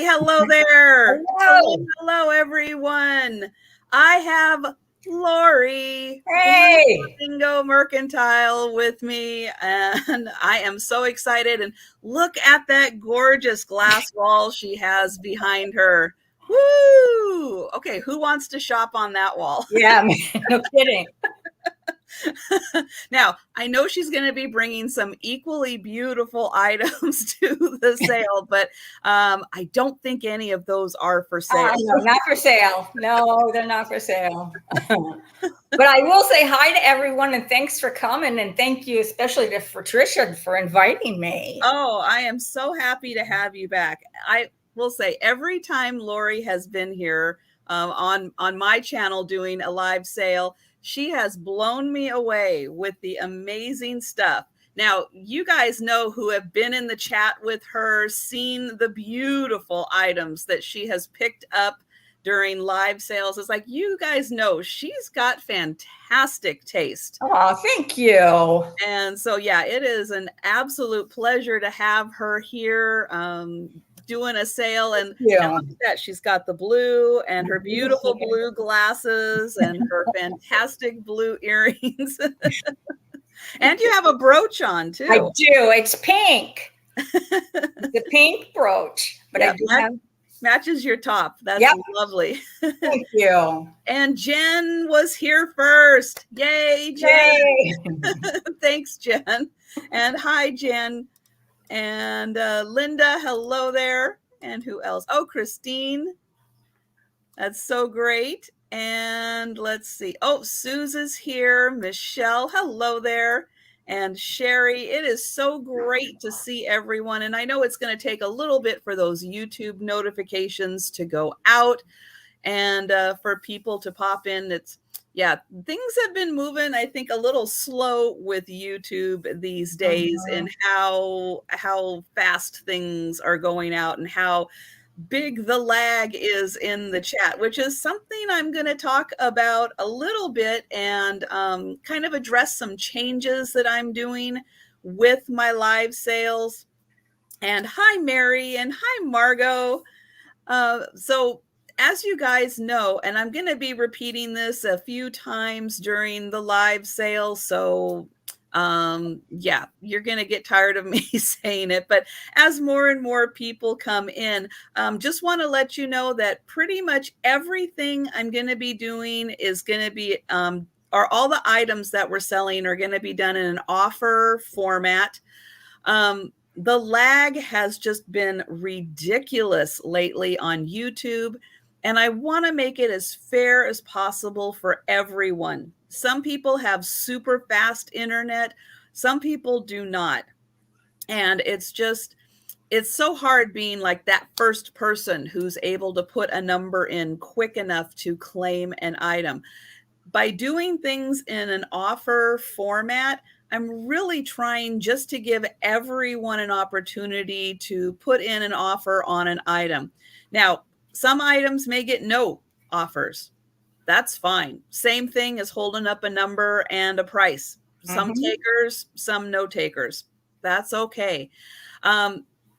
Hello there. Hello. Hello, everyone. I have Lori Hey. Flamingo Mercantile with me, and I am so excited. And look at that gorgeous glass wall she has behind her. Woo! Okay, who wants to shop on that wall? Yeah, no kidding. Now, I know she's going to be bringing some equally beautiful items to the sale, but I don't think any of those are for sale. No, not for sale. No, they're not for sale. But I will say hi to everyone and thanks for coming. And thank you especially to Trisha for inviting me. Oh, I am so happy to have you back. I will say every time Lori has been here on my channel doing a live sale, she has blown me away with the amazing stuff. Now, you guys know who have been in the chat with her, seen the beautiful items that she has picked up during live sales. It's like, you guys know she's got fantastic taste. Oh, thank you. And so, yeah, it is an absolute pleasure to have her here doing a sale. And look at that. She's got the blue and her beautiful blue glasses and her fantastic blue earrings. And you have a brooch on too. I do. It's pink. It's a pink brooch. But yeah, I do have... matches your top. That's lovely. Thank you. And Jen was here first. Yay, Jen. Yay. Thanks, Jen. And hi, Jen. And Linda, hello there. And who else? Oh, Christine. That's so great. And let's see. Oh, Susan's here. Michelle, hello there. And Sherry, it is so great to see everyone. And I know it's going to take a little bit for those YouTube notifications to go out and for people to pop in. It's, yeah, things have been moving, I think, a little slow with YouTube these days and how fast things are going out and how big the lag is in the chat, which is something I'm going to talk about a little bit and kind of address some changes that I'm doing with my live sales. And hi, Mary, and hi, Margot. So as you guys know, and I'm going to be repeating this a few times during the live sale, so yeah, you're going to get tired of me saying it, but as more and more people come in, just want to let you know that pretty much everything I'm going to be doing is going to be, or all the items that we're selling are going to be done in an offer format. The lag has just been ridiculous lately on YouTube, and I want to make it as fair as possible for everyone. Some people have super fast internet, some people do not. And it's so hard being like that first person who's able to put a number in quick enough to claim an item. By doing things in an offer format, I'm really trying just to give everyone an opportunity to put in an offer on an item. Now, some items may get no offers. That's fine. Same thing as holding up a number and a price. Some takers, some no takers. That's okay.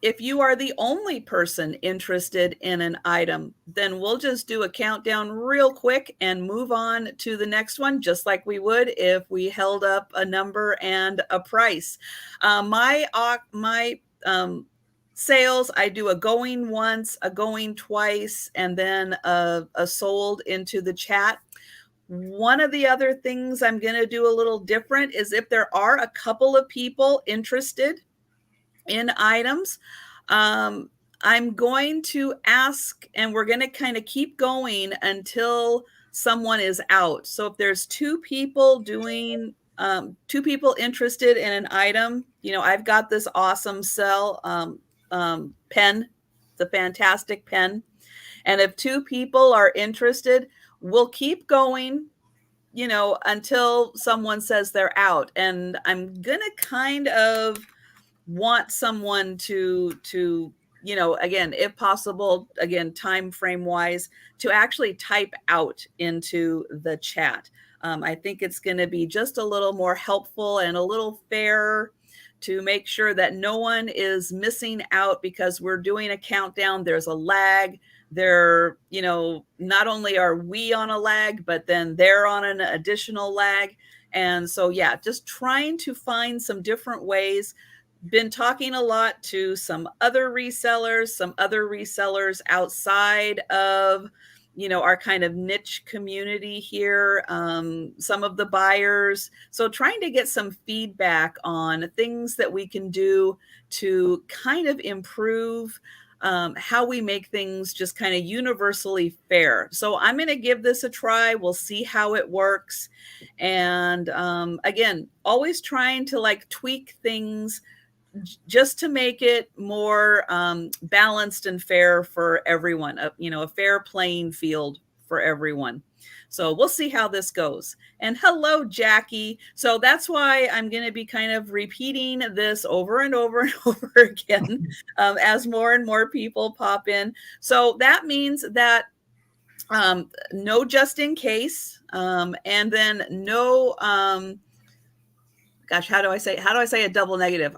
If you are the only person interested in an item, then we'll just do a countdown real quick and move on to the next one, just like we would if we held up a number and a price. My sales, I do a going once, a going twice, and then a sold into the chat. One of the other things I'm going to do a little different is if there are a couple of people interested in items, I'm going to ask, and we're going to kind of keep going until someone is out. So if there's two people interested in an item, you know, I've got this awesome pen, the fantastic pen. And if two people are interested, we'll keep going, you know, until someone says they're out. And I'm going to kind of want someone to, you know, again, if possible, again, time frame wise, to actually type out into the chat. I think it's going to be just a little more helpful and a little fairer to make sure that no one is missing out, because we're doing a countdown. There's a lag. There, not only are we on a lag, but then they're on an additional lag. And so, yeah, just trying to find some different ways. Been talking a lot to some other resellers outside of, our kind of niche community here, some of the buyers. So trying to get some feedback on things that we can do to kind of improve how we make things just kind of universally fair. So I'm going to give this a try. We'll see how it works. And again, always trying to like tweak things just to make it more balanced and fair for everyone, a fair playing field for everyone. So we'll see how this goes. And hello, Jackie. So that's why I'm going to be kind of repeating this over and over and over again as more and more people pop in. So that means that no just in case, and then no gosh, how do I say a double negative?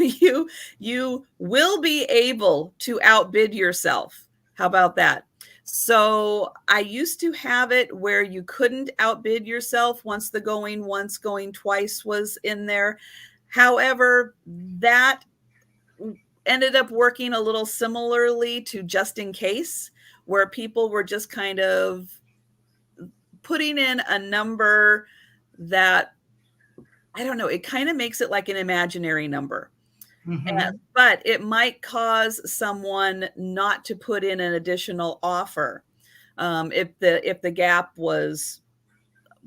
You will be able to outbid yourself. How about that? So I used to have it where you couldn't outbid yourself once the going once, going twice was in there. However, that ended up working a little similarly to just in case, where people were just kind of putting in a number that, I don't know, it kind of makes it like an imaginary number. Mm-hmm. But it might cause someone not to put in an additional offer if the gap was,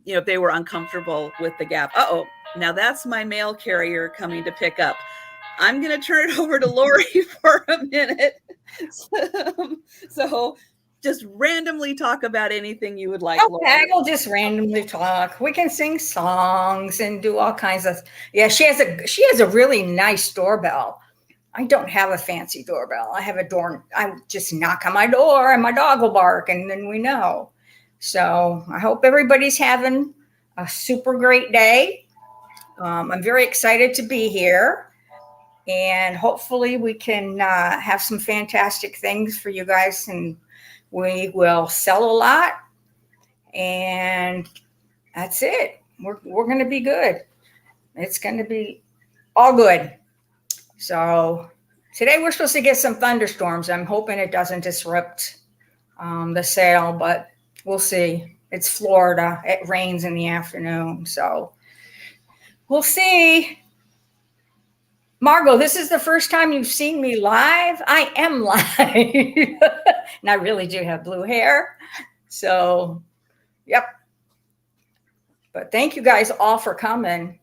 if they were uncomfortable with the gap. Uh-oh, now that's my mail carrier coming to pick up. I'm going to turn it over to Lori for a minute. So just randomly talk about anything you would like. Okay, Lori. we'll just randomly talk. We can sing songs and do all kinds of. Yeah, she has a really nice doorbell. I don't have a fancy doorbell. I have a door. I just knock on my door and my dog will bark, and then we know. So I hope everybody's having a super great day. I'm very excited to be here, and hopefully we can have some fantastic things for you guys, and we will sell a lot, and that's it. We're going to be good. It's going to be all good. So today we're supposed to get some thunderstorms. I'm hoping it doesn't disrupt the sale, but we'll see. It's Florida. It rains in the afternoon, so we'll see. Margot, this is the first time you've seen me live. I am live. And I really do have blue hair. So, yep. But thank you guys all for coming.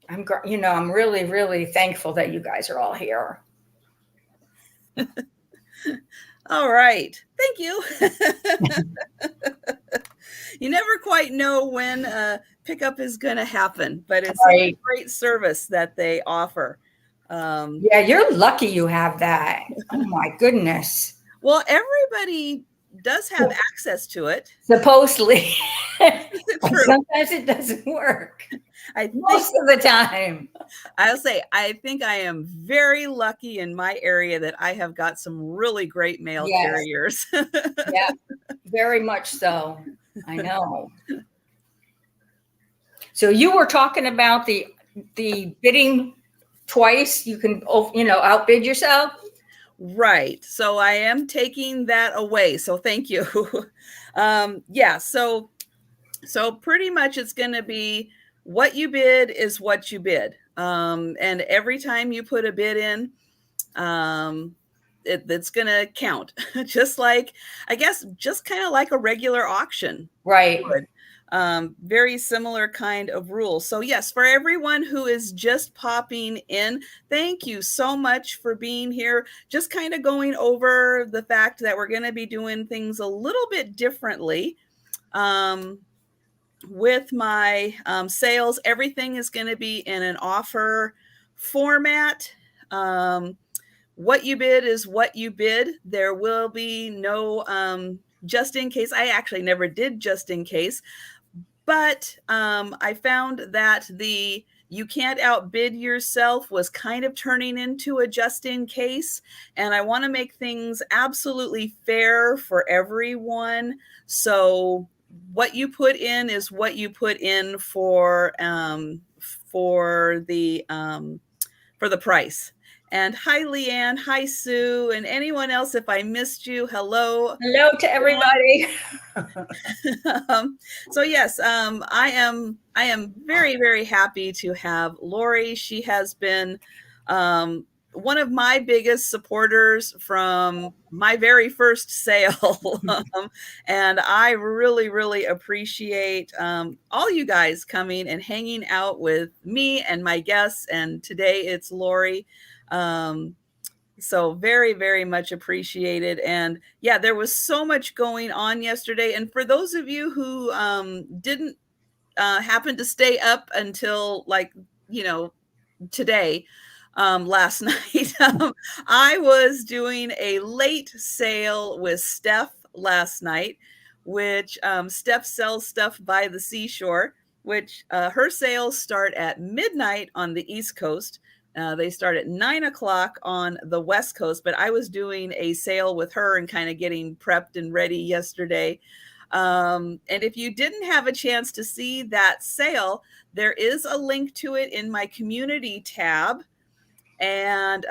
I'm really, really thankful that you guys are all here. All right. Thank you. You never quite know when pickup is going to happen, but it's a great service that they offer. Yeah, you're lucky you have that. Oh my goodness. Well, everybody does have access to it. Supposedly. Sometimes it doesn't work. Most of the time. I'll say, I think I am very lucky in my area that I have got some really great mail carriers. Yeah, very much so. I know. So you were talking about the bidding twice. You can, outbid yourself. Right. So I am taking that away. So thank you. Yeah. So pretty much it's going to be what you bid is what you bid. And every time you put a bid in, it's going to count. Just like, I guess, just kind of like a regular auction. Right. Very similar kind of rule. So yes, for everyone who is just popping in, thank you so much for being here. Just kind of going over the fact that we're going to be doing things a little bit differently. With my sales, everything is going to be in an offer format. What you bid is what you bid. There will be no just in case. I actually never did just in case. But I found that the you can't outbid yourself was kind of turning into a just in case. And I want to make things absolutely fair for everyone. So what you put in is what you put in for the price. And hi, Leanne. Hi, Sue. And anyone else, if I missed you, hello. Hello to everybody. So yes, I am very, very happy to have Lori. She has been one of my biggest supporters from my very first sale. And I really, really appreciate all you guys coming and hanging out with me and my guests. And today it's Lori. So very, very much appreciated. And yeah, there was so much going on yesterday. And for those of you who didn't happen to stay up until today, last night, I was doing a late sale with Steph last night, which Steph sells stuff by the seashore, which her sales start at midnight on the East Coast. They start at 9 o'clock on the West Coast, but I was doing a sale with her and kind of getting prepped and ready yesterday. And if you didn't have a chance to see that sale, there is a link to it in my community tab. And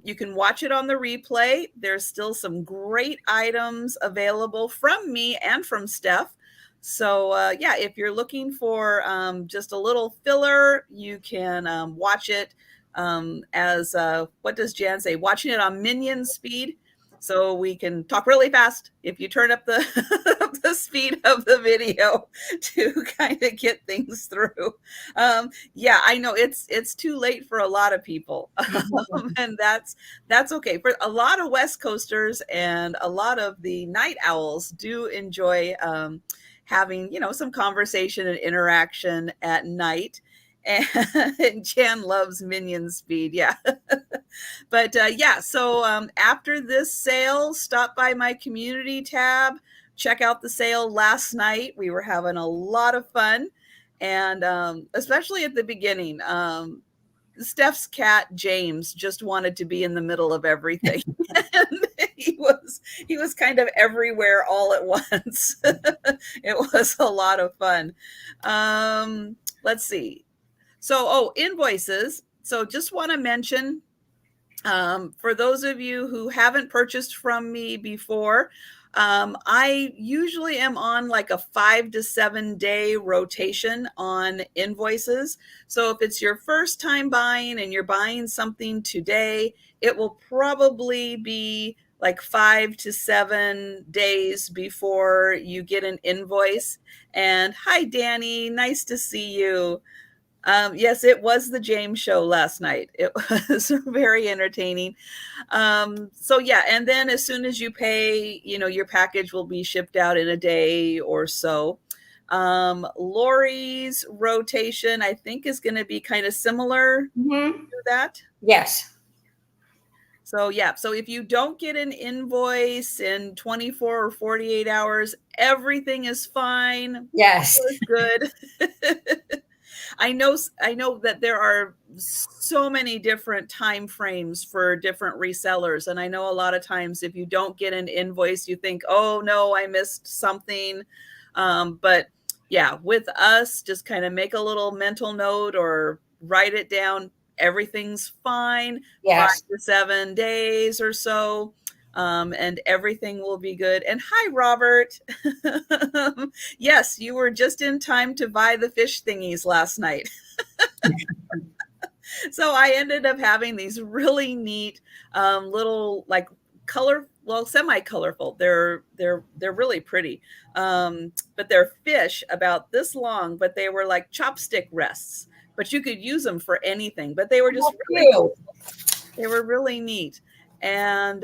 you can watch it on the replay. There's still some great items available from me and from Steph. So yeah, if you're looking for just a little filler, you can watch it as what does Jan say? Watching it on minion speed. So we can talk really fast if you turn up the the speed of the video to kind of get things through. Yeah, I know it's too late for a lot of people, and that's okay. For a lot of West Coasters and a lot of the night owls do enjoy having some conversation and interaction at night. And Jan loves minion speed, yeah. But yeah, so after this sale, stop by my community tab, check out the sale last night. We were having a lot of fun, and especially at the beginning. Steph's cat James just wanted to be in the middle of everything. And he was kind of everywhere all at once. It was a lot of fun. Let's see. So, invoices. So just want to mention, for those of you who haven't purchased from me before, I usually am on like a 5 to 7 day rotation on invoices. So if it's your first time buying and you're buying something today, it will probably be like 5 to 7 days before you get an invoice. And hi, Danny, nice to see you. Yes, it was the James show last night. It was very entertaining. So yeah, and then as soon as you pay, your package will be shipped out in a day or so. Lori's rotation, I think, is going to be kind of similar to that. Yes. So yeah, so if you don't get an invoice in 24 or 48 hours, everything is fine. Yes. All is good. I know that there are so many different time frames for different resellers. And I know a lot of times if you don't get an invoice, you think, oh no, I missed something. But yeah, with us, just kind of make a little mental note or write it down. Everything's fine. Yes. 5 to 7 days or so. And everything will be good. And hi, Robert. Yes, you were just in time to buy the fish thingies last night. So I ended up having these really neat little like semi-colorful. They're really pretty. But they're fish about this long, but they were like chopstick rests. But you could use them for anything. But they were just really cool. They were really neat. And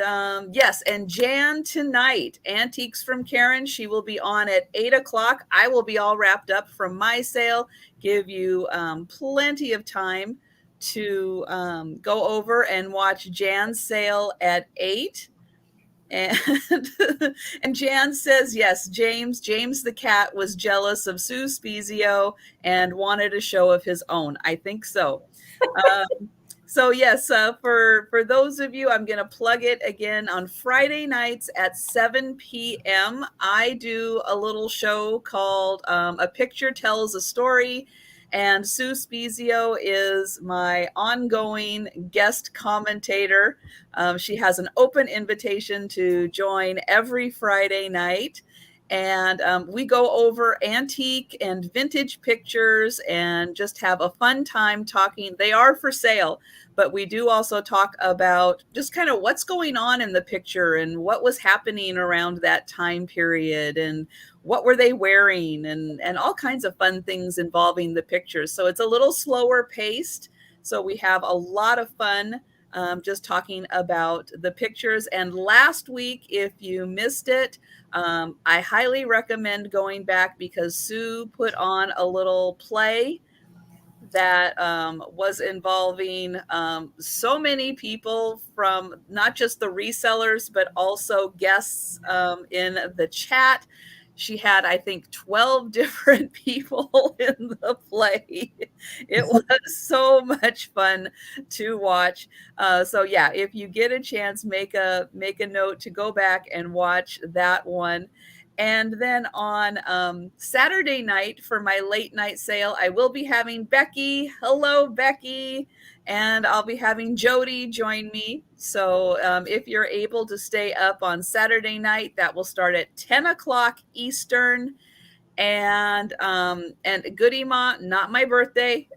yes, and Jan tonight, Antiques from Karen, she will be on at 8 o'clock. I will be all wrapped up from my sale, give you plenty of time to go over and watch Jan's sale at 8. And and Jan says, yes, James the cat was jealous of Sue Spezio and wanted a show of his own. I think so. So yes, for those of you, I'm going to plug it again on Friday nights at 7 p.m. I do a little show called A Picture Tells a Story, and Sue Spezio is my ongoing guest commentator. She has an open invitation to join every Friday night. And we go over antique and vintage pictures and just have a fun time talking. They are for sale, but we do also talk about just kind of what's going on in the picture and what was happening around that time period and what were they wearing and all kinds of fun things involving the pictures. So it's a little slower paced. So we have a lot of fun just talking about the pictures. And last week, if you missed it, I highly recommend going back because Sue put on a little play that was involving so many people from not just the resellers, but also guests in the chat. She had, I think, 12 different people in the play. It was so much fun to watch. So yeah, if you get a chance, make a note to go back and watch that one. And then on Saturday night for my late night sale, I will be having Becky. Hello, Becky. And I'll be having Jody join me. So if you're able to stay up on Saturday night, that will start at 10 o'clock Eastern. And Goody Ma, not my birthday.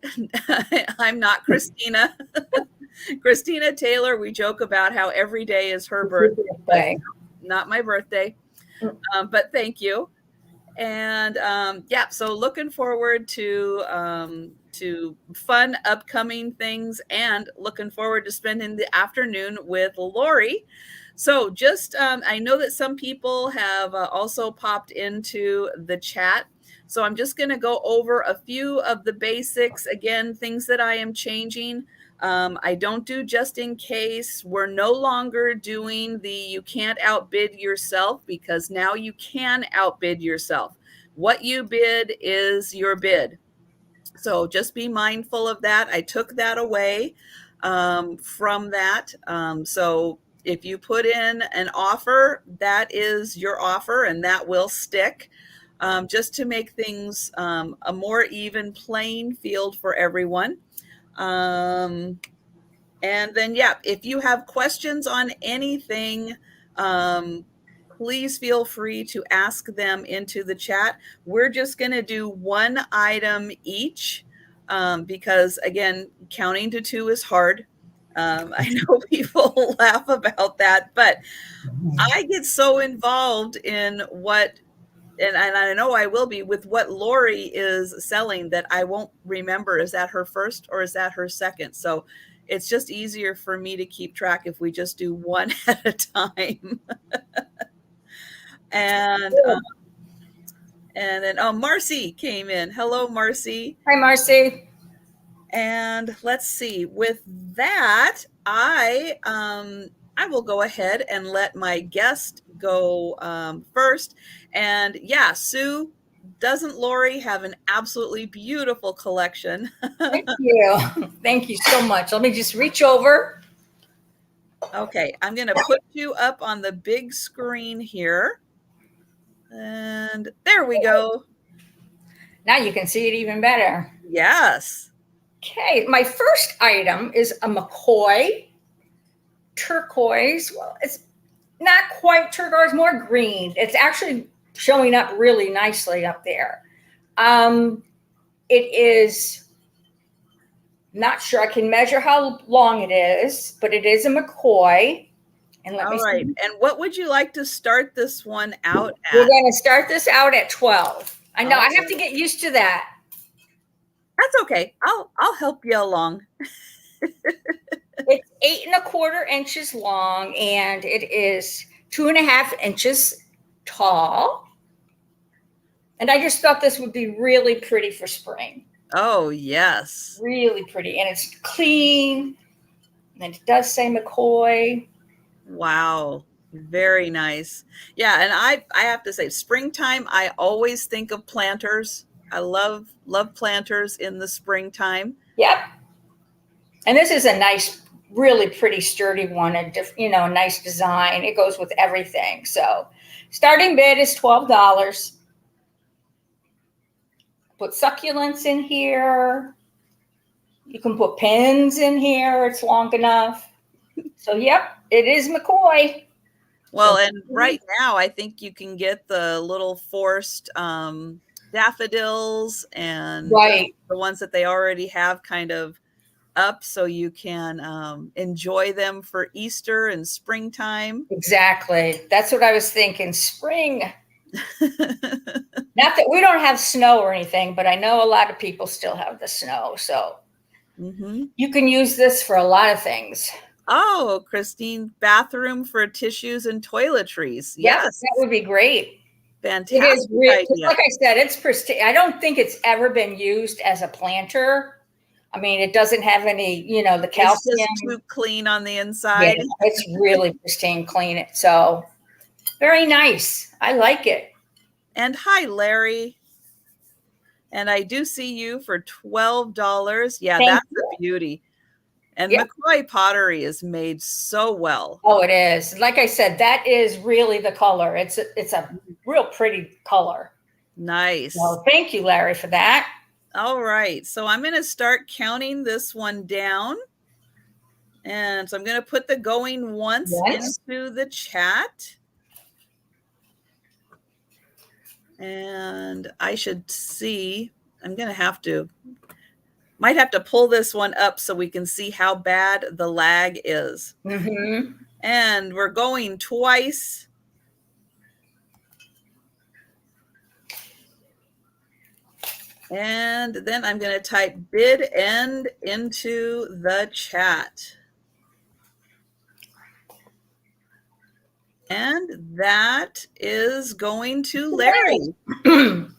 I'm not Christina. Christina Taylor, we joke about how every day is her birthday. Not my birthday. But thank you. And yeah, so looking forward to fun upcoming things and looking forward to spending the afternoon with Lori. So just, I know that some people have also popped into the chat. So I'm just going to go over a few of the basics. Again, things that I am changing. I don't do just in case. We're no longer doing the you can't outbid yourself because now you can outbid yourself. What you bid is your bid. So just be mindful of that. I took that away from that. So if you put in an offer, that is your offer and that will stick. Just to make things a more even playing field for everyone. And then, yeah, if you have questions on anything, please feel free to ask them into the chat. We're just going to do one item each because, again, counting to 2 is hard. I know people laugh about that, but I get so involved in what and I know I will be with what Lori is selling that I won't remember. Is that her first or is that her second? So it's just easier for me to keep track if we just do one at a time. And then, oh, Marcy came in. Hello, Marcy. Hi, Marcy. And let's see. With that, I will go ahead and let my guest go first. And yeah, Sue, doesn't Lori have an absolutely beautiful collection? Thank you. Thank you so much. Let me just reach over. Okay, I'm going to put you up on the big screen here. And there we go. Now you can see it even better. Yes. Okay, my first item is a McCoy turquoise. Well, it's not quite turquoise, more green. It's actually showing up really nicely up there. It is not sure. I can measure how long it is, but it is a McCoy. And let me right. see. And what would you like to start this one out at? We're going to start this out at 12. I know I have to get used to that. That's okay. I'll help you along. It's 8¼ inches long and it is 2½ inches tall. And I just thought this would be really pretty for spring. Oh, yes. Really pretty. And it's clean. And it does say McCoy. Wow. Very nice. Yeah, and I have to say, springtime, I always think of planters. I love planters in the springtime. Yep. And this is a nice, really pretty sturdy one, a nice design. It goes with everything. So starting bid is $12. Put succulents in here. You can put pins in here. It's long enough. So yep, it is McCoy. Well, So, and right now I think you can get the little forced daffodils and right. the ones that they already have kind of up, so you can enjoy them for Easter and springtime. Exactly. That's what I was thinking. Spring. Not that we don't have snow or anything, but I know a lot of people still have the snow. So you can use this for a lot of things. Oh, Christine, bathroom for tissues and toiletries. Yep, Yes. that would be great. It is Fantastic real. idea. Like I said, it's pristine. I don't think it's ever been used as a planter. I mean, it doesn't have any, the It's calcium. just too clean on the Yeah, inside. it's really pristine, clean. So very nice. I like it. And hi, Larry. And I do see you for $12. Yeah, Thank that's you. a beauty. And Yep. McCoy pottery is made so well. Oh, it is. Like I said, that is really the color. It's a real pretty color. Nice. Well, thank you, Larry, for that. All right. So I'm going to start counting this one down. And so I'm going to put the going once into the chat. And I should see, might have to pull this one up so we can see how bad the lag is. And we're going twice. And then I'm going to type bid end into the chat. And that is going to Larry. And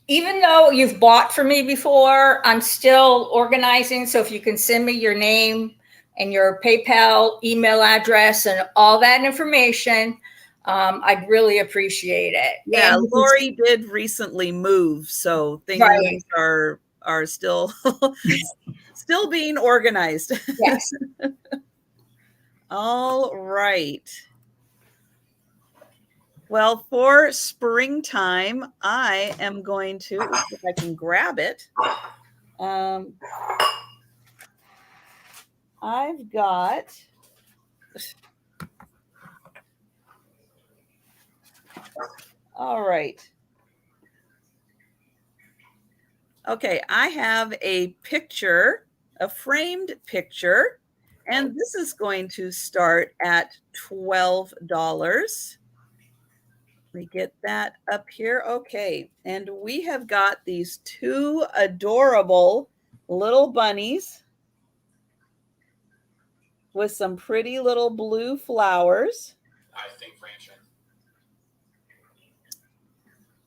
even though you've bought from me before, I'm still organizing. So if you can send me your name and your PayPal email address and all that information, I'd really appreciate it. Yeah, Lori did recently move, so things are still still being organized. Yes. All right. Well, for springtime, I am going to, if I can grab it. I've got all right. Okay, I have a picture, a framed picture, and this is going to start at $12. Let me get that up here. Okay, and we have got these two adorable little bunnies with some pretty little blue flowers. I think Fringe.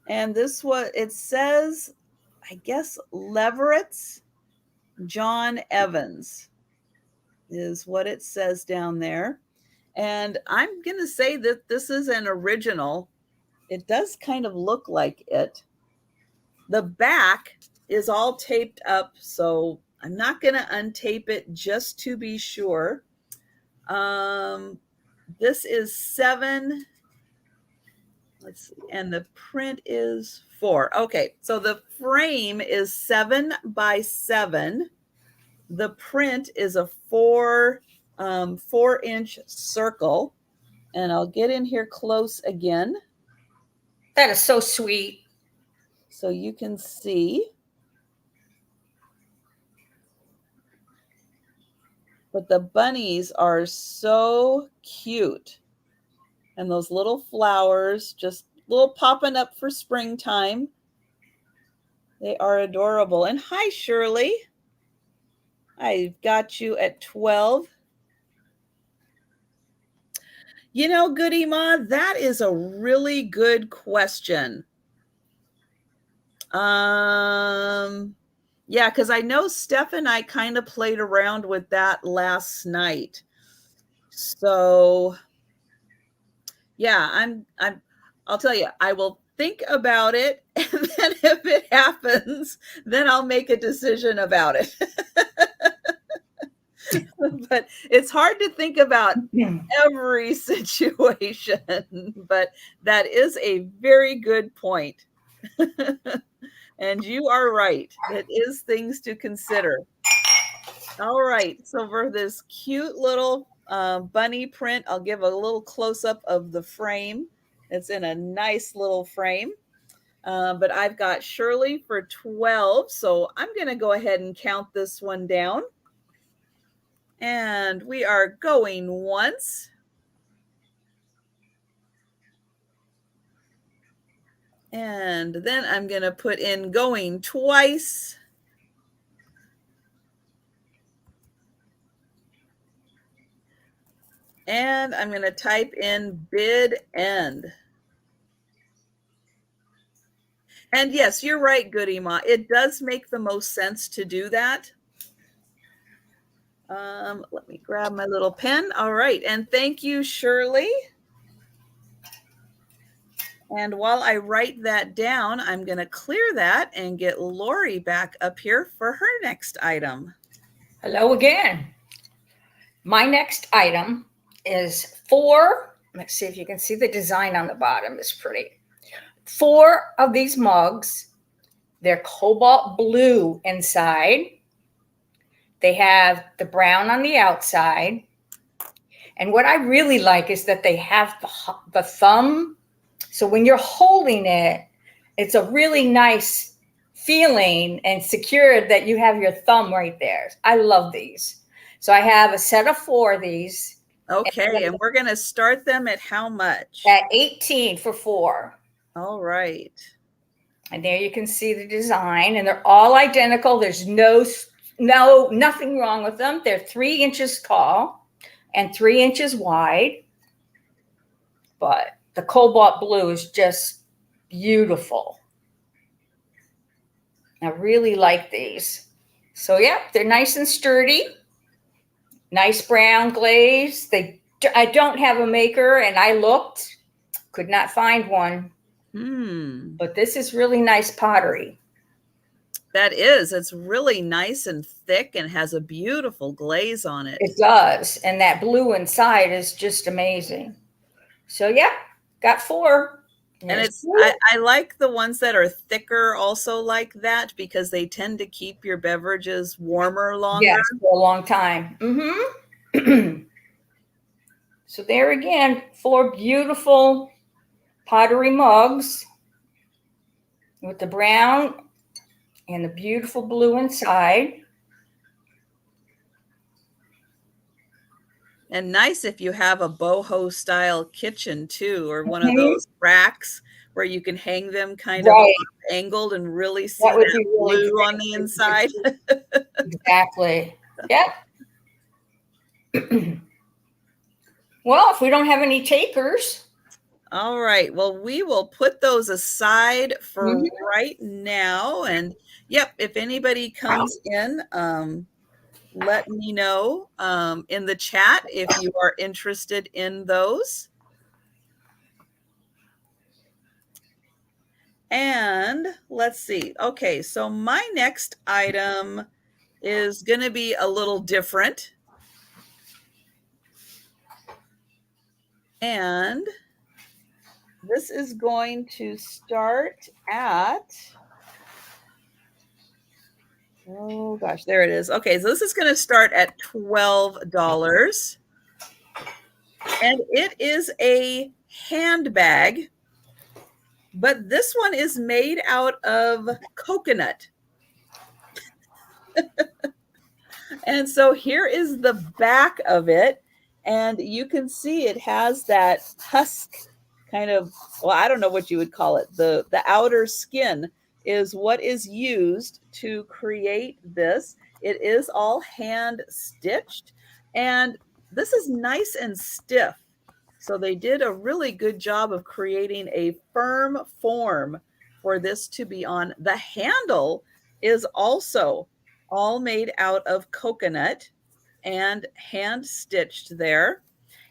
And this was, it says, I guess, Leverett's John Evans is what it says down there. And I'm going to say that this is an original. It does kind of look like it. The back is all taped up, so I'm not going to untape it just to be sure. This is 7. Let's see. And the print is 4. Okay, so the frame is 7 by 7. The print is a 4-inch circle. And I'll get in here close again. That is so sweet. So you can see. But the bunnies are so cute. And those little flowers, just little popping up for springtime. They are adorable. And hi, Shirley. I've got you at 12. You know, Goody Ma, that is a really good question. Yeah, because I know Steph and I kind of played around with that last night. So Yeah, I'll tell you, I will think about it, and then if it happens, then I'll make a decision about it. But it's hard to think about every situation, but that is a very good point. And you are right. It is things to consider. All right. So for this cute little bunny print, I'll give a little close up of the frame. It's in a nice little frame. But I've got Shirley for 12. So I'm going to go ahead and count this one down. And we are going once. And then I'm going to put in going twice. And I'm going to type in bid end. And yes, you're right, Goody Ma. It does make the most sense to do that. Let me grab my little pen. All right. And thank you, Shirley. And while I write that down, I'm going to clear that and get Lori back up here for her next item. Hello again. My next item is 4. Let's see if you can see the design on the bottom is pretty. 4 of these mugs. They're cobalt blue inside. They have the brown on the outside. And what I really like is that they have the thumb. So when you're holding it, it's a really nice feeling and secure that you have your thumb right there. I love these. So I have a set of 4 of these. Okay, and we're going to start them at how much? At 18 for 4. All right. And there you can see the design, and they're all identical. There's nothing wrong with them. They're 3 inches tall and 3 inches wide. But the cobalt blue is just beautiful. I really like these. So yeah, they're nice and sturdy. Nice brown glaze. I don't have a maker, and I looked, could not find one. But this is really nice pottery. That is. It's really nice and thick and has a beautiful glaze on it. It does. And that blue inside is just amazing. So yeah, got 4. And I like the ones that are thicker also like that, because they tend to keep your beverages warmer longer. Yes, for a long time. So there again, 4 beautiful pottery mugs with the brown and the beautiful blue inside. And nice if you have a boho style kitchen too, or one of those racks where you can hang them kind of angled and really see that blue on the inside. Exactly. Yep. Well, if we don't have any takers. All right. Well, we will put those aside for right now. And yep, if anybody comes in, let me know in the chat if you are interested in those. And let's see. Okay, so my next item is going to be a little different. And this is going to start at, oh gosh, there it is. Okay, so this is going to start at $12. And it is a handbag, but this one is made out of coconut. And so here is the back of it. And you can see it has that husk kind of, well, I don't know what you would call it. The outer skin is what is used to create this. It is all hand stitched, and this is nice and stiff. So they did a really good job of creating a firm form for this to be on. The handle is also all made out of coconut and hand stitched there.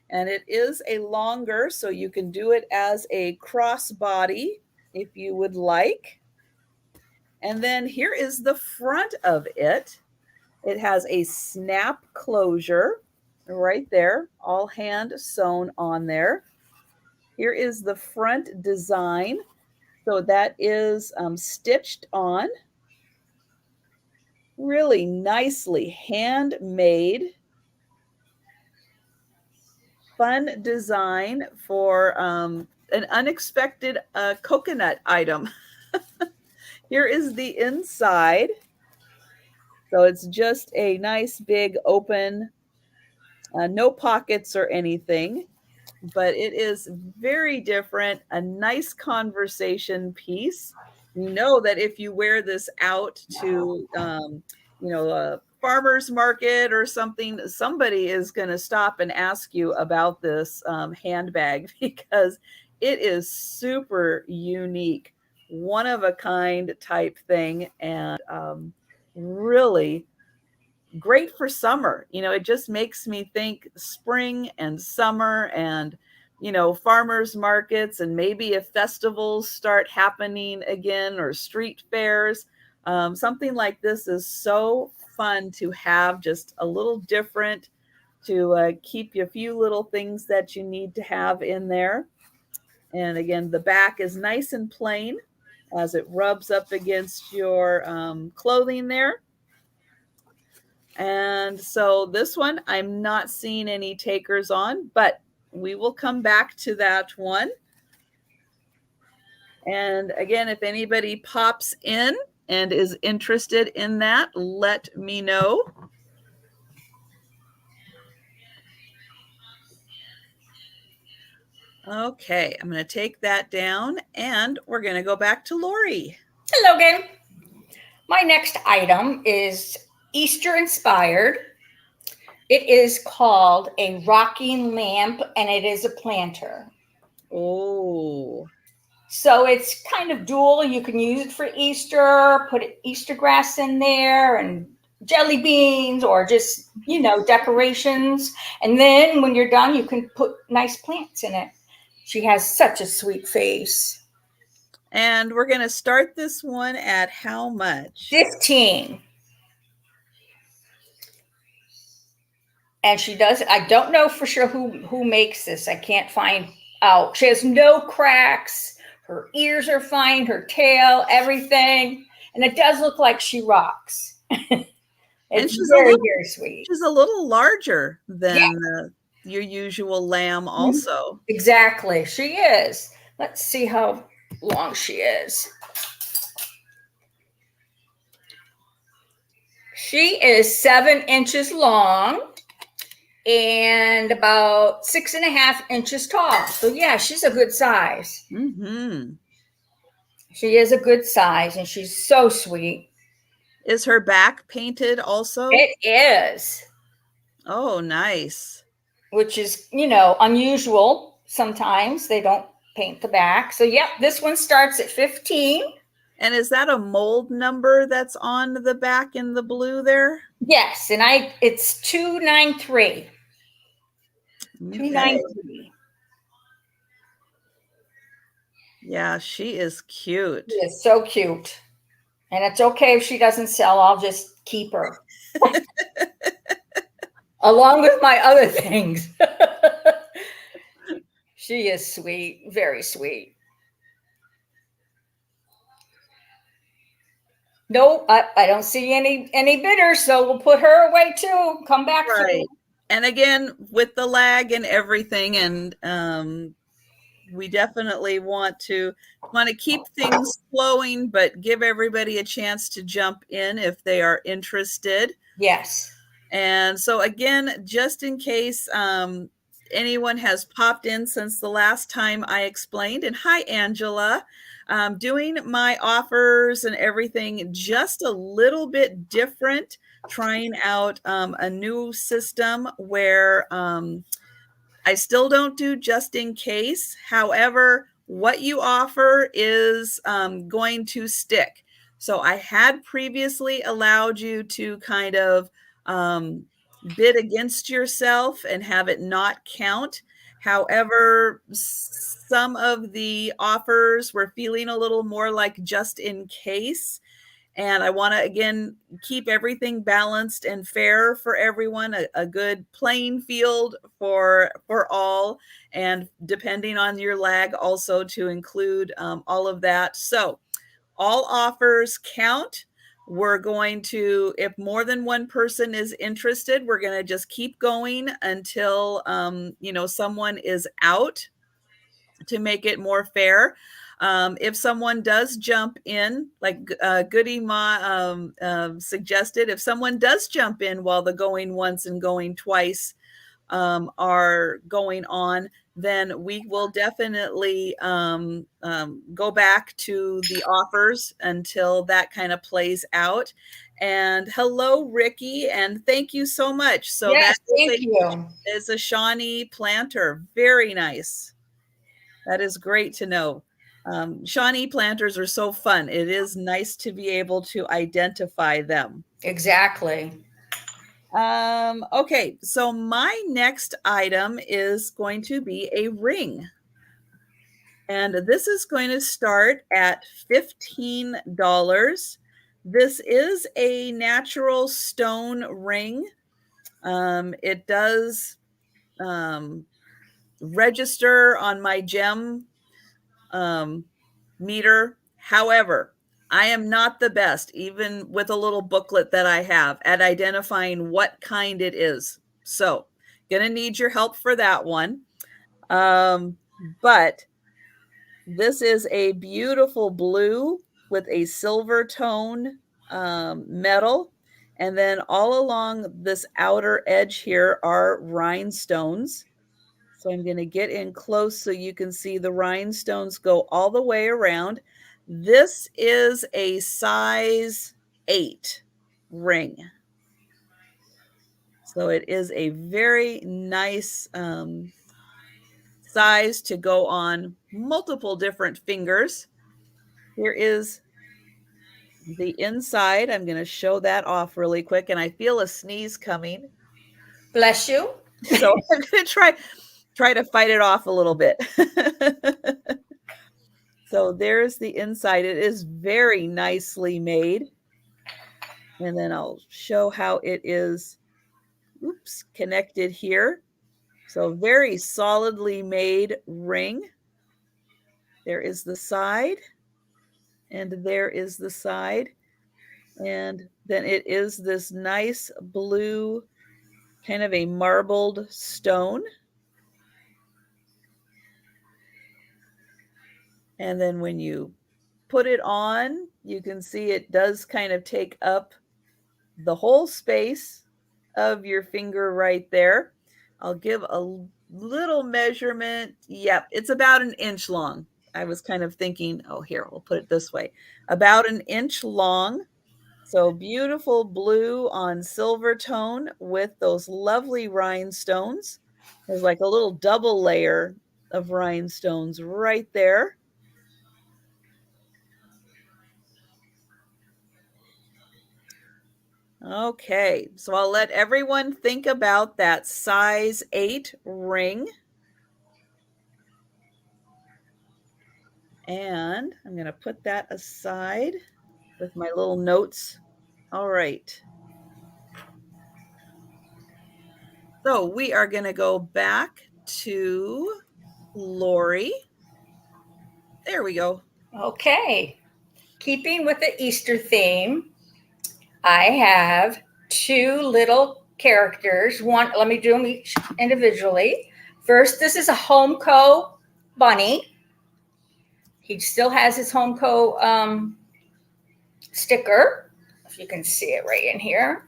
And it is a longer, so you can do it as a crossbody if you would like. And then here is the front of it. It has a snap closure right there, all hand sewn on there. Here is the front design. So that is stitched on, really nicely handmade. Fun design for an unexpected coconut item. Here is the inside. So it's just a nice big open, no pockets or anything, but it is very different, a nice conversation piece. You know that if you wear this out to, a farmer's market or something, somebody is going to stop and ask you about this handbag because it is super unique, one of a kind type thing, and really great for summer. It just makes me think spring and summer and, farmers markets, and maybe if festivals start happening again or street fairs. Something like this is so fun to have, just a little different, to keep you a few little things that you need to have in there. And again, the back is nice and plain as it rubs up against your clothing there. And so this one, I'm not seeing any takers on, but we will come back to that one. And again, if anybody pops in and is interested in that, let me know. Okay, I'm going to take that down and we're going to go back to Lori. Hello again. My next item is Easter inspired. It is called a rocking lamp, and it is a planter. Oh. So it's kind of dual. You can use it for Easter, put Easter grass in there and jelly beans or just, decorations. And then when you're done, you can put nice plants in it. She has such a sweet face. And we're going to start this one at how much? 15. And she does, I don't know for sure who makes this. I can't find out. She has no cracks. Her ears are fine, her tail, everything. And it does look like she rocks. It's very sweet. She's a little larger than your usual lamb also. Exactly. She is. Let's see how long she is. She is 7 inches long and about 6.5 inches tall. So yeah, she's a good size. Mm-hmm. She is a good size and she's so sweet. Is her back painted also? It is. Oh, nice. Which is, unusual. Sometimes they don't paint the back. So yep, this one starts at 15. And is that a mold number that's on the back in the blue there? Yes, and it's 293. Okay. 293. Yeah, she is cute. She is so cute. And it's okay if she doesn't sell, I'll just keep her. Along with my other things. She is sweet, very sweet. No, I don't see any bidders, so we'll put her away too. Come back. Right. And again, with the lag and everything, and we definitely want to keep things flowing, but give everybody a chance to jump in if they are interested. Yes. And so again, just in case anyone has popped in since the last time I explained, and hi, Angela, doing my offers and everything just a little bit different, trying out a new system where I still don't do just in case. However, what you offer is going to stick. So I had previously allowed you to kind of bid against yourself and have it not count. However, some of the offers were feeling a little more like just in case. And I want to, again, keep everything balanced and fair for everyone, a good playing field for all. And depending on your lag, also to include all of that. So all offers count. We're going to, if more than one person is interested, we're going to just keep going until, someone is out, to make it more fair. If someone does jump in, like Goody Ma suggested, if someone does jump in while the going once and going twice are going on, then we will definitely go back to the offers until that kind of plays out. And hello, Ricky, and thank you so much. So Yes, that thank you. is a Shawnee planter. Very nice. That is great to know. Shawnee planters are so fun. It is nice to be able to identify them. Exactly. Okay, so my next item is going to be a ring. And this is going to start at $15. This is a natural stone ring. It does register on my gem meter. However, I am not the best, even with a little booklet that I have, at identifying what kind it is. So, gonna need your help for that one. But this is a beautiful blue with a silver tone metal. And then all along this outer edge here are rhinestones. So I'm going to get in close so you can see the rhinestones go all the way around. This is a size 8 ring. So it is a very nice size to go on multiple different fingers. Here is the inside. I'm going to show that off really quick, and I feel a sneeze coming. Bless you. So I'm going to try to fight it off a little bit. So there's the inside. It is very nicely made. And then I'll show how it is, connected here. So very solidly made ring. There is the side, and there is the side. And then it is this nice blue, kind of a marbled stone. And then when you put it on, you can see it does kind of take up the whole space of your finger right there. I'll give a little measurement. Yep, it's about an inch long. I was kind of thinking, oh, here, we'll put it this way. About an inch long. So beautiful blue on silver tone with those lovely rhinestones. There's like a little double layer of rhinestones right there. Okay, so I'll let everyone think about that size 8 ring. And I'm going to put that aside with my little notes. All right. So we are going to go back to Lori. There we go. Okay. Keeping with the Easter theme, I have 2 little characters. One, let me do them each individually. First, this is a Homeco bunny. He still has his Homeco sticker, if you can see it right in here.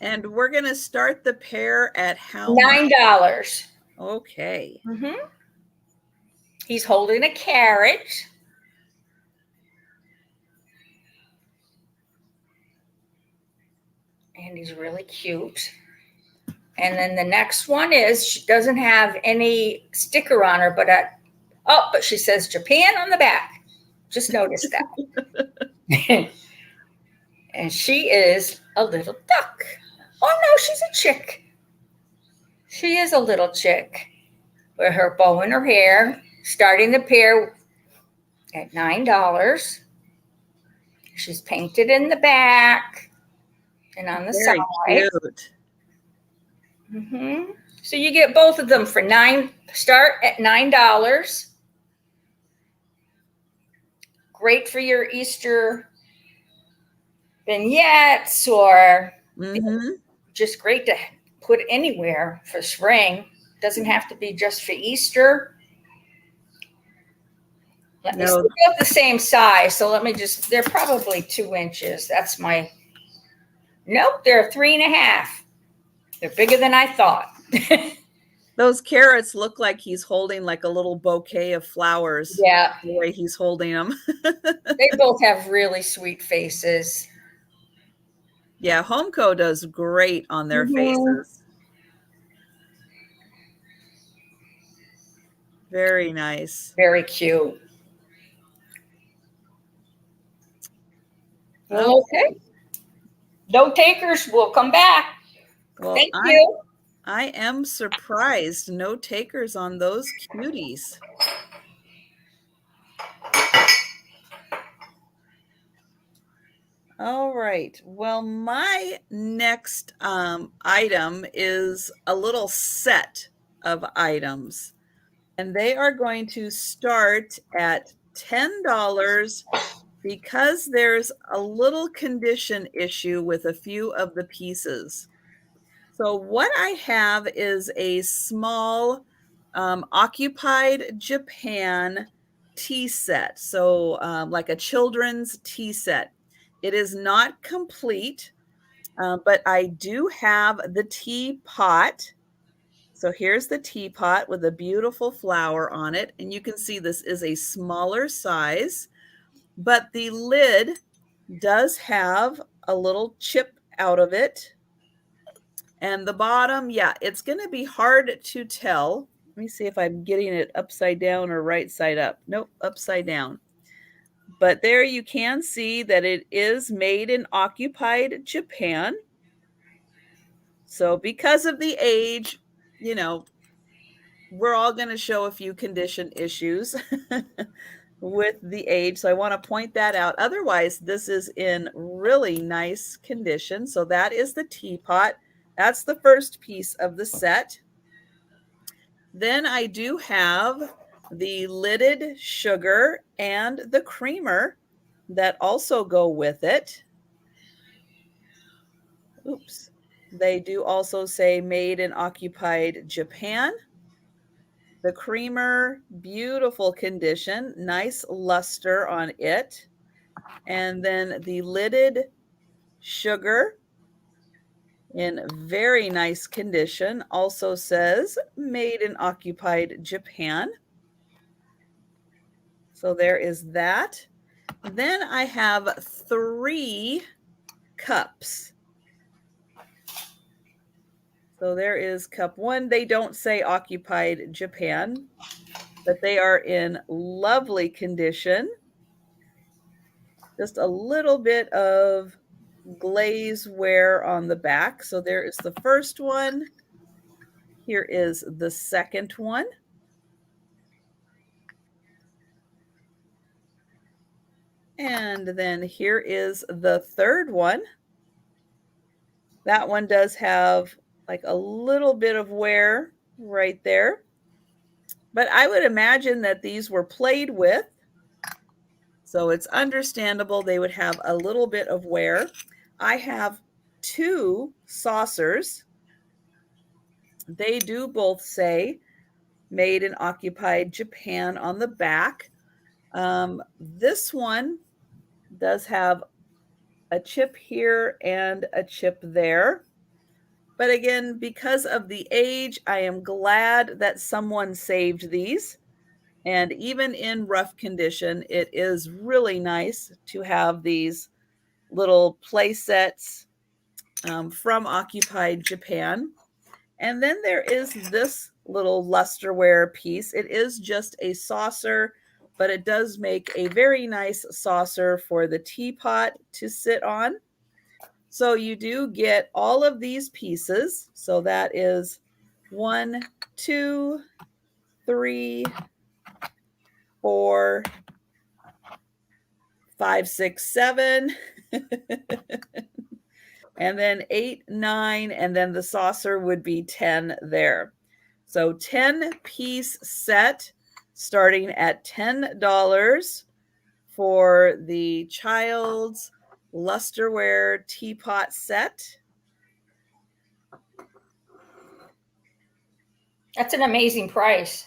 And we're going to start the pair at how $9. much? Okay. Mm-hmm. He's holding a carrot. And he's really cute. And then the next one is, she doesn't have any sticker on her, but she says Japan on the back. Just noticed that. And she is a little duck. Oh no, she's a chick. She is a little chick with her bow in her hair, starting the pair at $9. She's painted in the back and on the Very side. cute. So you get both of them for start at $9. Great for your Easter vignettes or just great to put anywhere for spring. Doesn't have to be just for Easter. Let me see. They're the same size, so they're probably 2 inches. That's nope, they're 3.5. They're bigger than I thought. Those carrots look like he's holding like a little bouquet of flowers. Yeah. The way he's holding them. They both have really sweet faces. Yeah, Homeco does great on their faces. Very nice. Very cute. Well, okay. No takers. We'll come back. Well, thank you. I am surprised. No takers on those cuties. All right. Well, my next item is a little set of items, and they are going to start at $10 because there's a little condition issue with a few of the pieces. So what I have is a small Occupied Japan tea set. So like a children's tea set. It is not complete, but I do have the teapot. So here's the teapot with a beautiful flower on it. And you can see this is a smaller size, but the lid does have a little chip out of it. And the bottom, yeah, it's going to be hard to tell. Let me see if I'm getting it upside down or right side up. Nope, upside down. But there you can see that it is made in occupied Japan. So because of the age, you know, we're all going to show a few condition issues with the age. So I want to point that out. Otherwise, this is in really nice condition. So that is the teapot. That's the first piece of the set. Then I do have the lidded sugar and the creamer that also go with it. Oops. They do also say made in occupied Japan. The creamer, beautiful condition, nice luster on it. And then the lidded sugar in very nice condition also says made in occupied Japan. So there is that. Then I have 3 cups. So there is cup 1. They don't say occupied Japan, but they are in lovely condition. Just a little bit of glaze wear on the back. So there is the first one. Here is the second one. And then here is the third one. That one does have like a little bit of wear right there. But I would imagine that these were played with. So it's understandable they would have a little bit of wear. I have 2 saucers. They do both say made in occupied Japan on the back. This one does have a chip here and a chip there. But again, because of the age, I am glad that someone saved these. And even in rough condition, it is really nice to have these little play sets from Occupied Japan. And then there is this little lusterware piece. It is just a saucer, but it does make a very nice saucer for the teapot to sit on. So you do get all of these pieces. So that is 1, 2, 3, 4, 5, 6, 7. And then 8, 9, and then the saucer would be 10 there. So 10-piece set starting at $10 for the child's lusterware teapot set. That's an amazing price.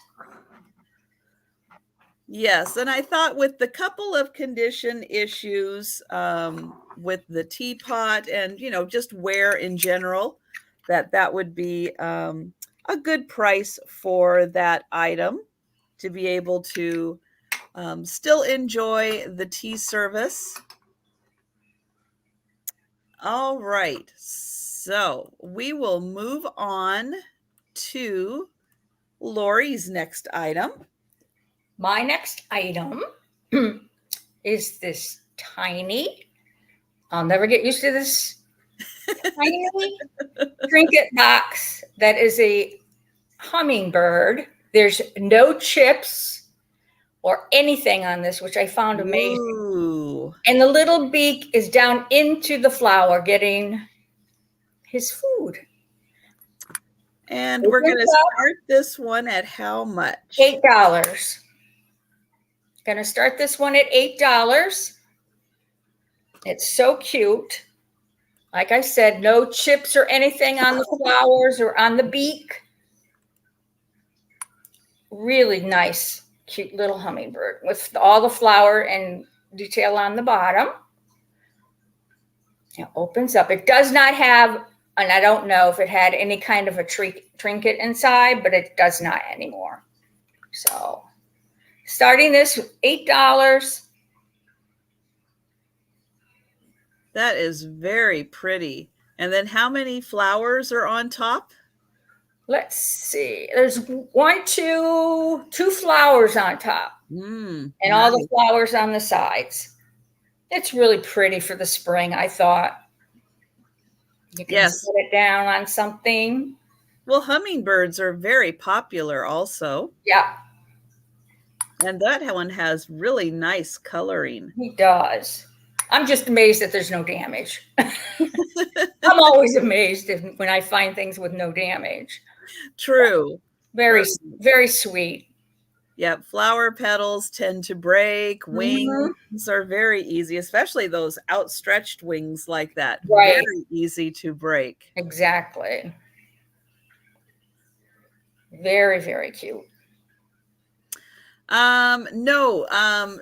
Yes, and I thought with the couple of condition issues with the teapot and, you know, just wear in general, that would be a good price for that item to be able to still enjoy the tea service. All right, so we will move on to Lori's next item. My next item is this tiny, I'll never get used to this, tiny trinket box that is a hummingbird. There's no chips or anything on this, which I found amazing. Ooh. And the little beak is down into the flower getting his food. And we're going to start this one at how much? $8. Going to start this one at $8. It's so cute. Like I said, no chips or anything on the flowers or on the beak. Really nice, cute little hummingbird with all the flower and detail on the bottom. It opens up. It does not have, and I don't know if it had any kind of a trinket inside, but it does not anymore. So starting this $8. That is very pretty. And then how many flowers are on top? Let's see. There's two flowers on top. And nice. All the flowers on the sides. It's really pretty for the spring, I thought. You can set it down on something. Well, hummingbirds are very popular also. Yeah. And that one has really nice coloring. He does. I'm just amazed that there's no damage. I'm always amazed when I find things with no damage. True. Very, very sweet. Yep. Flower petals tend to break. Wings are very easy, especially those outstretched wings like that. Right. Very easy to break. Exactly. Very, very cute. No,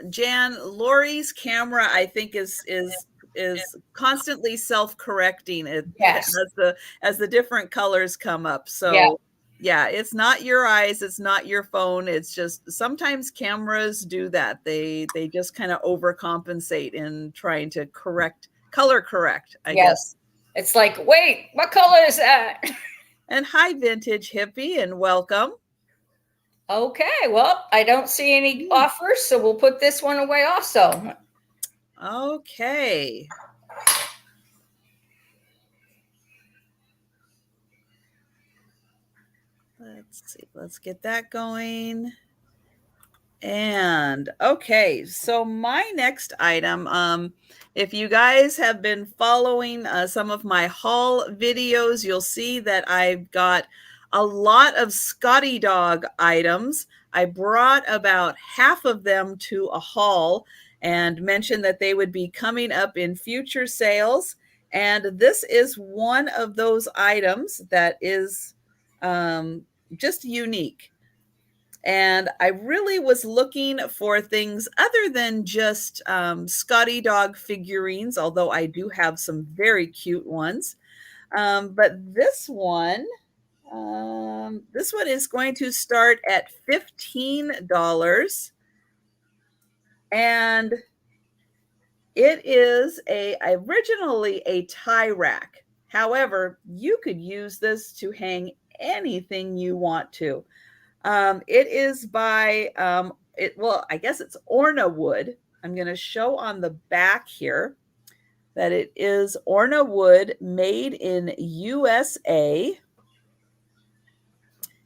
Jan, Lori's camera, I think is constantly self-correcting. Yes. As the different colors come up. So yeah, it's not your eyes, it's not your phone. It's just sometimes cameras do that. They just kind of overcompensate in trying to color correct, I guess. It's like, wait, what color is that? And hi, Vintage Hippie, and welcome. Okay, well, I don't see any offers, so we'll put this one away also. Okay. Let's see. Let's get that going. And okay, so my next item, if you guys have been following some of my haul videos, you'll see that I've got a lot of Scotty Dog items. I brought about half of them to a haul and mentioned that they would be coming up in future sales. And this is one of those items that is just unique. And I really was looking for things other than just Scotty Dog figurines, although I do have some very cute ones. But this one is going to start at $15. And it is originally a tie rack. However, you could use this to hang anything you want to. It is by, I guess it's Orna wood. I'm going to show on the back here that it is Orna wood made in USA.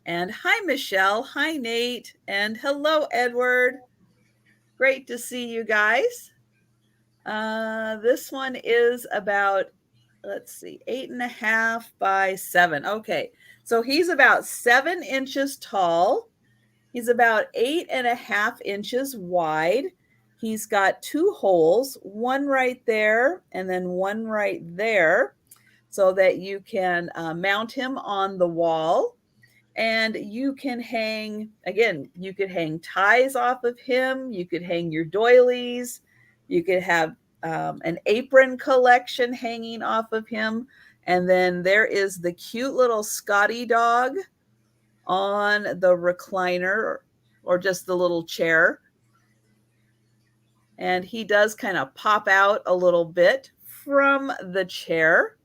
And hi, Michelle. Hi, Nate. And hello, Edward. Great to see you guys. This one is about, let's see, 8.5 by 7. Okay, so he's about 7 inches tall. He's about 8.5 inches wide. He's got 2 holes, one right there and then one right there, so that you can mount him on the wall. And you can hang, again, you could hang ties off of him. You could hang your doilies. You could have an apron collection hanging off of him. And then there is the cute little Scotty dog on the recliner or just the little chair. And he does kind of pop out a little bit from the chair.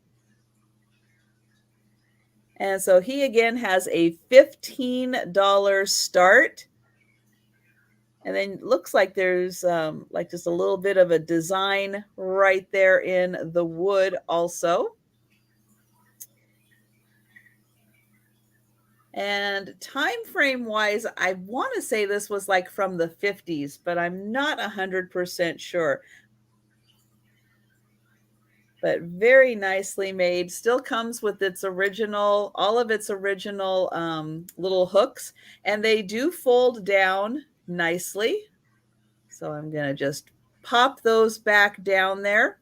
And so he again has a $15 start. And then looks like there's like just a little bit of a design right there in the wood also. And time frame wise, I want to say this was like from the 50s, but I'm not 100% sure. But very nicely made. Still comes with its original, all of its original little hooks, and they do fold down nicely. So I'm going to just pop those back down there.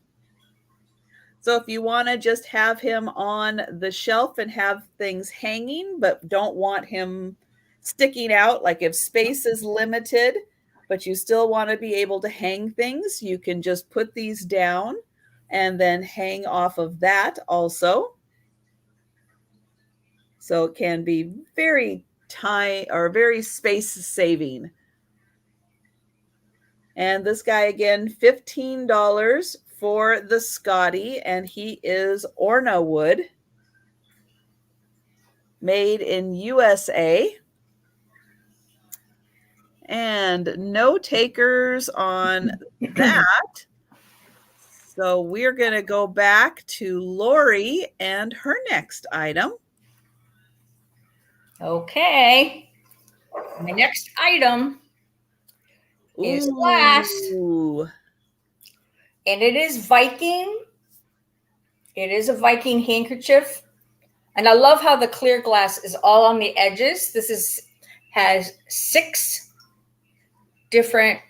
So if you want to just have him on the shelf and have things hanging, but don't want him sticking out, like if space is limited, but you still want to be able to hang things, you can just put these down and then hang off of that also. So it can be very very space saving. And this guy again, $15 for the Scotty, and he is Orna wood, made in USA. And no takers on that. So we're going to go back to Lori and her next item. Okay. My next item is glass. And it is Viking. It is a Viking handkerchief. And I love how the clear glass is all on the edges. This has 6 different,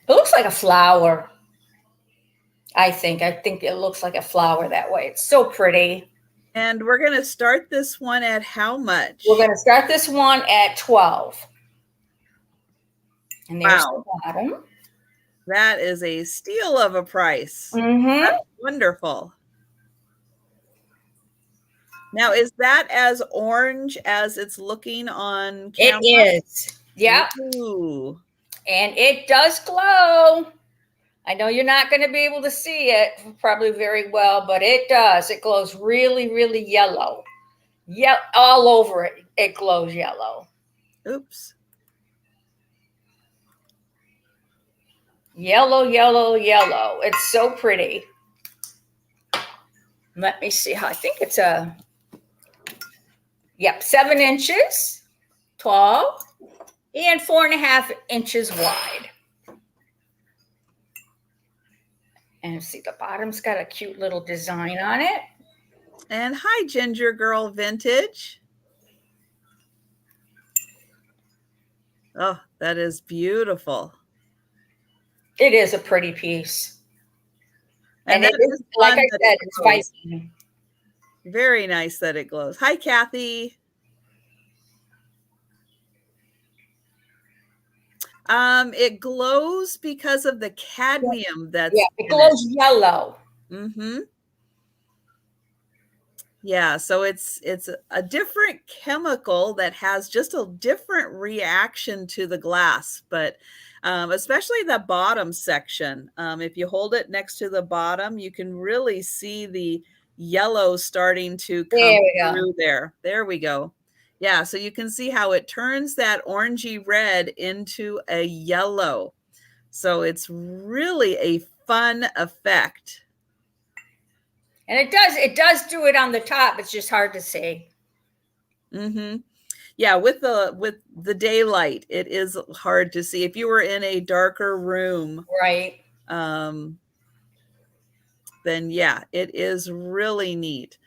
it looks like a flower. I think it looks like a flower that way. It's so pretty. And we're going to start this one at how much? We're going to start this one at 12. And there's the bottom. That is a steal of a price. Mm-hmm. That's wonderful. Now, is that as orange as it's looking on camera? It is. Yeah. Ooh. And it does glow. I know you're not going to be able to see it probably very well, but it does. It glows really, really yellow. Yeah, all over it. It glows yellow. Oops. Yellow, yellow, yellow. It's so pretty. Let me see how I think it's 7 inches tall and 4.5 inches wide. And see, the bottom's got a cute little design on it. And hi, Ginger Girl Vintage. Oh, that is beautiful. It is a pretty piece. And it is, like I said, it's Viking. Very nice that it glows. Hi, Kathy. It glows because of the cadmium that's it glows yellow. Mm-hmm. Yeah, so it's a different chemical that has just a different reaction to the glass, but especially the bottom section. If you hold it next to the bottom, you can really see the yellow starting to come through there. There we go. Yeah, so you can see how it turns that orangey red into a yellow. So it's really a fun effect. And it does do it on the top. It's just hard to see. Mm-hmm. Yeah, with the daylight, it is hard to see. If you were in a darker room, Right. then yeah, it is really neat.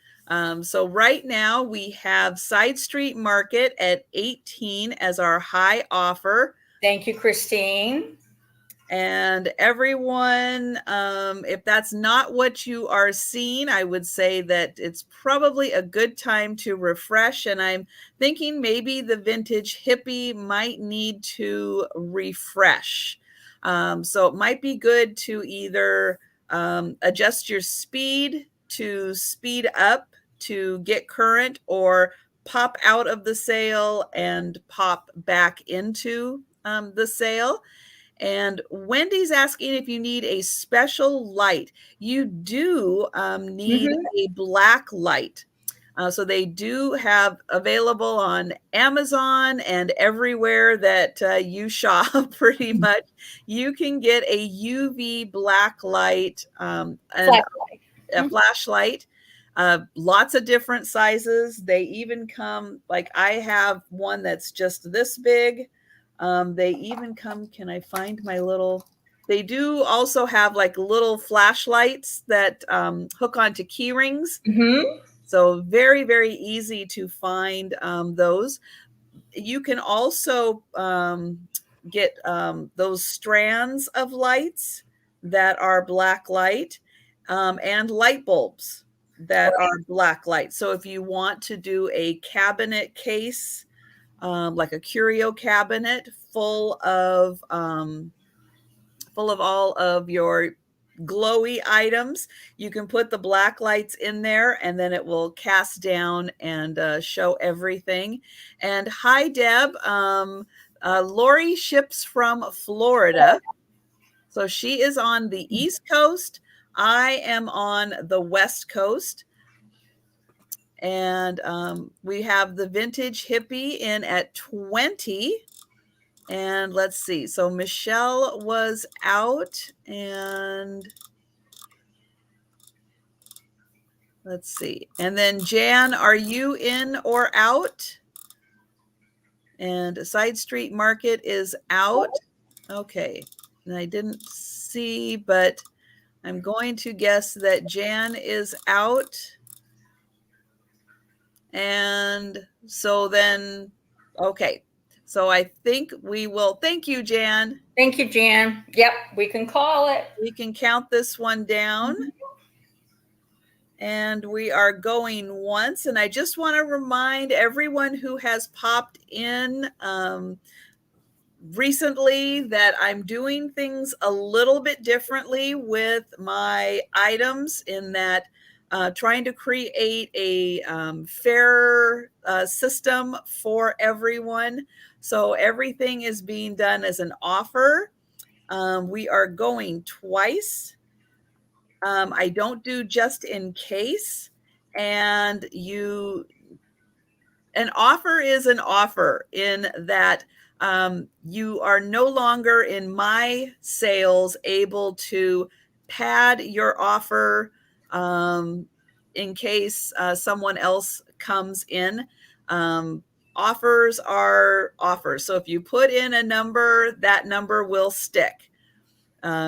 So right now we have Side Street Market at 18 as our high offer. Thank you, Christine. And everyone, if that's not what you are seeing, I would say that it's probably a good time to refresh. And I'm thinking maybe the vintage hippie might need to refresh. So it might be good to either adjust your speed to speed up to get current, or pop out of the sale and pop back into the sale. And Wendy's asking if you need a special light. You do need a black light. So they do have available on Amazon and everywhere that you shop pretty much. You can get a UV black light and a flashlight. Lots of different sizes. They even come, like I have one that's just this big. They even come, can I find my little, they do also have like little flashlights that hook onto key rings. So very, very easy to find those. You can also get those strands of lights that are black light, and light bulbs that are black light. So if you want to do a cabinet case, like a curio cabinet full of all of your glowy items, you can put the black lights in there and then it will cast down and show everything. And hi, Deb. Lori ships from Florida. So she is on the East Coast. I am on the West Coast. And we have the vintage hippie in at 20. And let's see. So Michelle was out, and let's see. And then Jan, are you in or out? And Side Street Market is out. Okay. And I didn't see, but I'm going to guess that Jan is out. And so then, okay. So I think we will, thank you, Jan. Thank you, Jan. Yep, we can call it. We can count this one down. And we are going once. And I just want to remind everyone who has popped in recently that I'm doing things a little bit differently with my items, in that trying to create a fair system for everyone. So everything is being done as an offer. We are going twice. I don't do just in case. And an offer is an offer, in that you are no longer in my sales able to pad your offer in case someone else comes in. Offers are offers. So if you put in a number, that number will stick.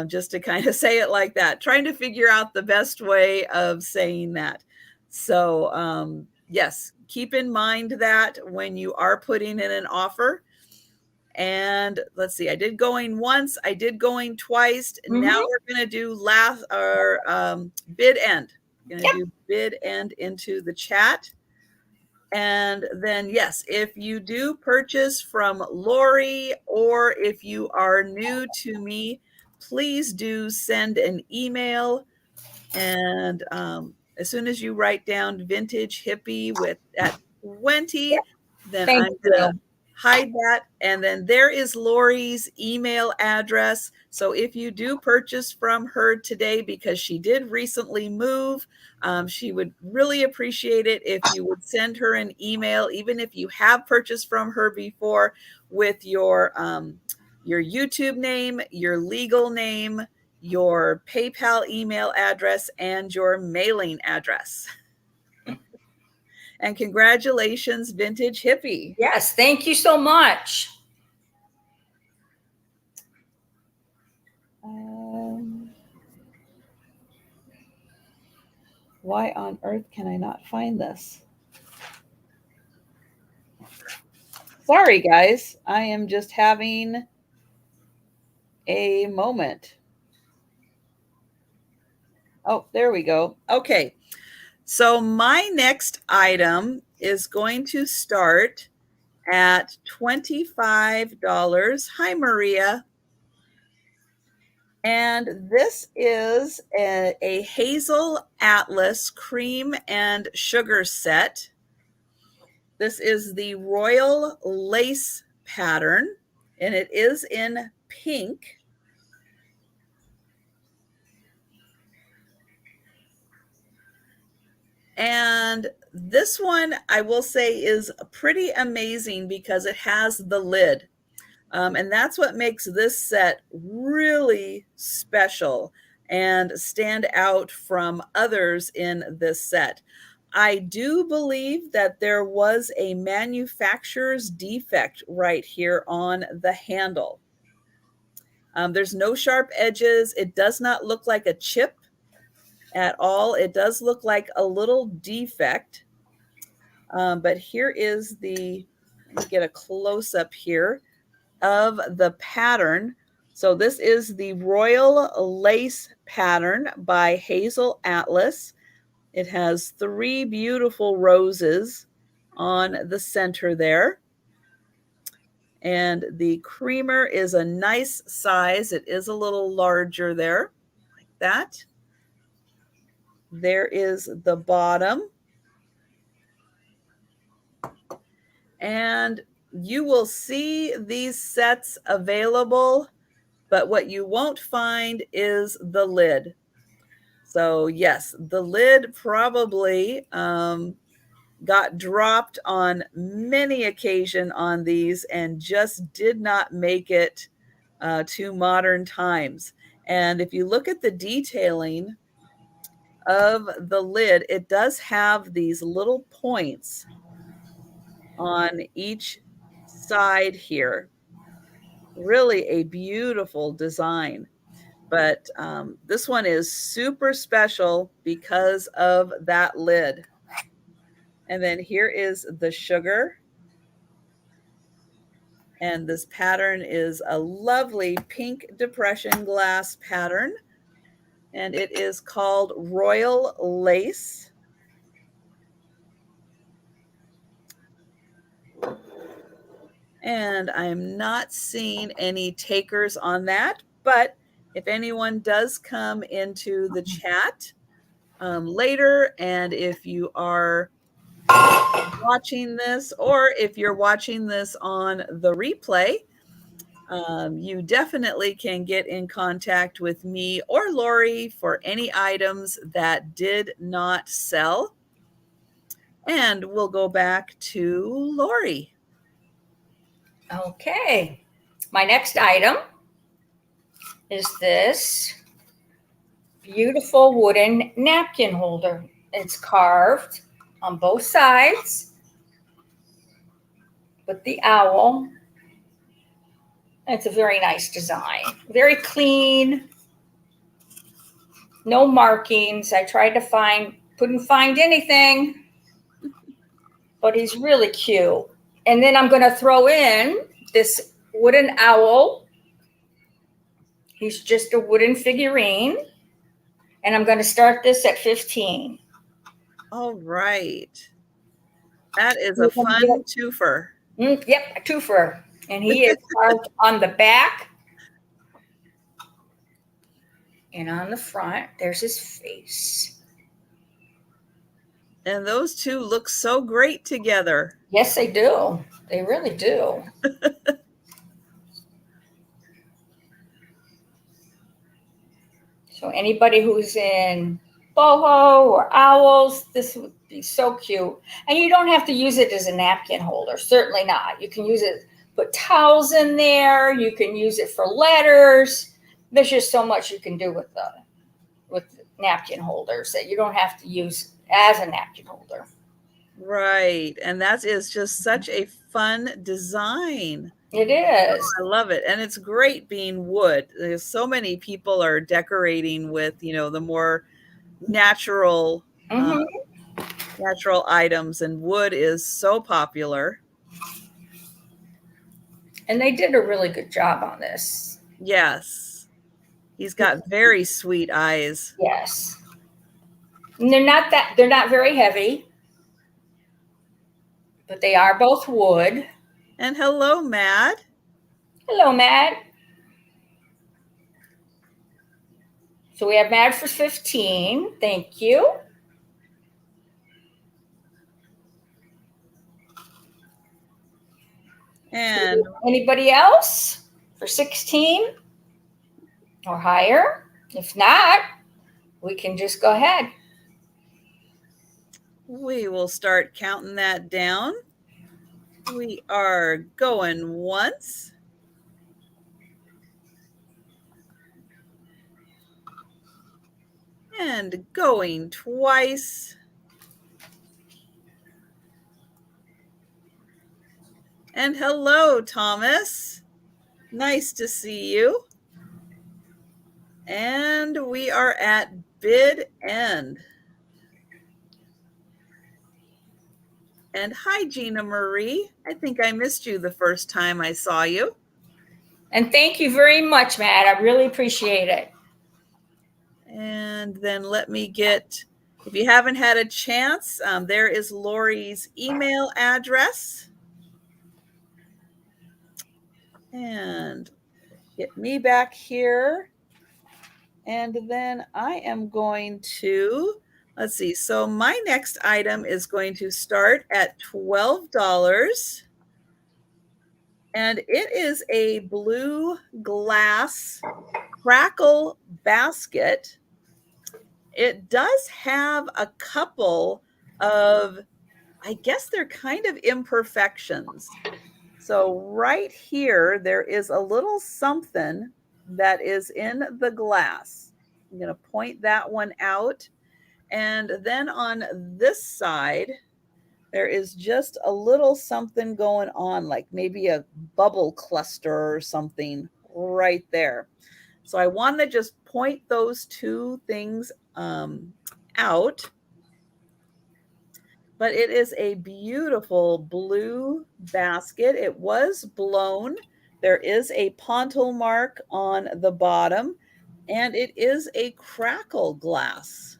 Just to kind of say it like that, trying to figure out the best way of saying that. So yes, keep in mind that when you are putting in an offer. And let's see, I did going once, I did going twice. Now we're going to do last or bid end. Going to do bid end into the chat. And then, yes, if you do purchase from Lori, or if you are new to me, please do send an email. And as soon as you write down vintage hippie with at 20, then I'm going to hide that. And then there is Lori's email address. So if you do purchase from her today, because she did recently move, she would really appreciate it if you would send her an email, even if you have purchased from her before, with your YouTube name, your legal name, your PayPal email address, and your mailing address. And congratulations, Vintage Hippie. Yes, thank you so much. Why on earth can I not find this? Sorry, guys. I am just having a moment. Oh, there we go. Okay. So my next item is going to start at $25. Hi, Maria. And this is a Hazel Atlas cream and sugar set. This is the Royal Lace pattern, and it is in pink. And this one, I will say, is pretty amazing because it has the lid. And that's what makes this set really special and stand out from others in this set. I do believe that there was a manufacturer's defect right here on the handle. There's no sharp edges. It does not look like a chip at all. It does look like a little defect. But here is let me get a close up here of the pattern. So this is the Royal Lace pattern by Hazel Atlas. It has 3 beautiful roses on the center there. And the creamer is a nice size. It is a little larger there, like that. There is the bottom. And you will see these sets available, but what you won't find is the lid. So yes, the lid probably got dropped on many occasions on these and just did not make it to modern times. And if you look at the detailing of the lid, it does have these little points on each side here. Really a beautiful design. But this one is super special because of that lid. And then here is the sugar. And this pattern is a lovely pink depression glass pattern. And it is called Royal Lace. And I'm not seeing any takers on that, but if anyone does come into the chat later, and if you are watching this, or if you're watching this on the replay, you definitely can get in contact with me or Lori for any items that did not sell. And we'll go back to Lori. Okay. My next item is this beautiful wooden napkin holder. It's carved on both sides with the owl. It's a very nice design. Very clean. No markings. I tried to couldn't find anything, but he's really cute. And then I'm going to throw in this wooden owl. He's just a wooden figurine. And I'm going to start this at 15. All right. That is a fun twofer. Yep, a twofer. And he is carved on the back. And on the front, there's his face. And those two look so great together. Yes, they do. They really do. So anybody who's in boho or owls, this would be so cute. And you don't have to use it as a napkin holder. Certainly not. You can use it, put towels in there. You can use it for letters. There's just so much you can do with napkin holders that you don't have to use as a napkin holder. Right. And that is just such a fun design. It is. I love it. And it's great being wood. There's so many people are decorating with, the more natural Mm-hmm. natural items, and wood is so popular. And they did a really good job on this. Yes. He's got very sweet eyes. Yes. And they're not very heavy, but they are both wood. And hello, Matt. Hello, Matt. So we have Matt for 15. Thank you. And anybody else for 16 or higher? If not, we can just go ahead. we will start counting that down. We are going once. And going twice. And hello, Thomas. Nice to see you. And we are at bid end. And hi, Gina Marie. I think I missed you the first time I saw you. And thank you very much, Matt. I really appreciate it. And then let me get, if you haven't had a chance, there is Lori's email address. And get me back here. And then I am going to, let's see. So my next item is going to start at $12. And it is a blue glass crackle basket. It does have a couple of, I guess they're kind of imperfections. So right here, there is a little something that is in the glass. I'm going to point that one out. And then on this side, there is just a little something going on, like maybe a bubble cluster or something right there. So I want to just point those two things out. But it is a beautiful blue basket. It was blown. There is a pontil mark on the bottom, and it is a crackle glass.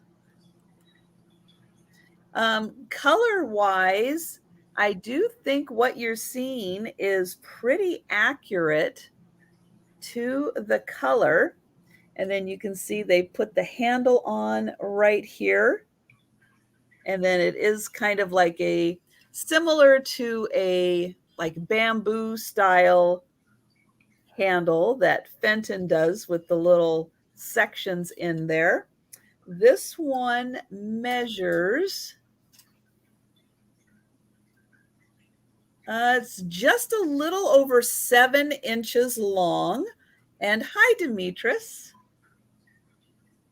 Color-wise, I do think what you're seeing is pretty accurate to the color. And then you can see they put the handle on right here. And then it is kind of like a similar to a like bamboo style handle that Fenton does with the little sections in there. This one measures, it's just a little over 7 inches long. And hi, Demetrius.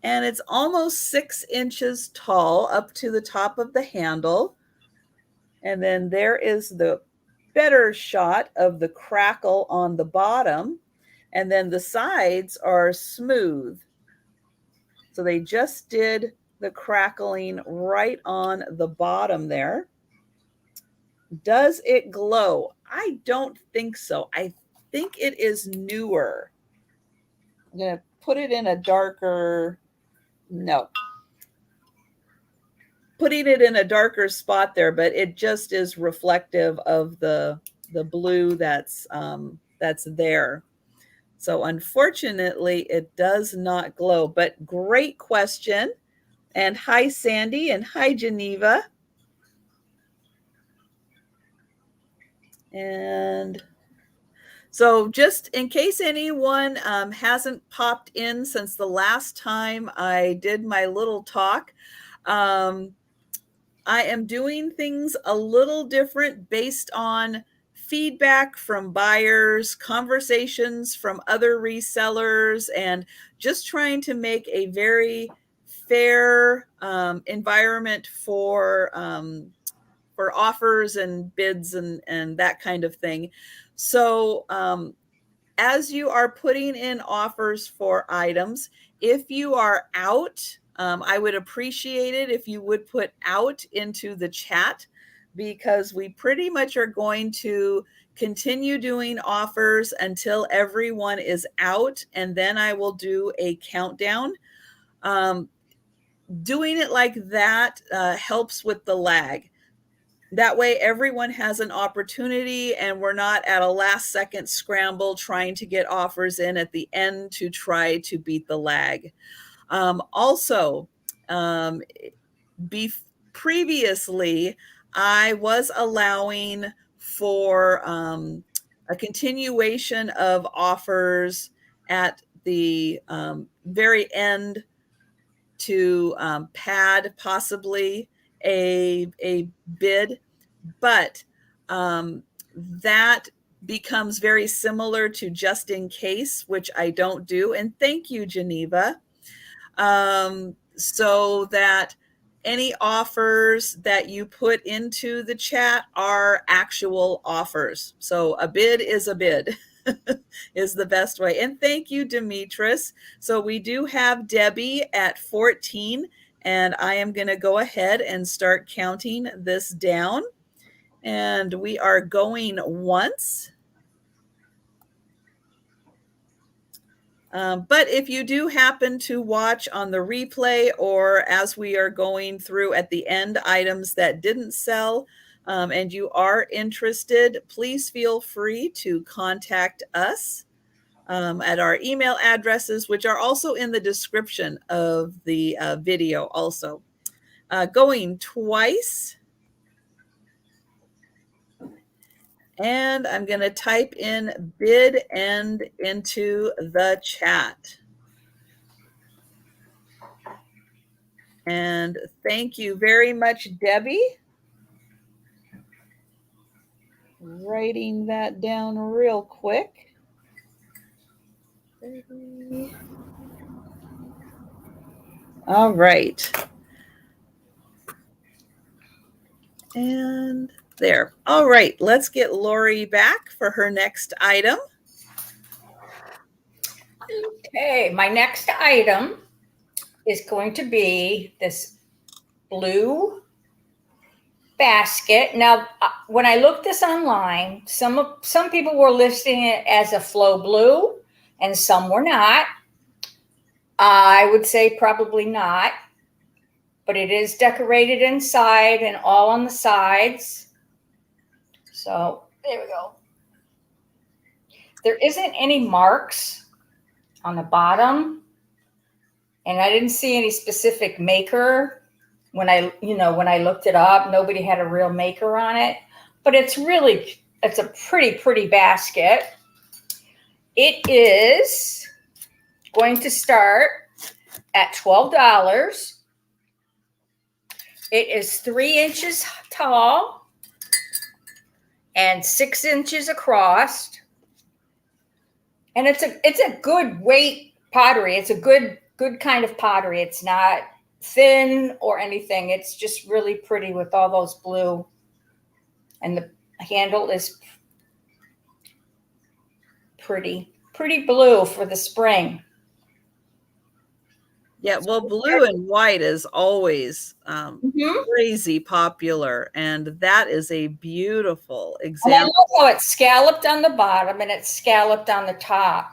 And it's almost 6 inches tall up to the top of the handle. And then there is the better shot of the crackle on the bottom. And then the sides are smooth. So they just did the crackling right on the bottom there. Does it glow? I don't think so. I think it is newer. I'm going to put it in a darker, no. Putting it in a darker spot there, but it just is reflective of the blue that's there. So unfortunately, it does not glow, but great question. And hi, Sandy, and hi, Geneva. And so just in case anyone hasn't popped in since the last time I did my little talk, I am doing things a little different based on feedback from buyers, conversations from other resellers, and just trying to make a very fair environment for offers and bids and that kind of thing. So as you are putting in offers for items, if you are out, I would appreciate it if you would put out into the chat, because we pretty much are going to continue doing offers until everyone is out, and then I will do a countdown. Doing it like that helps with the lag. That way everyone has an opportunity and we're not at a last second scramble trying to get offers in at the end to try to beat the lag. Also, previously I was allowing for a continuation of offers at the very end to pad possibly a bid, but that becomes very similar to just in case, which I don't do. And thank you, Geneva. So that any offers that you put into the chat are actual offers. So a bid is a bid. Is the best way. And thank you, Demetris. So we do have Debbie at 14, and I am going to go ahead and start counting this down. And we are going once. But if you do happen to watch on the replay, or as we are going through at the end items that didn't sell, and you are interested, please feel free to contact us at our email addresses, which are also in the description of the video also. Going twice. And I'm going to type in bid end into the chat. And thank you very much, Debbie. Writing that down real quick. All right. And there. All right, let's get Lori back for her next item. Okay, my next item is going to be this blue basket. Now, when I looked this online, some people were listing it as a flow blue and some were not. I would say probably not, but it is decorated inside and all on the sides. So there we go. There isn't any marks on the bottom, and I didn't see any specific maker when I looked it up. Nobody had a real maker on it, but it's a pretty basket. It is going to start at $12. It is 3 inches tall and 6 inches across. And it's a good weight pottery. It's a good kind of pottery. It's not thin or anything. It's just really pretty with all those blue. And the handle is pretty blue for the spring. Yeah, well, blue and white is always crazy popular, and that is a beautiful example. And I love how it's scalloped on the bottom and it's scalloped on the top.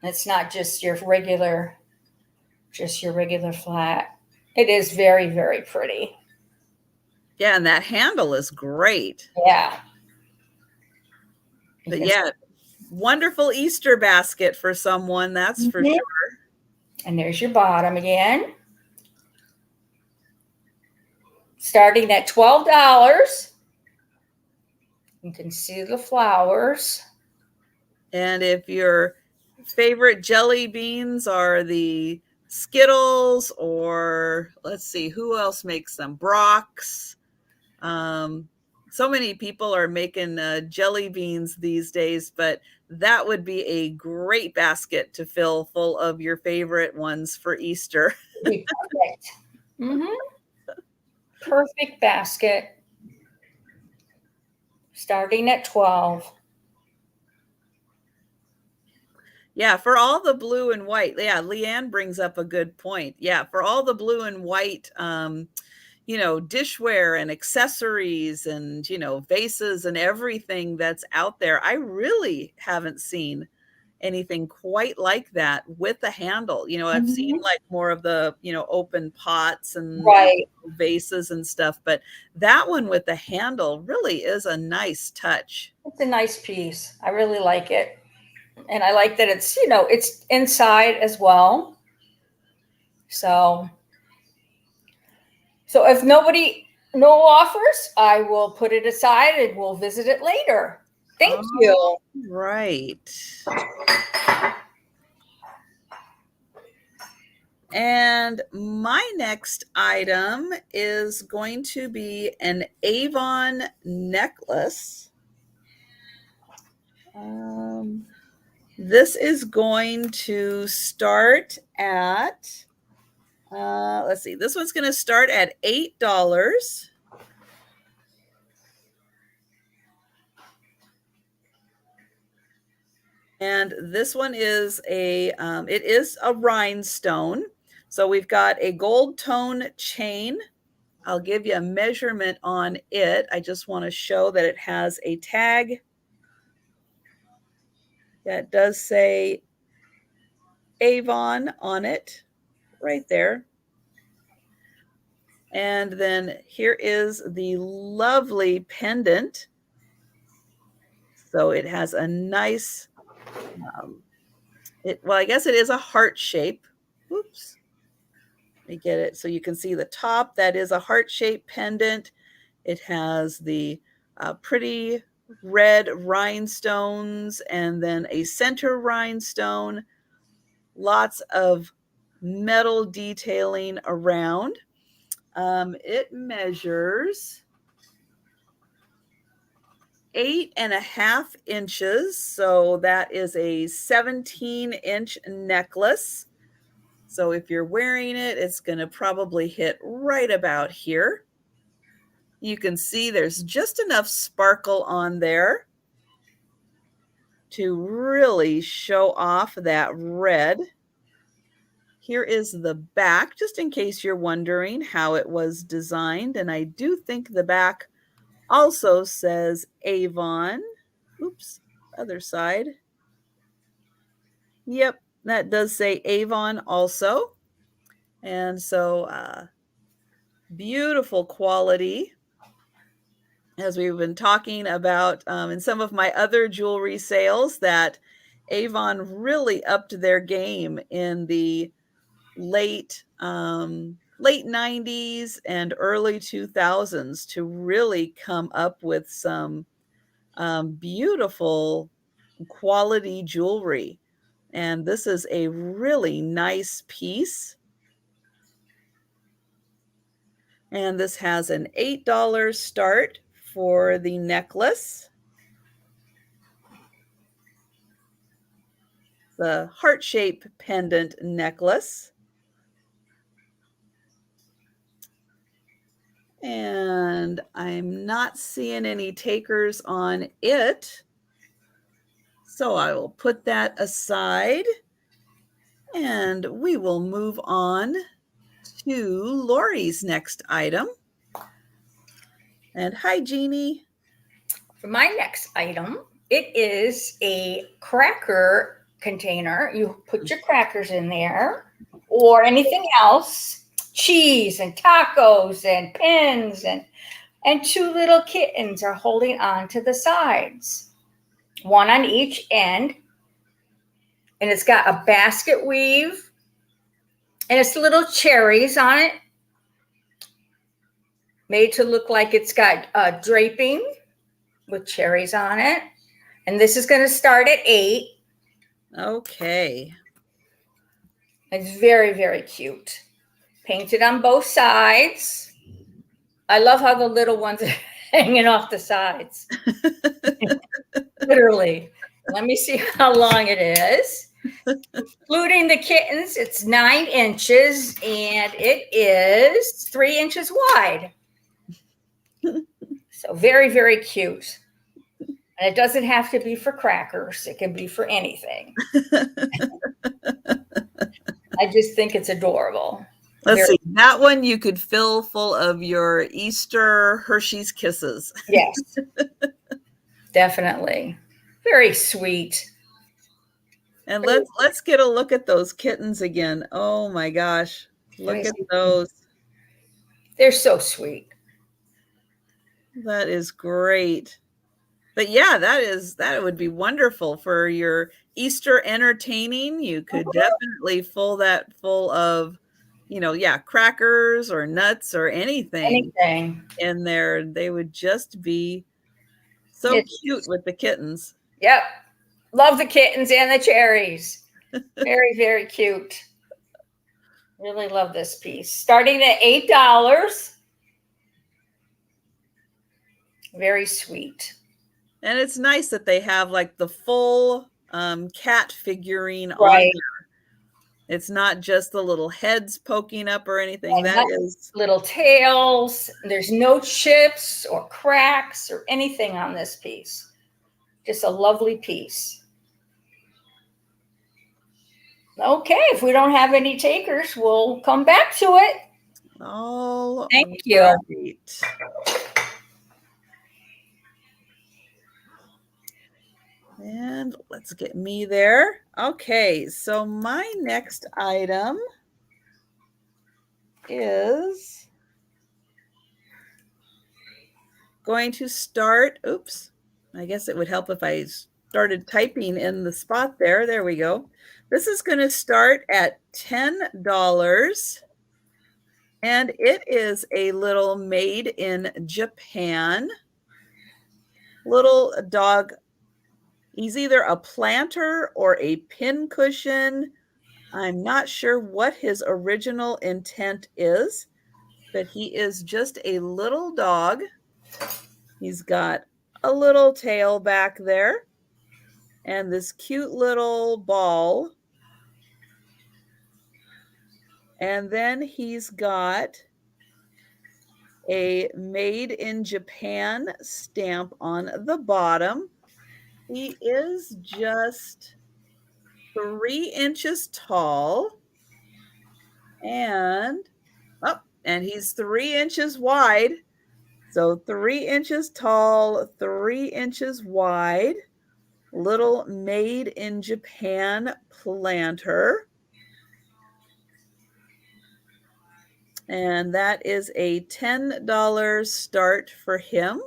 It's not just your regular flat. It is very, very pretty. Yeah, and that handle is great. Yeah. But yeah, wonderful Easter basket for someone, that's for sure. And there's your bottom again. Starting at $12. You can see the flowers. And if your favorite jelly beans are the Skittles, or let's see, who else makes them? Brock's. So many people are making jelly beans these days, but that would be a great basket to fill full of your favorite ones for Easter. Perfect. Perfect basket. starting at 12. Yeah, for all the blue and white. Yeah, Leanne brings up a good point. Yeah, for all the blue and white, dishware and accessories and, vases and everything that's out there, I really haven't seen anything quite like that with the handle. I've seen like more of the, open pots and Right. vases and stuff, but that one with the handle really is a nice touch. It's a nice piece. I really like it. And I like that it's, it's inside as well. So if no offers, I will put it aside and we'll visit it later. Thank you. Right. And my next item is going to be an Avon necklace. This is going to start at, let's see, this one's going to start at $8. And this one is it is a rhinestone. So we've got a gold tone chain. I'll give you a measurement on it. I just want to show that it has a tag. Yeah, it does say Avon on it right there. And then here is the lovely pendant. So it has a nice, I guess it is a heart shape. Oops. Let me get it so you can see the top. That is a heart-shaped pendant. It has the pretty red rhinestones and then a center rhinestone. Lots of metal detailing around. It measures 8.5 inches. So that is a 17-inch necklace. So if you're wearing it, it's going to probably hit right about here. You can see there's just enough sparkle on there to really show off that red. Here is the back, just in case you're wondering how it was designed. And I do think the back also says Avon. Oops, other side. Yep, that does say Avon also. And so beautiful quality, as we've been talking about in some of my other jewelry sales, that Avon really upped their game in the late 90s and early 2000s to really come up with some beautiful quality jewelry. And this is a really nice piece. And this has an $8 start for the necklace. The heart-shaped pendant necklace. And I'm not seeing any takers on it. So I will put that aside. And we will move on to Lori's next item. And hi, Jeannie. For my next item, it is a cracker container. You put your crackers in there or anything else, cheese and tacos and pins, and two little kittens are holding on to the sides, one on each end. And it's got a basket weave and it's little cherries on it, made to look like it's got draping with cherries on it. And this is going to start at 8. Okay. It's very, very cute. Painted on both sides. I love how the little ones are hanging off the sides. Literally. Let me see how long it is. Including the kittens, it's 9 inches and it is 3 inches wide. So very, very cute. And it doesn't have to be for crackers. It can be for anything. I just think it's adorable. Let's see. That one you could fill full of your Easter Hershey's Kisses. Yes. Definitely. Very sweet. And let's get a look at those kittens again. Oh my gosh. Look at those. They're so sweet. That is great. But yeah, that would be wonderful for your Easter entertaining. You could definitely fill that full of, crackers or nuts or anything in there. They would just be so cute with the kittens. Yep. Love the kittens and the cherries. Very, very cute. Really love this piece. Starting at $8. Very sweet. And it's nice that they have like the full cat figurine on there. It's not just the little heads poking up or anything. And that is little tails. There's no chips or cracks or anything on this piece. Just a lovely piece. Okay, if we don't have any takers, we'll come back to it. Oh, thank you. Great. And let's get me there. Okay, so my next item is going to start. Oops, I guess it would help if I started typing in the spot there. There we go. This is going to start at $10. And it is a little made in Japan little dog. He's either a planter or a pin cushion. I'm not sure what his original intent is, but he is just a little dog. He's got a little tail back there and this cute little ball. And then he's got a made in Japan stamp on the bottom. He is just 3 inches tall and he's 3 inches wide. So 3 inches tall, 3 inches wide, little made in Japan planter. And that is a $10 start for him.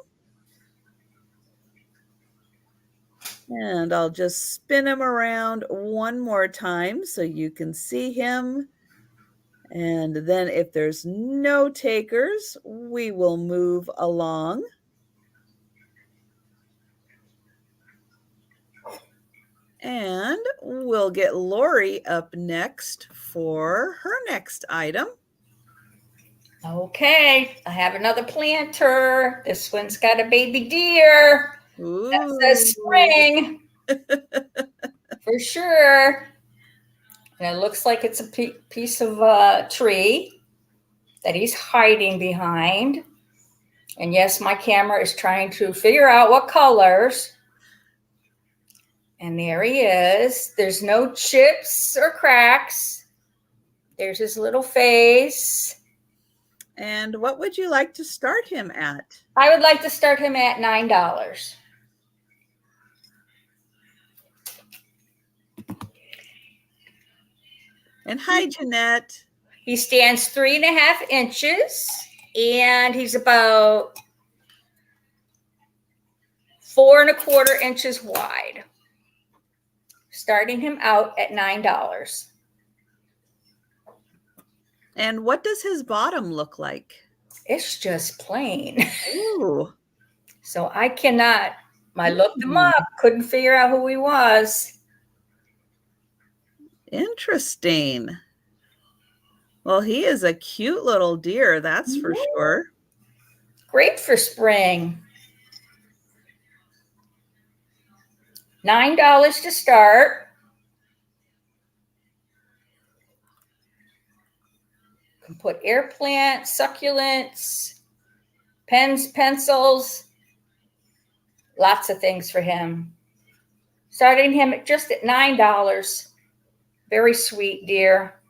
And I'll just spin him around one more time so you can see him. And then if there's no takers, we will move along. And we'll get Lori up next for her next item. Okay, I have another planter. This one's got a baby deer. Ooh. That says spring. For sure. And it looks like it's a piece of a tree that he's hiding behind. And yes, my camera is trying to figure out what colors. And there he is. There's no chips or cracks. There's his little face. And what would you like to start him at? I would like to start him at $9. And hi, Jeanette. He stands 3.5 inches, and he's about 4¼ inches wide. Starting him out at $9. And what does his bottom look like? It's just plain. Ooh. So I looked him up, couldn't figure out who he was. Interesting. Well, he is a cute little deer, that's for sure. Great for spring. $9 to start. You can put air plants, succulents, pens, pencils, Lots of things for him. Starting him just at $9. Very sweet, dear.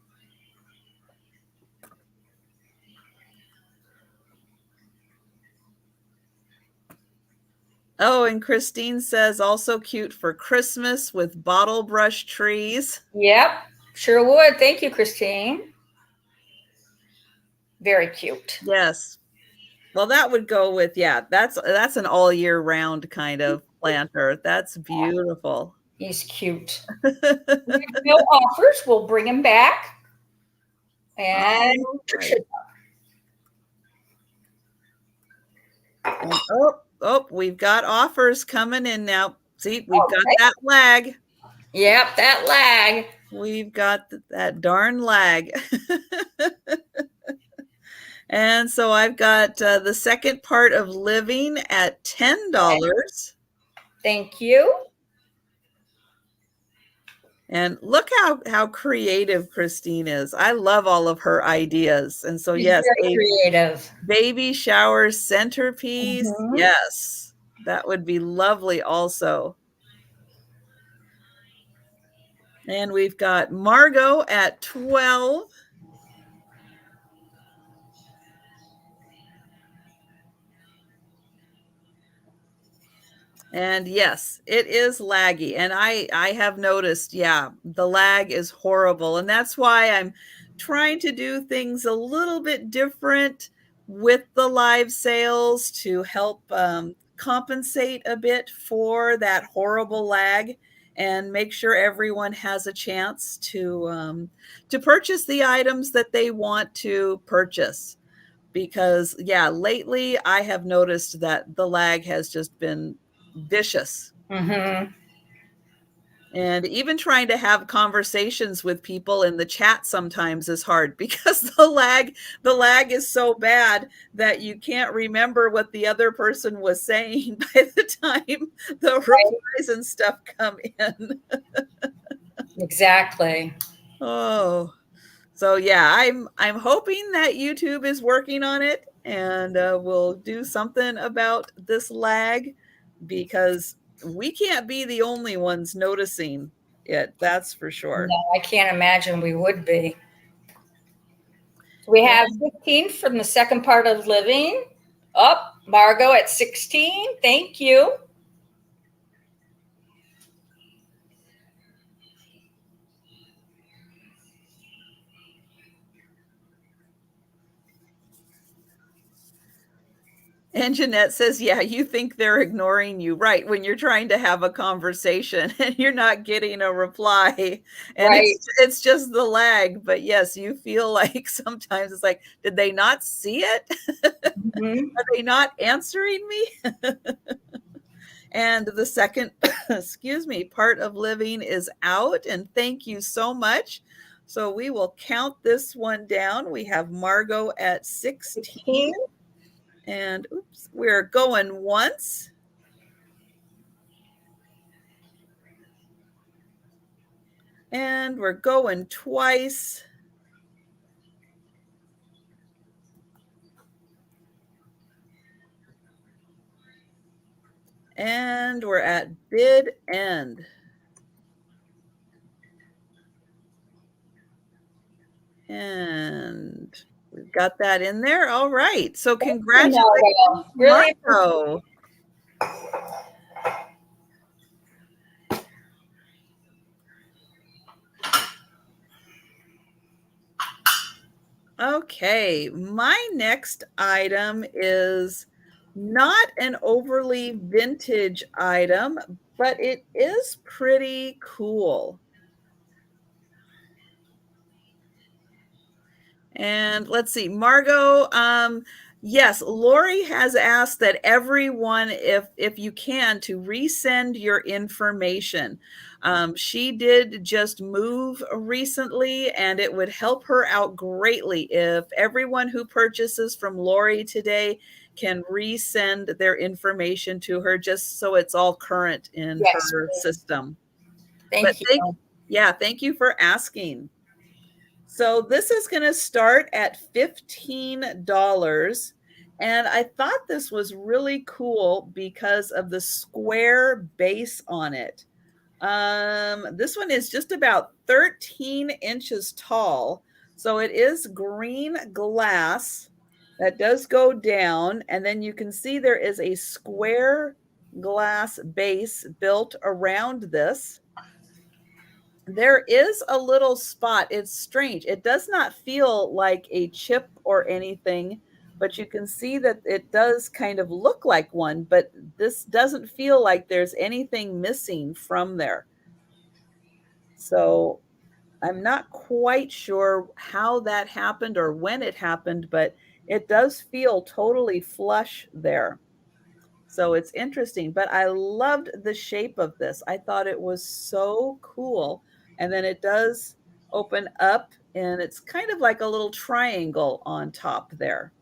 Oh, and Christine says also cute for Christmas with bottle brush trees. Yep, sure would. Thank you, Christine. Very cute. Yes. Well, that would go with, yeah, that's an all year round kind of planter. That's beautiful. He's cute. No offers. We'll bring him back. And right. Oh, we've got offers coming in now. See, we've got that lag. Yep, that lag. We've got that darn lag. And so I've got the second part of living at $10. Thank you. And look how creative Christine is. I love all of her ideas. And so, yes, very creative. Baby shower centerpiece. Mm-hmm. Yes, that would be lovely also. And we've got Margot at 12. And yes, it is laggy. And I have noticed, yeah, the lag is horrible. And that's why I'm trying to do things a little bit different with the live sales to help compensate a bit for that horrible lag and make sure everyone has a chance to purchase the items that they want to purchase. Because, yeah, lately I have noticed that the lag has just been vicious. Mm-hmm. And even trying to have conversations with people in the chat sometimes is hard because the lag is so bad that you can't remember what the other person was saying by the time the replies and stuff come in. Exactly. Oh, so yeah, I'm hoping that YouTube is working on it and we'll do something about this lag, because we can't be the only ones noticing it. That's for sure. No, I can't imagine we would be. We have 15 from the second part of living. Up, Margot at 16. Thank you. And Jeanette says, yeah, you think they're ignoring you, right? When you're trying to have a conversation and you're not getting a reply. And right. It's just the lag. But yes, you feel like sometimes it's like, did they not see it? Mm-hmm. Are they not answering me? And the second, part of living is out. And thank you so much. So we will count this one down. We have Margot at 16. And oops, we're going once. And we're going twice. And we're at bid end. And we've got that in there. All right. So congratulations, really. Marco. Okay, my next item is not an overly vintage item, but it is pretty cool. And let's see, Margot, yes, Lori has asked that everyone, if you can, to resend your information. She did just move recently, and it would help her out greatly if everyone who purchases from Lori today can resend their information to her, just so it's all current in her system. Thank you. Thank you for asking. So this is going to start at $15, And I thought this was really cool because of the square base on it. This one is just about 13 inches tall. So it is green glass that does go down. And then you can see there is a square glass base built around this. There is a little spot. It's strange. It does not feel like a chip or anything, but you can see that it does kind of look like one, but this doesn't feel like there's anything missing from there. So I'm not quite sure how that happened or when it happened, but it does feel totally flush there. So it's interesting, but I loved the shape of this. I thought it was so cool. And then it does open up and it's kind of like a little triangle on top there.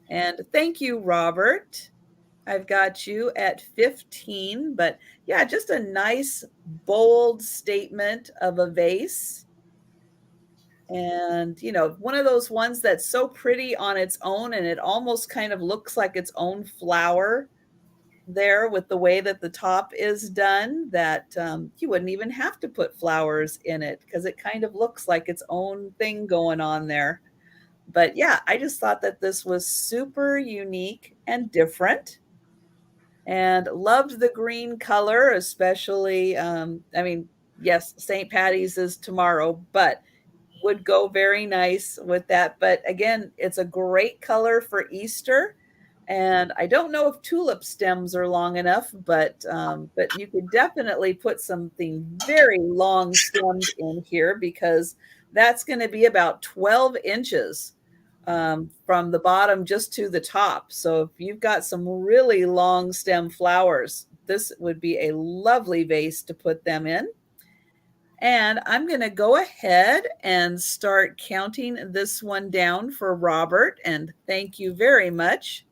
And thank you, Robert. I've got you at 15, but yeah, just a nice, bold statement of a vase. And, you know, one of those ones that's so pretty on its own and it almost kind of looks like its own flower there with the way that the top is done that you wouldn't even have to put flowers in it because it kind of looks like its own thing going on there. But yeah, I just thought that this was super unique and different and loved the green color, especially. I mean, yes, St. Patty's is tomorrow, but would go very nice with that. But again, it's a great color for Easter. And I don't know if tulip stems are long enough, but you could definitely put something very long stemmed in here because that's going to be about 12 inches from the bottom just to the top. So if you've got some really long stem flowers, this would be a lovely vase to put them in. And I'm going to go ahead and start counting this one down for Robert. And thank you very much.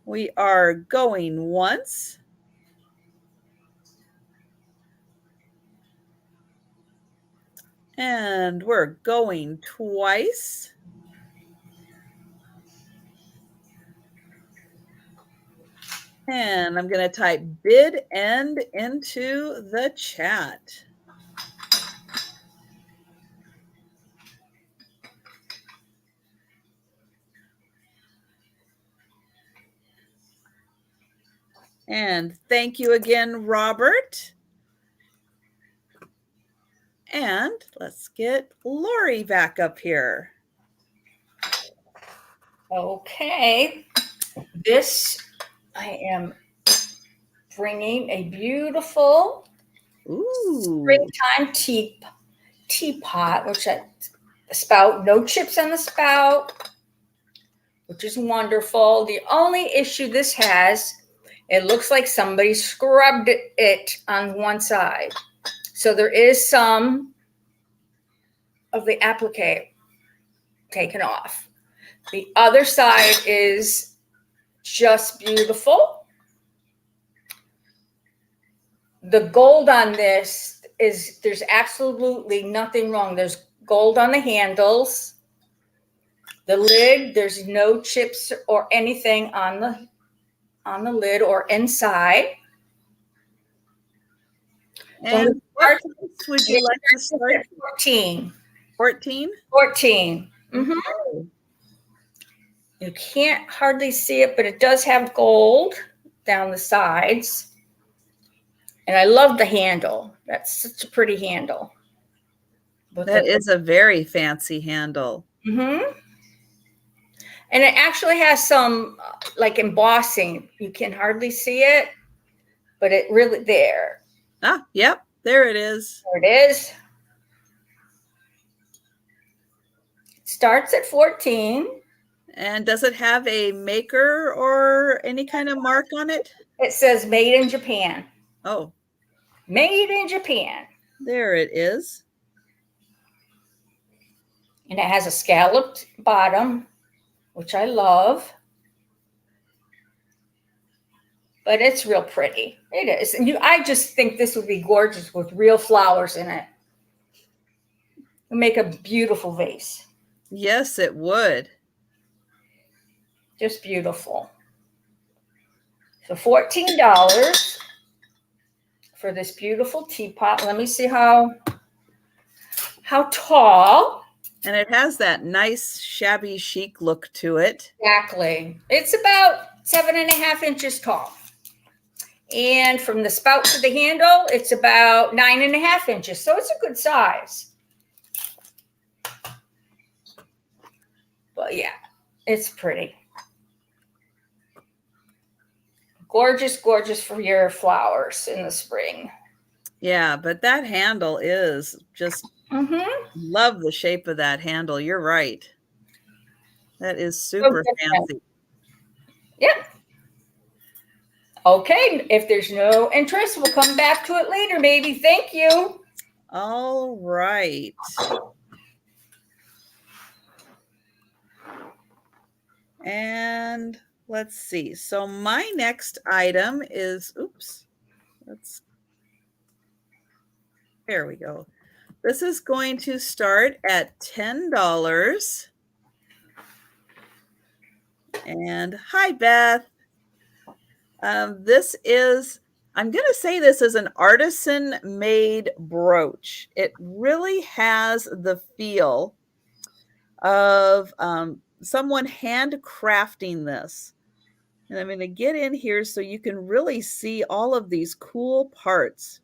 We are going once. And we're going twice. And I'm going to type bid end into the chat. And thank you again, Robert. And let's get Lori back up here. Okay. This, I am bringing a beautiful springtime teapot, which I spout, no chips on the spout, which is wonderful. The only issue this has, it looks like somebody scrubbed it on one side. So there is some of the applique taken off. The other side is just beautiful. The gold on this is, there's absolutely nothing wrong. There's gold on the handles. The lid, there's no chips or anything on the lid or inside. And what price would you like to start? 14. 14? 14. Mm-hmm. You can't hardly see it, but it does have gold down the sides. And I love the handle. That's such a pretty handle. That is a very fancy handle. Mm-hmm. And it actually has some like embossing. You can hardly see it, but it really there. Ah, yep, there it is. There it is. It starts at 14. And does it have a maker or any kind of mark on it? It says made in Japan. Oh. Made in Japan. There it is. And it has a scalloped bottom, which I love. But it's real pretty. It is. And I just think this would be gorgeous with real flowers in it. It would make a beautiful vase. Yes, it would. Just beautiful. So $14 for this beautiful teapot. Let me see how tall. And it has that nice shabby chic look to it. Exactly. It's about 7.5 inches tall. And from the spout to the handle, it's about 9.5 inches. So it's a good size. But yeah, it's pretty. Gorgeous, gorgeous for your flowers in the spring. Yeah, but that handle is just, love the shape of that handle. You're right. That is super fancy. Yep. Okay, if there's no interest, we'll come back to it later, maybe. Thank you. All right. And let's see. So my next item is, there we go. This is going to start at $10. And hi, Beth. This is, I'm going to say this is an artisan made brooch. It really has the feel of someone handcrafting this. And I'm going to get in here so you can really see all of these cool parts.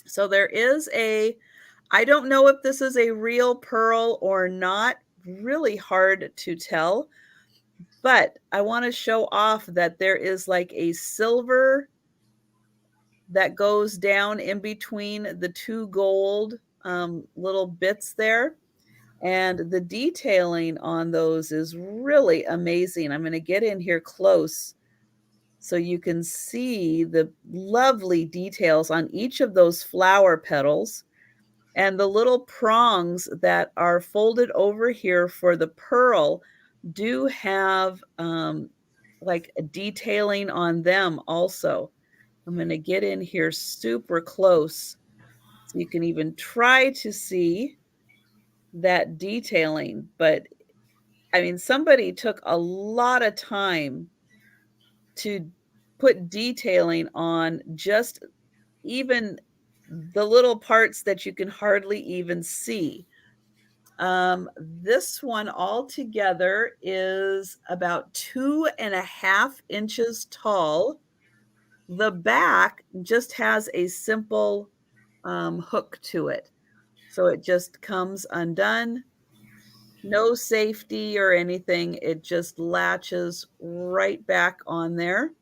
So there is I don't know if this is a real pearl or not, really hard to tell. But I want to show off that there is like a silver that goes down in between the two gold little bits there. And the detailing on those is really amazing. I'm going to get in here close so you can see the lovely details on each of those flower petals. And the little prongs that are folded over here for the pearl do have like a detailing on them also. I'm going to get in here super close so you can even try to see that detailing. But I mean, somebody took a lot of time to put detailing on just even the little parts that you can hardly even see. This one altogether is about 2.5 inches tall. The back just has a simple hook to it. So it just comes undone. No safety or anything. It just latches right back on there.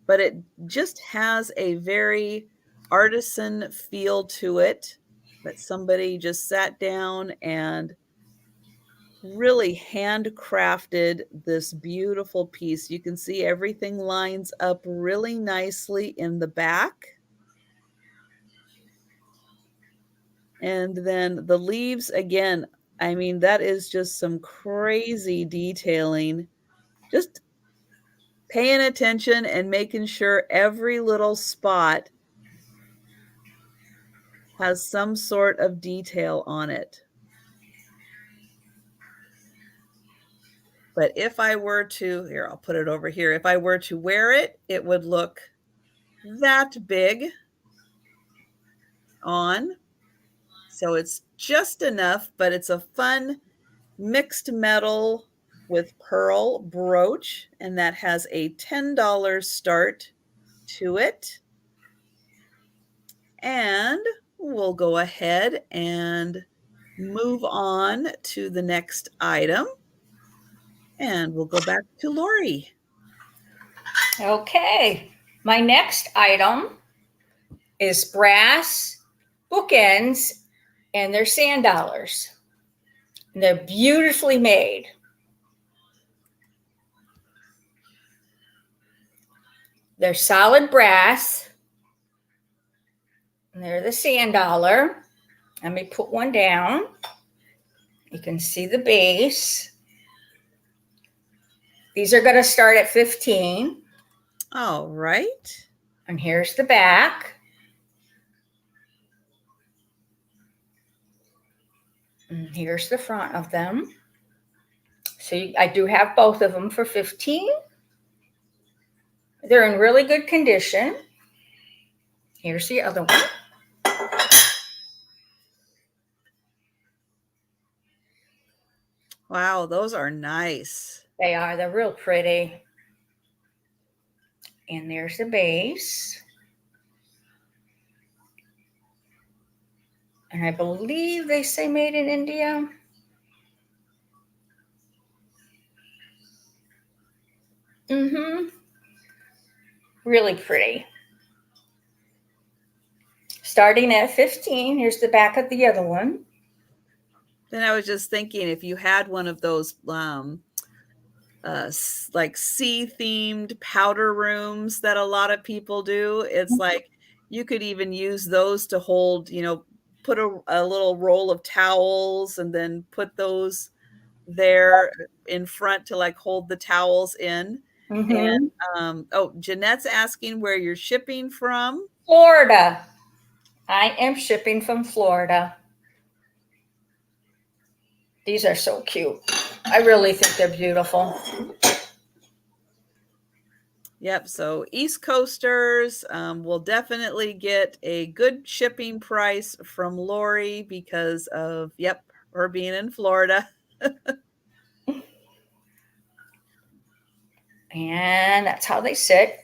But it just has a very artisan feel to it, that somebody just sat down and really handcrafted this beautiful piece. You can see everything lines up really nicely in the back. And then the leaves, again, I mean, that is just some crazy detailing. Just paying attention and making sure every little spot has some sort of detail on it. But if I were to, here, I'll put it over here. If I were to wear it, it would look that big on. So it's just enough, but it's a fun mixed metal with pearl brooch, and that has a $10 start to it. And we'll go ahead and move on to the next item. And we'll go back to Lori. Okay. My next item is brass bookends, and they're sand dollars. And they're beautifully made. They're solid brass. And they're the sand dollar. Let me put one down. You can see the base. These are going to start at 15. All right. And here's the back. And here's the front of them. So I do have both of them for $15. They're in really good condition. Here's the other one. Wow, those are nice. They are. They're real pretty. And there's the base. And I believe they say made in India. Really pretty. Starting at 15. Here's the back of the other one. Then I was just thinking, if you had one of those like sea-themed powder rooms that a lot of people do, it's like you could even use those to hold, put a little roll of towels and then put those there in front to like hold the towels in. And Jeanette's asking where you're shipping from. Florida. I am shipping from Florida. These are so cute. I really think they're beautiful. Yep. So East Coasters will definitely get a good shipping price from Lori because of, her being in Florida. And that's how they sit.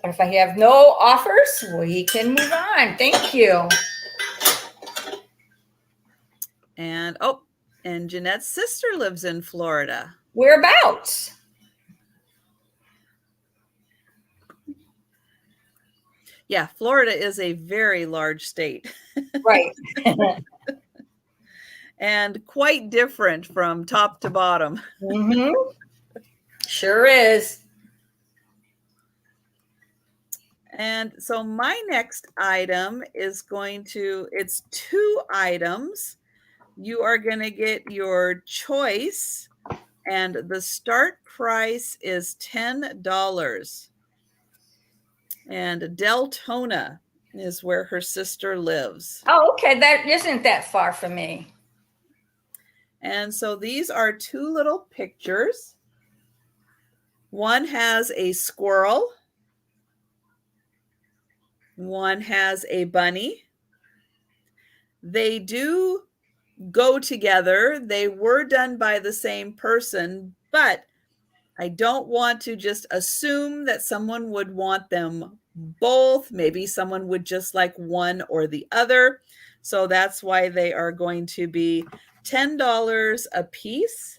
But if I have no offers, we can move on. Thank you. And Jeanette's sister lives in Florida. Whereabouts? Yeah, Florida is a very large state. Right. And quite different from top to bottom. Sure is. And so my next item is it's 2 items. You are going to get your choice, and the start price is $10. And Deltona is where her sister lives. Oh, okay. That isn't that far from me. And so these are 2 little pictures. One has a squirrel. One has a bunny. They do go together. They were done by the same person, but I don't want to just assume that someone would want them both. Maybe someone would just like one or the other. So that's why they are going to be $10 a piece.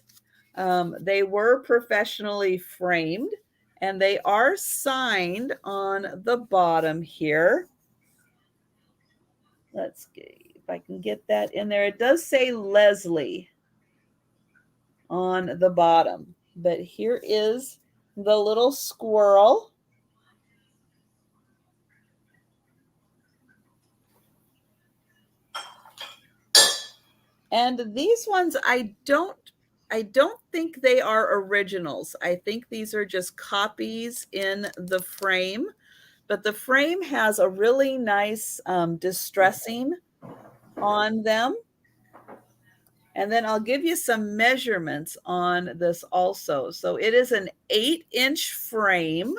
They were professionally framed, and they are signed on the bottom here. Let's see if I can get that in there. It does say Leslie on the bottom, but here is the little squirrel. And these ones, I don't think they are originals. I think these are just copies in the frame, but the frame has a really nice distressing on them. And then I'll give you some measurements on this also. So it is an 8-inch frame.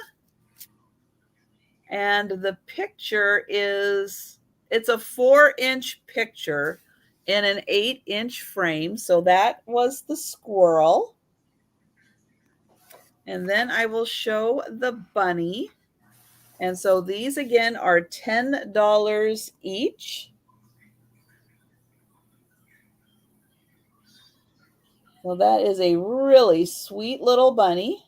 And the picture it's a 4-inch picture in an 8-inch frame. So that was the squirrel. And then I will show the bunny. And so these again are $10 each. So that is a really sweet little bunny.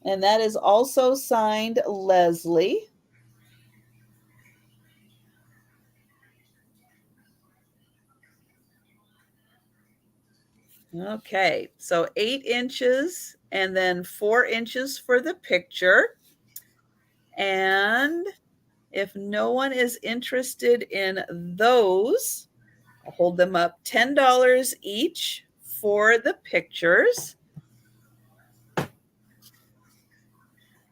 And that is also signed Leslie. Okay, so 8 inches and then 4 inches for the picture. And if no one is interested in those, I'll hold them up. $10 each for the pictures.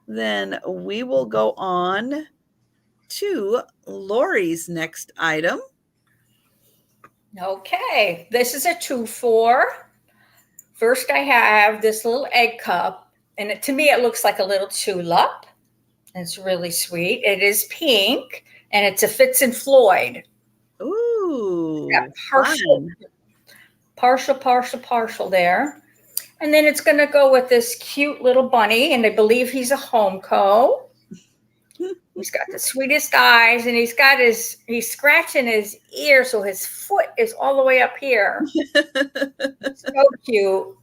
Then we will go on to Lori's next item. Okay, this is a 2-4. First, I have this little egg cup, and to me, it looks like a little tulip. It's really sweet. It is pink, and it's a Fitz and Floyd. Ooh, Yeah, partial there. And then it's going to go with this cute little bunny, and I believe he's a Homeco. He's got the sweetest eyes, and he's scratching his ear, so his foot is all the way up here. So cute.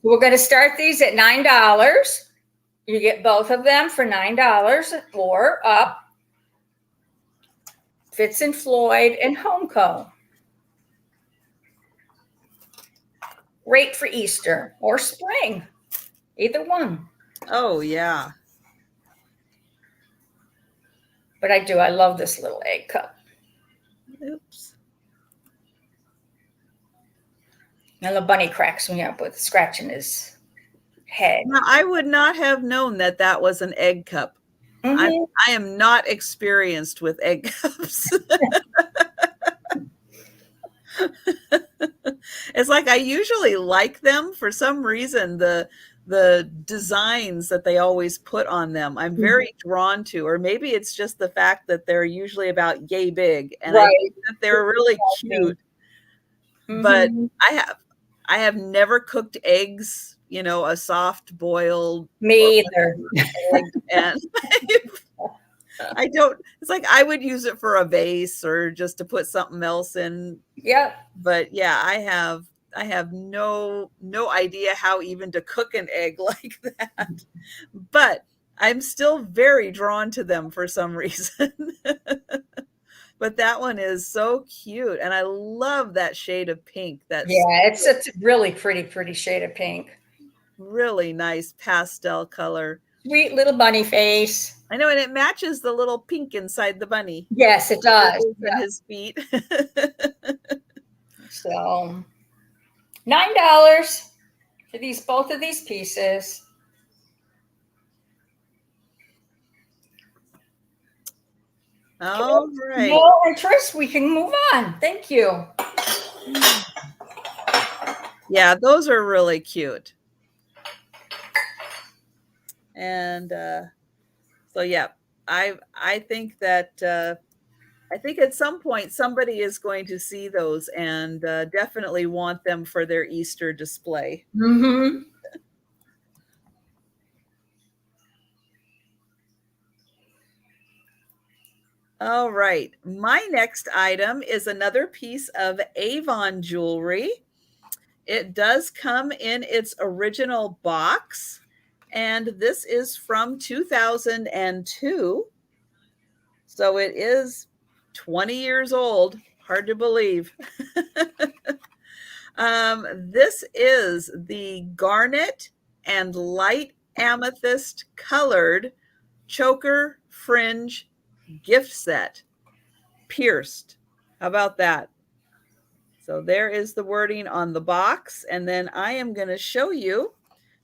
We're going to start these at $9. You get both of them for $9 or up. Fitz and Floyd and Homeco. Great for Easter or spring, either one. Oh, yeah. But I love this little egg cup. Oops. And the bunny cracks me up with scratching his head. Now, I would not have known that that was an egg cup. Mm-hmm. I am not experienced with egg cups. It's like I usually like them for some reason. The designs that they always put on them, I'm very drawn to, or maybe it's just the fact that they're usually about yay big, and I think that they're really cute. But I have never cooked eggs, a soft boiled. Me either. Egg, and I don't. It's like I would use it for a vase or just to put something else in. Yep. But yeah, I have no idea how even to cook an egg like that. But I'm still very drawn to them for some reason. But that one is so cute, and I love that shade of pink. It's a really pretty shade of pink. Really nice pastel color. Sweet little bunny face. I know, and it matches the little pink inside the bunny. Yes, it does. And his feet. So $9 for both of these pieces. All right. No interest, we can move on. Thank you. Yeah, those are really cute. And so yeah, I think that I think at some point somebody is going to see those and definitely want them for their Easter display. Mm-hmm. All right. My next item is another piece of Avon jewelry. It does come in its original box, and this is from 2002. So it is 20 years old. Hard to believe. This is the Garnet and Light Amethyst colored choker fringe gift set, pierced. How about that? So there is the wording on the box, and then I am going to show you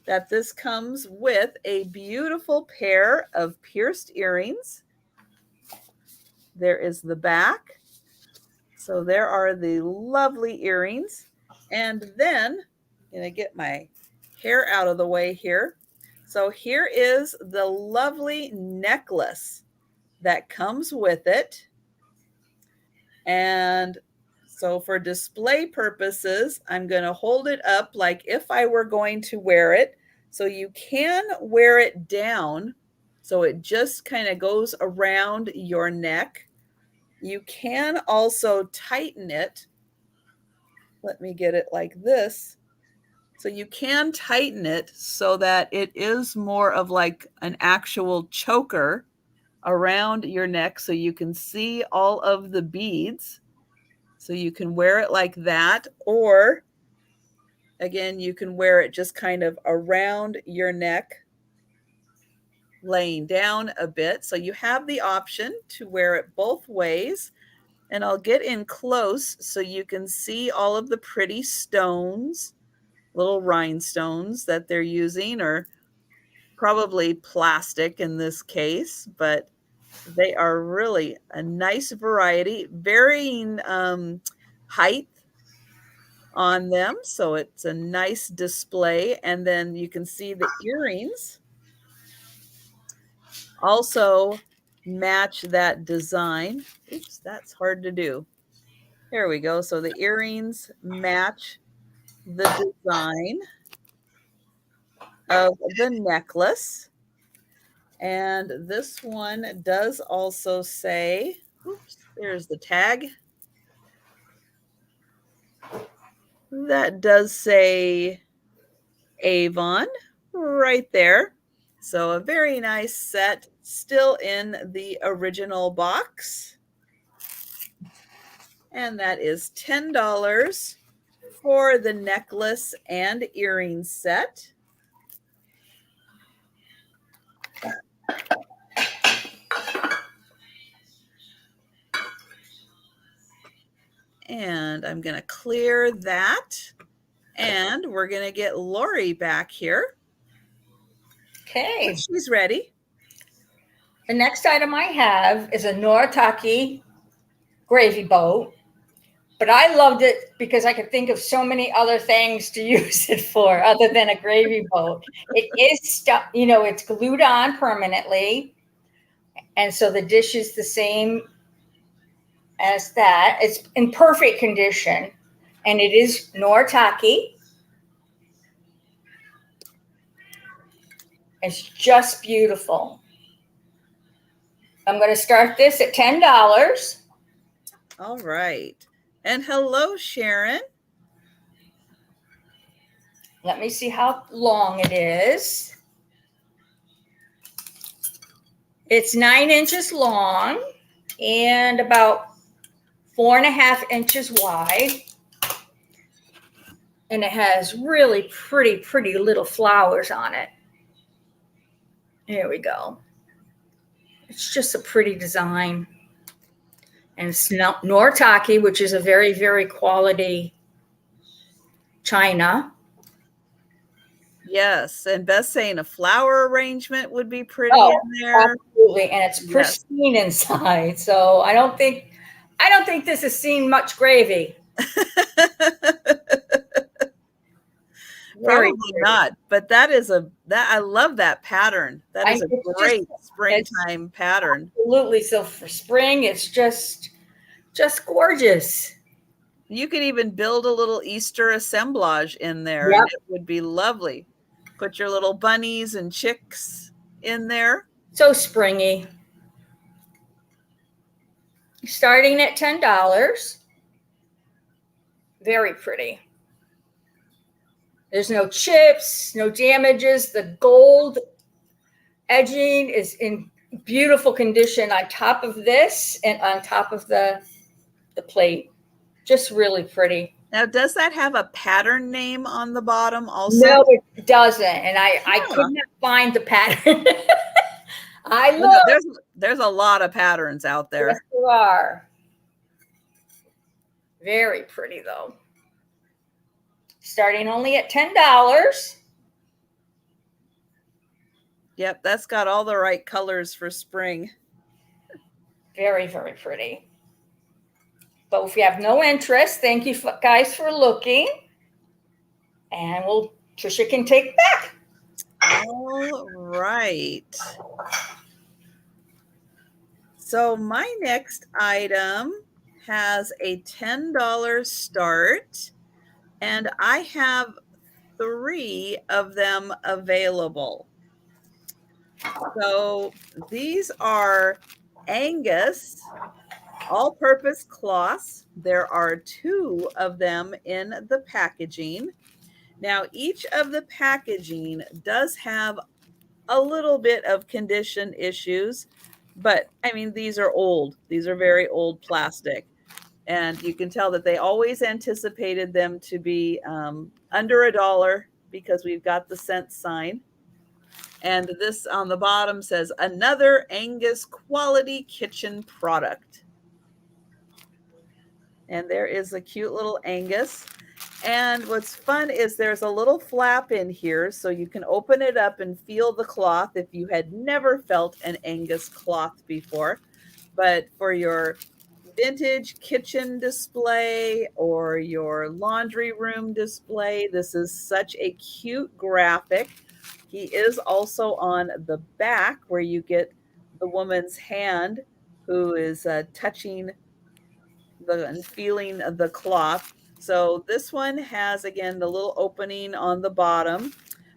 that this comes with a beautiful pair of pierced earrings. There is the back. So there are the lovely earrings. And then I'm going to get my hair out of the way here. So here is the lovely necklace that comes with it. And so for display purposes, I'm going to hold it up like if I were going to wear it. So you can wear it down. So it just kind of goes around your neck. You can also tighten it. Let me get it like this. So you can tighten it so that it is more of like an actual choker around your neck so you can see all of the beads. So you can wear it like that, or again, you can wear it just kind of around your neck, laying down a bit. So you have the option to wear it both ways. And I'll get in close so you can see all of the pretty stones, little rhinestones that they're using, or probably plastic in this case, but they are really a nice variety, varying height on them. So it's a nice display. And then you can see the earrings also match that design. Oops, that's hard to do. There we go. So the earrings match the design of the necklace. And this one does also say, oops, there's the tag. That does say Avon right there. So a very nice set, still in the original box. And that is $10 for the necklace and earring set. And I'm going to clear that. And we're going to get Lori back here. Okay. She's ready. The next item I have is a Noritaki gravy boat. But I loved it because I could think of so many other things to use it for other than a gravy boat. It is stuck, it's glued on permanently. And so the dish is the same as that. It's in perfect condition. And it is Noritaki. It's just beautiful. I'm going to start this at $10. All right. And hello, Sharon. Let me see how long it is. It's 9 inches long and about 4.5 inches wide. And it has really pretty little flowers on it. There we go. It's just a pretty design. And it's Nortaki, which is a very quality china. Yes, and Beth's saying a flower arrangement would be pretty in there. Absolutely, and it's pristine inside. So I don't think this has seen much gravy. Probably not, but that I love that pattern. That is a great springtime pattern. Absolutely. So for spring, it's just gorgeous. You could even build a little Easter assemblage in there. Yep. And it would be lovely. Put your little bunnies and chicks in there. So springy. Starting at $10. Very pretty. There's no chips, no damages. The gold edging is in beautiful condition on top of this and on top of the plate. Just really pretty. Now, does that have a pattern name on the bottom also? No, it doesn't. And I could not find the pattern. I looked. There's a lot of patterns out there. Yes, there are. Very pretty, though. Starting only at $10. Yep, that's got all the right colors for spring. Very pretty. But if you have no interest, thank you guys for looking. And Trisha can take back. All right. So my next item has a $10 start, and I have 3 of them available. So these are Angus all-purpose cloths. There are 2 of them in the packaging. Now, each of the packaging does have a little bit of condition issues, but I mean, these are old. These are very old plastic. And you can tell that they always anticipated them to be under $1 because we've got the cent sign. And this on the bottom says, another Angus quality kitchen product. And there is a cute little Angus. And what's fun is there's a little flap in here so you can open it up and feel the cloth if you had never felt an Angus cloth before. But for your vintage kitchen display or your laundry room display. This is such a cute graphic. He is also on the back where you get the woman's hand who is touching and feeling the cloth. So this one has, again, the little opening on the bottom.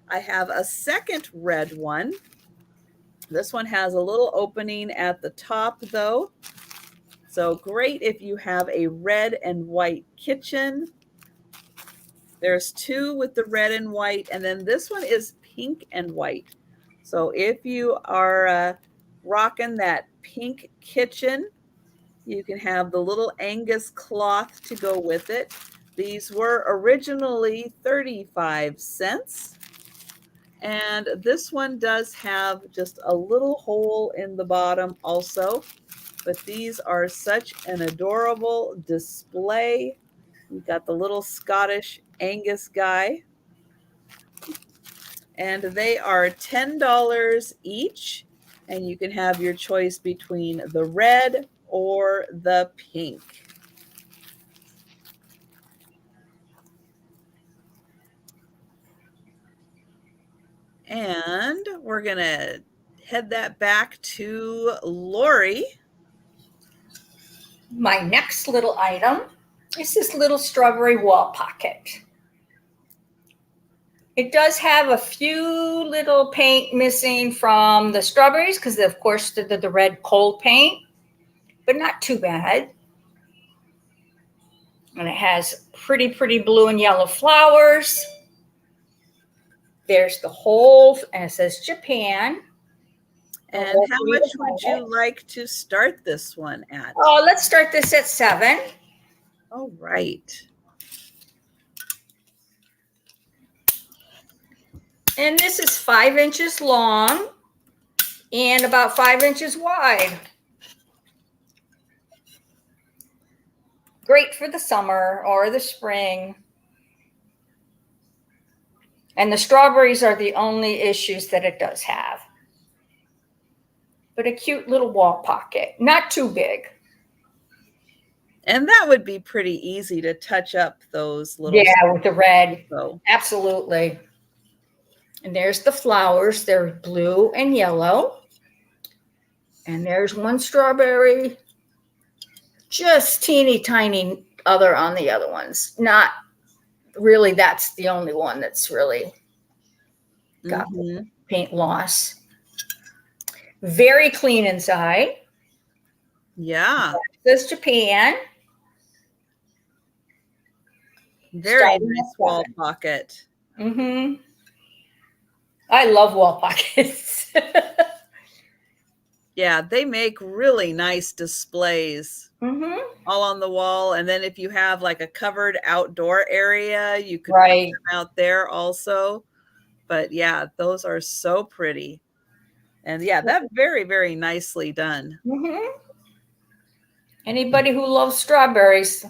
I have a second red one. This one has a little opening at the top, though. So great if you have a red and white kitchen. There's two with the red and white, and then this one is pink and white. So if you are rocking that pink kitchen, you can have the little Angus cloth to go with it. These were originally 35 cents. And this one does have just a little hole in the bottom also. But these are such an adorable display. We've got the little Scottish Angus guy. And they are $10 each. And you can have your choice between the red or the pink. And we're going to head that back to Lori. My next little item is this little strawberry wall pocket. It does have a few little paint missing from the strawberries because, of course, the red cold paint, but not too bad. And it has pretty, pretty blue and yellow flowers. There's the hole, and it says Japan. And how much would you like to start this one at? Oh, let's start this at $7. All right. And this is 5 inches long and about 5 inches wide. Great for the summer or the spring. And the strawberries are the only issues that it does have. But a cute little wall pocket, not too big. And that would be pretty easy to touch up those little. Yeah, with the red. So. Absolutely. And there's the flowers. They're blue and yellow. And there's one strawberry. Just teeny tiny other on the other ones. Not really, that's the only one that's really got paint loss. Very clean inside. Yeah. This Japan. Very nice wall pocket. Mm-hmm. I love wall pockets. Yeah, they make really nice displays all on the wall. And then if you have like a covered outdoor area, you could put them out there also. But yeah, those are so pretty. And yeah, that's very, very nicely done. Anybody who loves strawberries.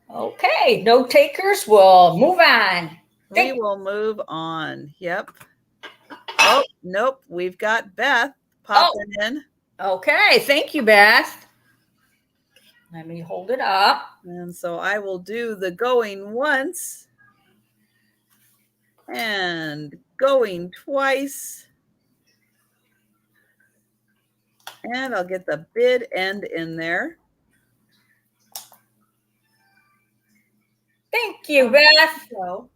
Okay, no takers. We'll move on. We will move on. Yep. Oh, nope. We've got Beth popping in. Okay, thank you, Beth. Let me hold it up. And so I will do the going once and going twice. And I'll get the bid end in there. Thank you, Beth. So,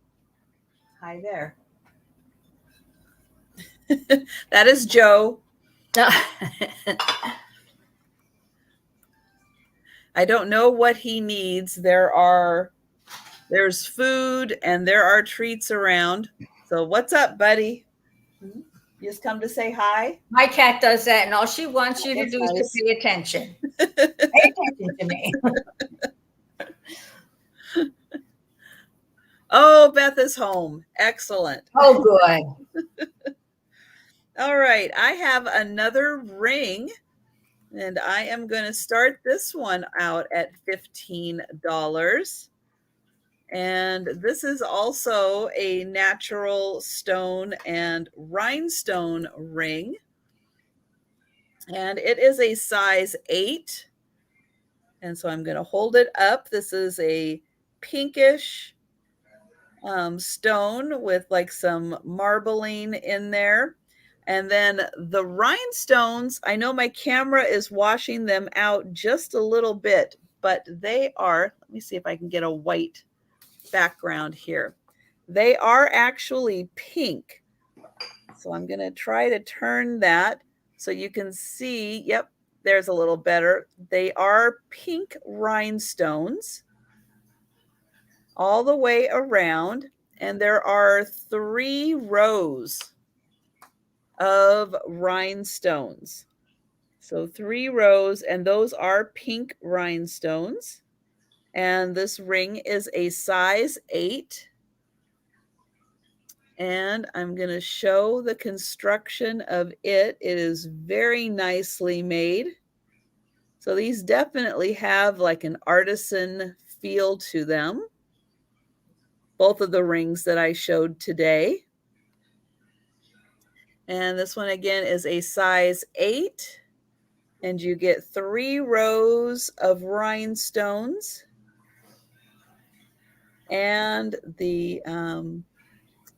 hi there. That is Joe. I don't know what he needs. There's food and there are treats around. So what's up, buddy? You just come to say hi? My cat does that, and all she wants you to do is to pay attention. Pay attention to me. Oh, Beth is home. Excellent. Oh, good. All right. I have another ring, and I am going to start this one out at $15. And this is also a natural stone and rhinestone ring. And it is a size 8. And so I'm going to hold it up. This is a pinkish stone with like some marbling in there. And then the rhinestones, I know my camera is washing them out just a little bit, but they are, let me see if I can get a white background here. They are actually pink. So I'm going to try to turn that so you can see, yep, there's a little better. They are pink rhinestones all the way around, and there are 3 rows of rhinestones. So 3 rows, and those are pink rhinestones. And this ring is a size 8. And I'm going to show the construction of it. It is very nicely made. So these definitely have like an artisan feel to them. Both of the rings that I showed today. And this one again is a size 8. And you get 3 rows of rhinestones. And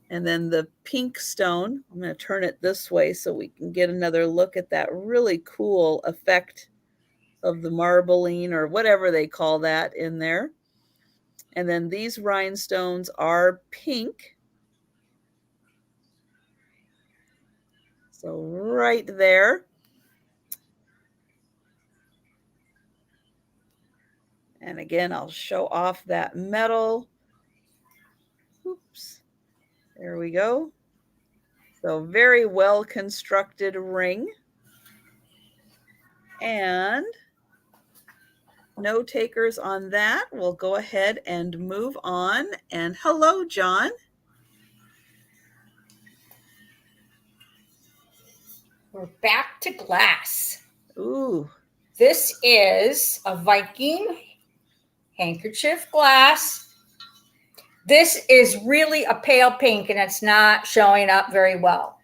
then the pink stone. I'm going to turn it this way so we can get another look at that really cool effect of the marbling or whatever they call that in there. And then these rhinestones are pink. So right there. And again, I'll show off that metal. Oops. There we go. So very well constructed ring. And no takers on that. We'll go ahead and move on. And hello, John. We're back to glass. Ooh. This is a Viking handkerchief glass. This is really a pale pink, and it's not showing up very well.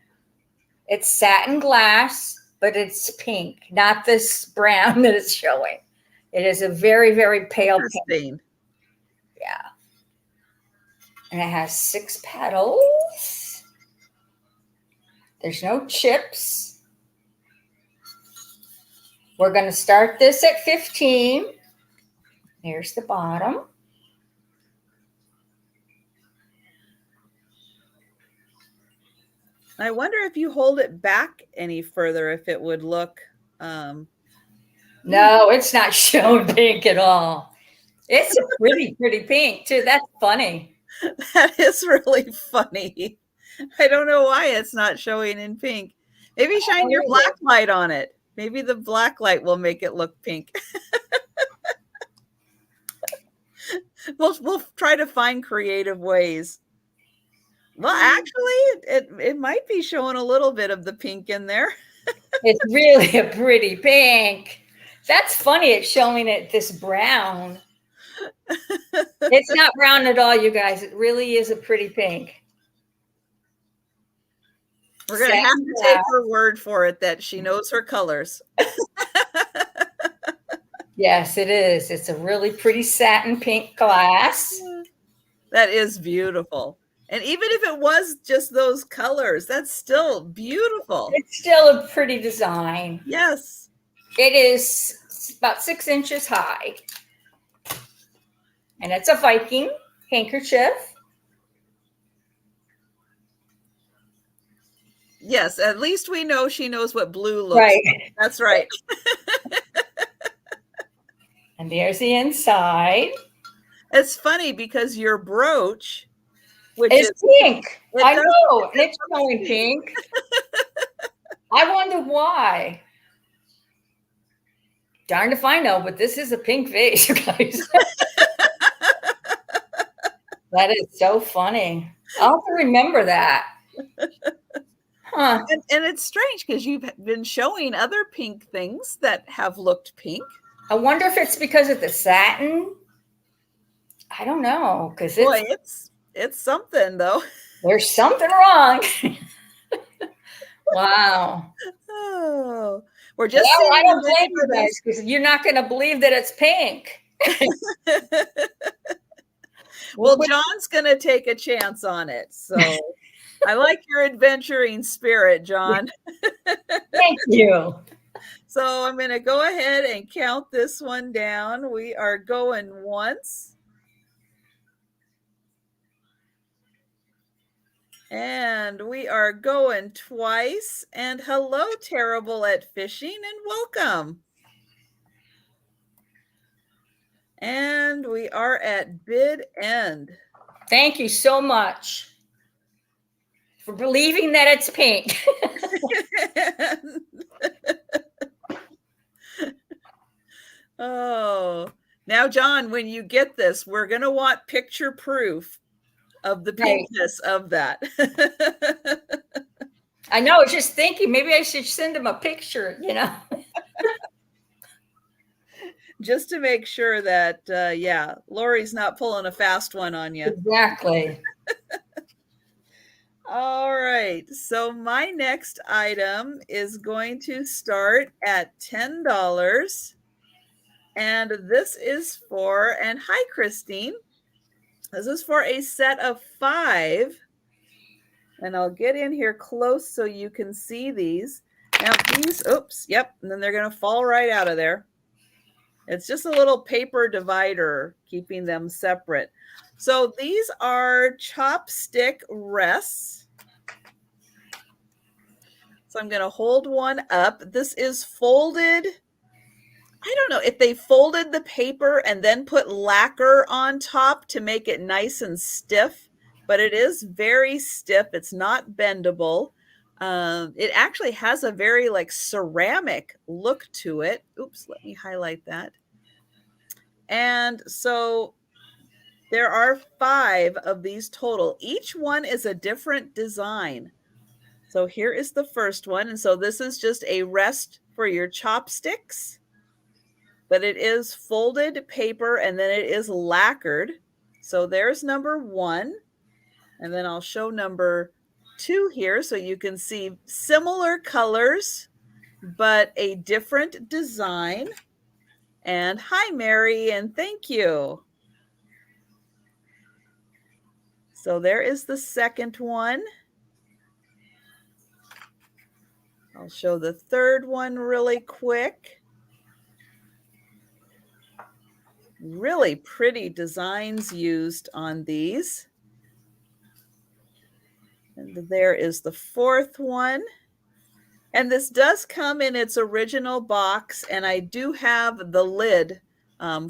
It's satin glass, but it's pink, not this brown that it's showing. It is a very, very pale pink. Yeah. And it has 6 petals. There's no chips. We're going to start this at 15. Here's the bottom. I wonder if you hold it back any further, if it would look. No, it's not showing pink at all. It's a pretty, pretty pink too. That's funny. That is really funny. I don't know why it's not showing in pink. Maybe shine your black light on it. Maybe the black light will make it look pink. We'll try to find creative ways. Well, actually, it might be showing a little bit of the pink in there. It's really a pretty pink. That's funny. It's showing it this brown. It's not brown at all, you guys. It really is a pretty pink. We're going to have to take her word for it that she knows her colors. Yes, it is. It's a really pretty satin pink glass. That is beautiful. And even if it was just those colors, that's still beautiful. It's still a pretty design. Yes. It is about 6 inches high. And it's a Viking handkerchief. Yes, at least we know she knows what blue looks like. That's right. And there's the inside. It's funny because your brooch, which is pink. I know. It's showing pink. I wonder why. Darned if I know, but this is a pink vase, you guys. That is so funny. I'll have to remember that. Huh. And it's strange because you've been showing other pink things that have looked pink. I wonder if it's because of the satin. I don't know. Because it's something, though. There's something wrong. Wow. Oh. We're just Well, I saving don't blame you money guys because you're not going to believe that it's pink. for this. Well, John's going to take a chance on it. So I like your adventuring spirit, John. Thank you. So I'm going to go ahead and count this one down. We are going once. And we are going twice. And hello, Terrible at Fishing, and welcome. And we are at bid end. Thank you so much for believing that it's pink. Oh, now, John, when you get this, we're going to want picture proof of the pinkness of that. I know, I was just thinking maybe I should send him a picture, you know. Just to make sure that, yeah, Lori's not pulling a fast one on you. Exactly. All right. So my next item is going to start at $10. And this is for, and hi, Christine. This is for a set of 5. And I'll get in here close so you can see these. Now these, oops, yep, and then they're going to fall right out of there. It's just a little paper divider keeping them separate. So these are Chopstick Rests. So I'm going to hold one up. This is folded. I don't know if they folded the paper and then put lacquer on top to make it nice and stiff, but it is very stiff. It's not bendable. It actually has a very like ceramic look to it. Oops, let me highlight that. And so there are 5 of these total. Each one is a different design. So here is the first one. And so this is just a rest for your chopsticks, but it is folded paper and then it is lacquered. So there's number 1. And then I'll show number 2 here so you can see similar colors, but a different design. And hi, Mary, and thank you. So there is the second one. I'll show the third one really quick. Really pretty designs used on these. And there is the fourth one. And this does come in its original box, and I do have the lid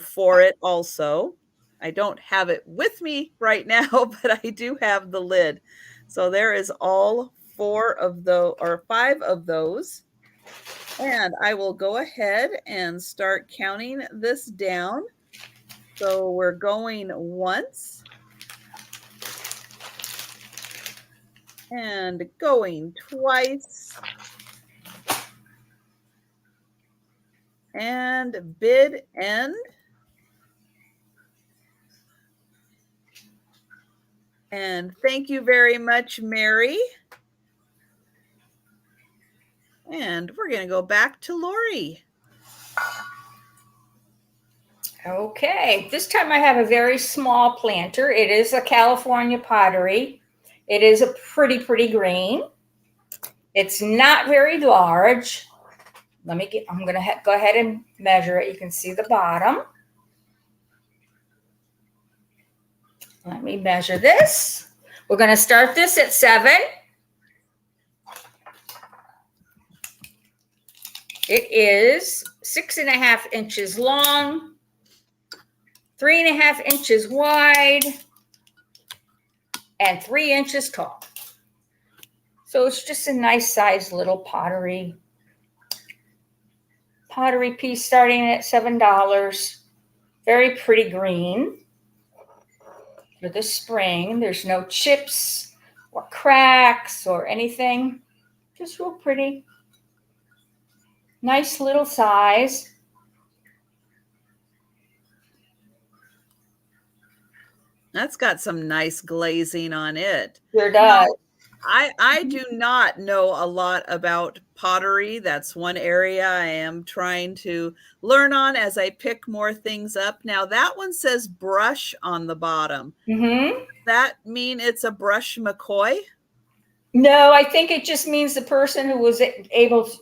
for it also. I don't have it with me right now, but I do have the lid. So there is all 4 of those, or 5 of those. And I will go ahead and start counting this down. So we're going once. And going twice. And bid end. And thank you very much, Mary. And we're going to go back to Lori. Okay, this time I have a very small planter. It is a California pottery. It is a pretty green. It's not very large. I'm going to go ahead and measure it. You can see the bottom. Let me measure this. We're going to start this at 7. It is 6.5 inches long, 3.5 inches wide, and 3 inches tall. So it's just a nice sized little pottery piece starting at $7. Very pretty green for the spring. There's no chips or cracks or anything. Just real pretty. Nice little size. That's got some nice glazing on it. Sure does. I do not know a lot about pottery. That's one area I am trying to learn on as I pick more things up. Now that one says brush on the bottom. Mm-hmm. Does that mean it's a brush McCoy? No, I think it just means the person who was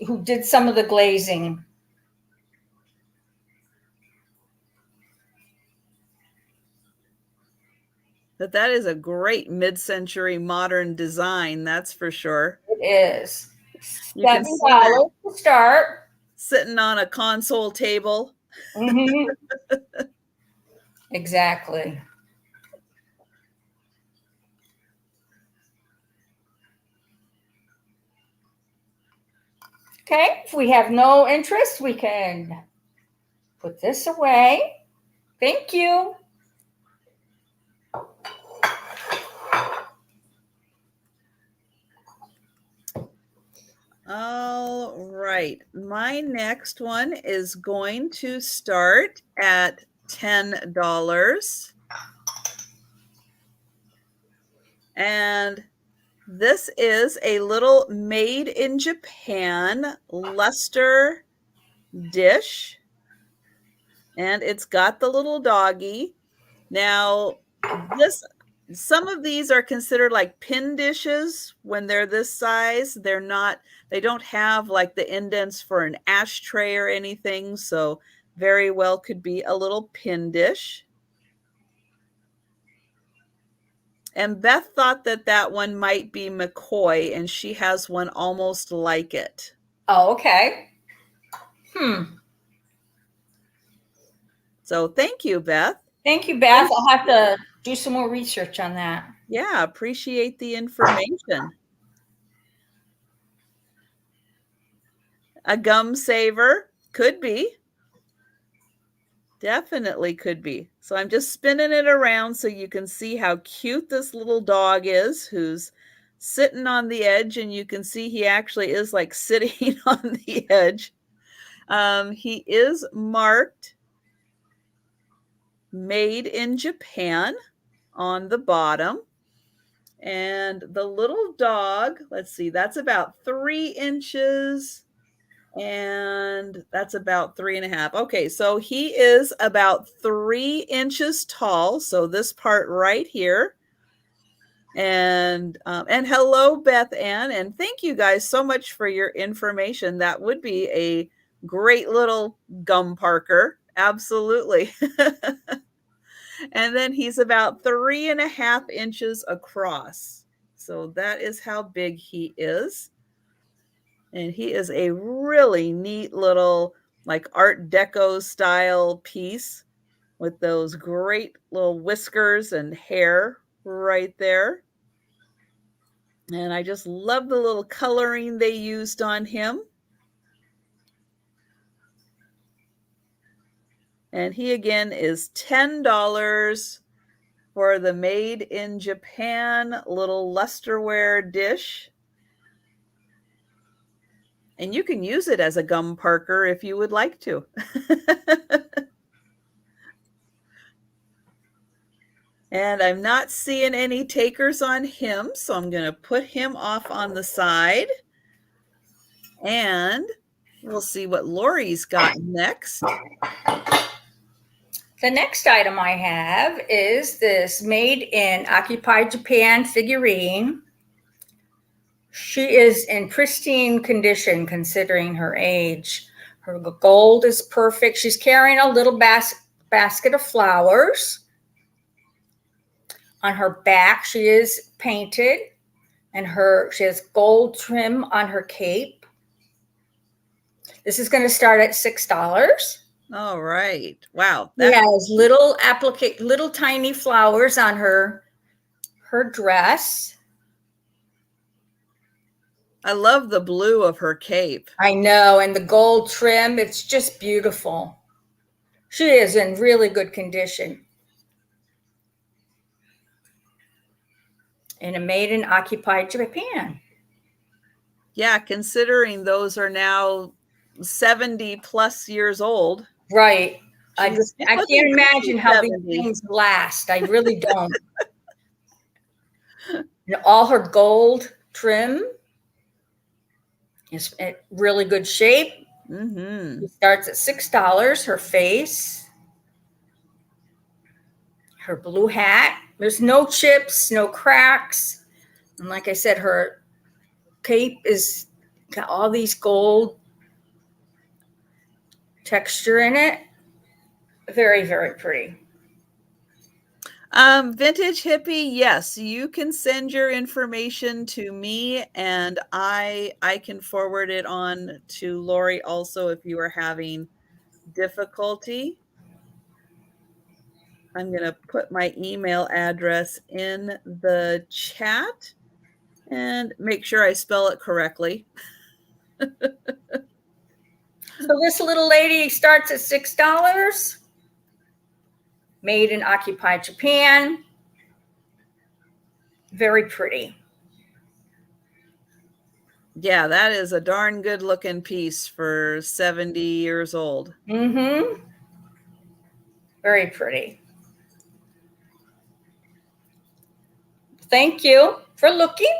who did some of the glazing. But that is a great mid-century modern design, that's for sure. It is. You can see $7 to start. Sitting on a console table. Mm-hmm. Exactly. Okay, if we have no interest, we can put this away. Thank you. All right. My next one is going to start at $10. And this is a little made in Japan luster dish. And it's got the little doggy. Now, some of these are considered like pin dishes when they're this size. They don't have like the indents for an ashtray or anything. So very well could be a little pin dish. And Beth thought that one might be McCoy, and she has one almost like it. Oh, okay. So thank you, Beth. Thank you, Beth. I'll have to do some more research on that. Yeah, appreciate the information. A gum saver could be. Definitely could be. So I'm just spinning it around so you can see how cute this little dog is, who's sitting on the edge, and you can see he actually is like sitting on the edge. He is marked made in Japan on the bottom. And the little dog, let's see, that's about 3 inches. And that's about 3.5. Okay, so he is about 3 inches tall. So this part right here. And hello, Beth Ann. And thank you guys so much for your information. That would be a great little gum parker. Absolutely. And then he's about 3.5 inches across. So that is how big he is. And he is a really neat little like Art Deco style piece with those great little whiskers and hair right there. And I just love the little coloring they used on him. And he again is $10 for the made in Japan little lusterware dish. And you can use it as a gum parker if you would like to. And I'm not seeing any takers on him, so I'm going to put him off on the side. And we'll see what Lori's got next. The next item I have is this made in Occupied Japan figurine. She is in pristine condition considering her age. Her gold is perfect. She's carrying a little basket of flowers. On her back, she is painted, and she has gold trim on her cape. This is going to start at $6. All right. Wow. She has little tiny flowers on her dress. I love the blue of her cape. I know, and the gold trim, it's just beautiful. She is in really good condition. And a made in Occupied Japan. Yeah, considering those are now 70 plus years old. Right. I can't imagine how these things last. I really don't. And all her gold trim. It's in really good shape. Mm-hmm. It starts at $6. Her face, her blue hat. There's no chips, no cracks. And like I said, her cape is got all these gold texture in it. Very, very pretty. Vintage Hippie, yes, you can send your information to me and I can forward it on to Lori also if you are having difficulty. I'm going to put my email address in the chat and make sure I spell it correctly. So this little lady starts at $6. Made in occupied Japan. Very pretty. Yeah, that is a darn good looking piece for 70 years old. Mm-hmm. Very pretty. Thank you for looking.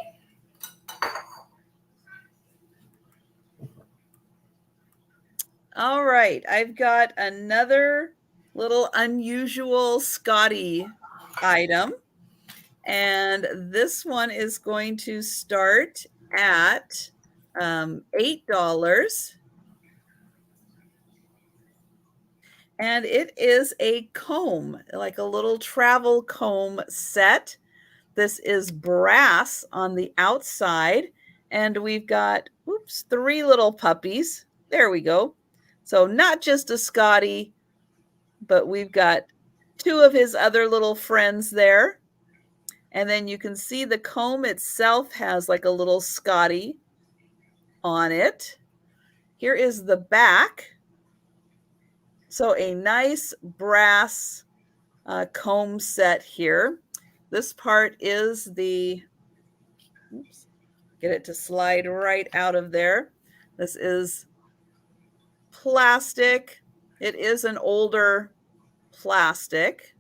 All right, I've got another little unusual Scotty item. And this one is going to start at $8. And it is a comb, like a little travel comb set. This is brass on the outside. And we've got, oops, 3 little puppies. There we go. So not just a Scotty, but we've got 2 of his other little friends there. And then you can see the comb itself has like a little Scotty on it. Here is the back. So a nice brass comb set here. This part is the, oops, get it to slide right out of there. This is plastic. It is an older plastic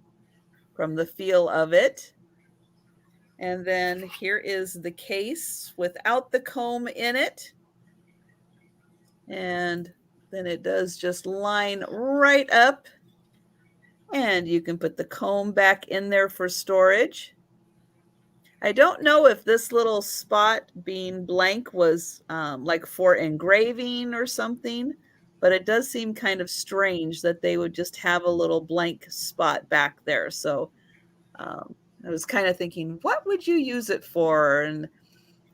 from the feel of it. And then here is the case without the comb in it. And then it does just line right up. And you can put the comb back in there for storage. I don't know if this little spot being blank was like for engraving or something, but it does seem kind of strange that they would just have a little blank spot back there. So I was kind of thinking, what would you use it for? And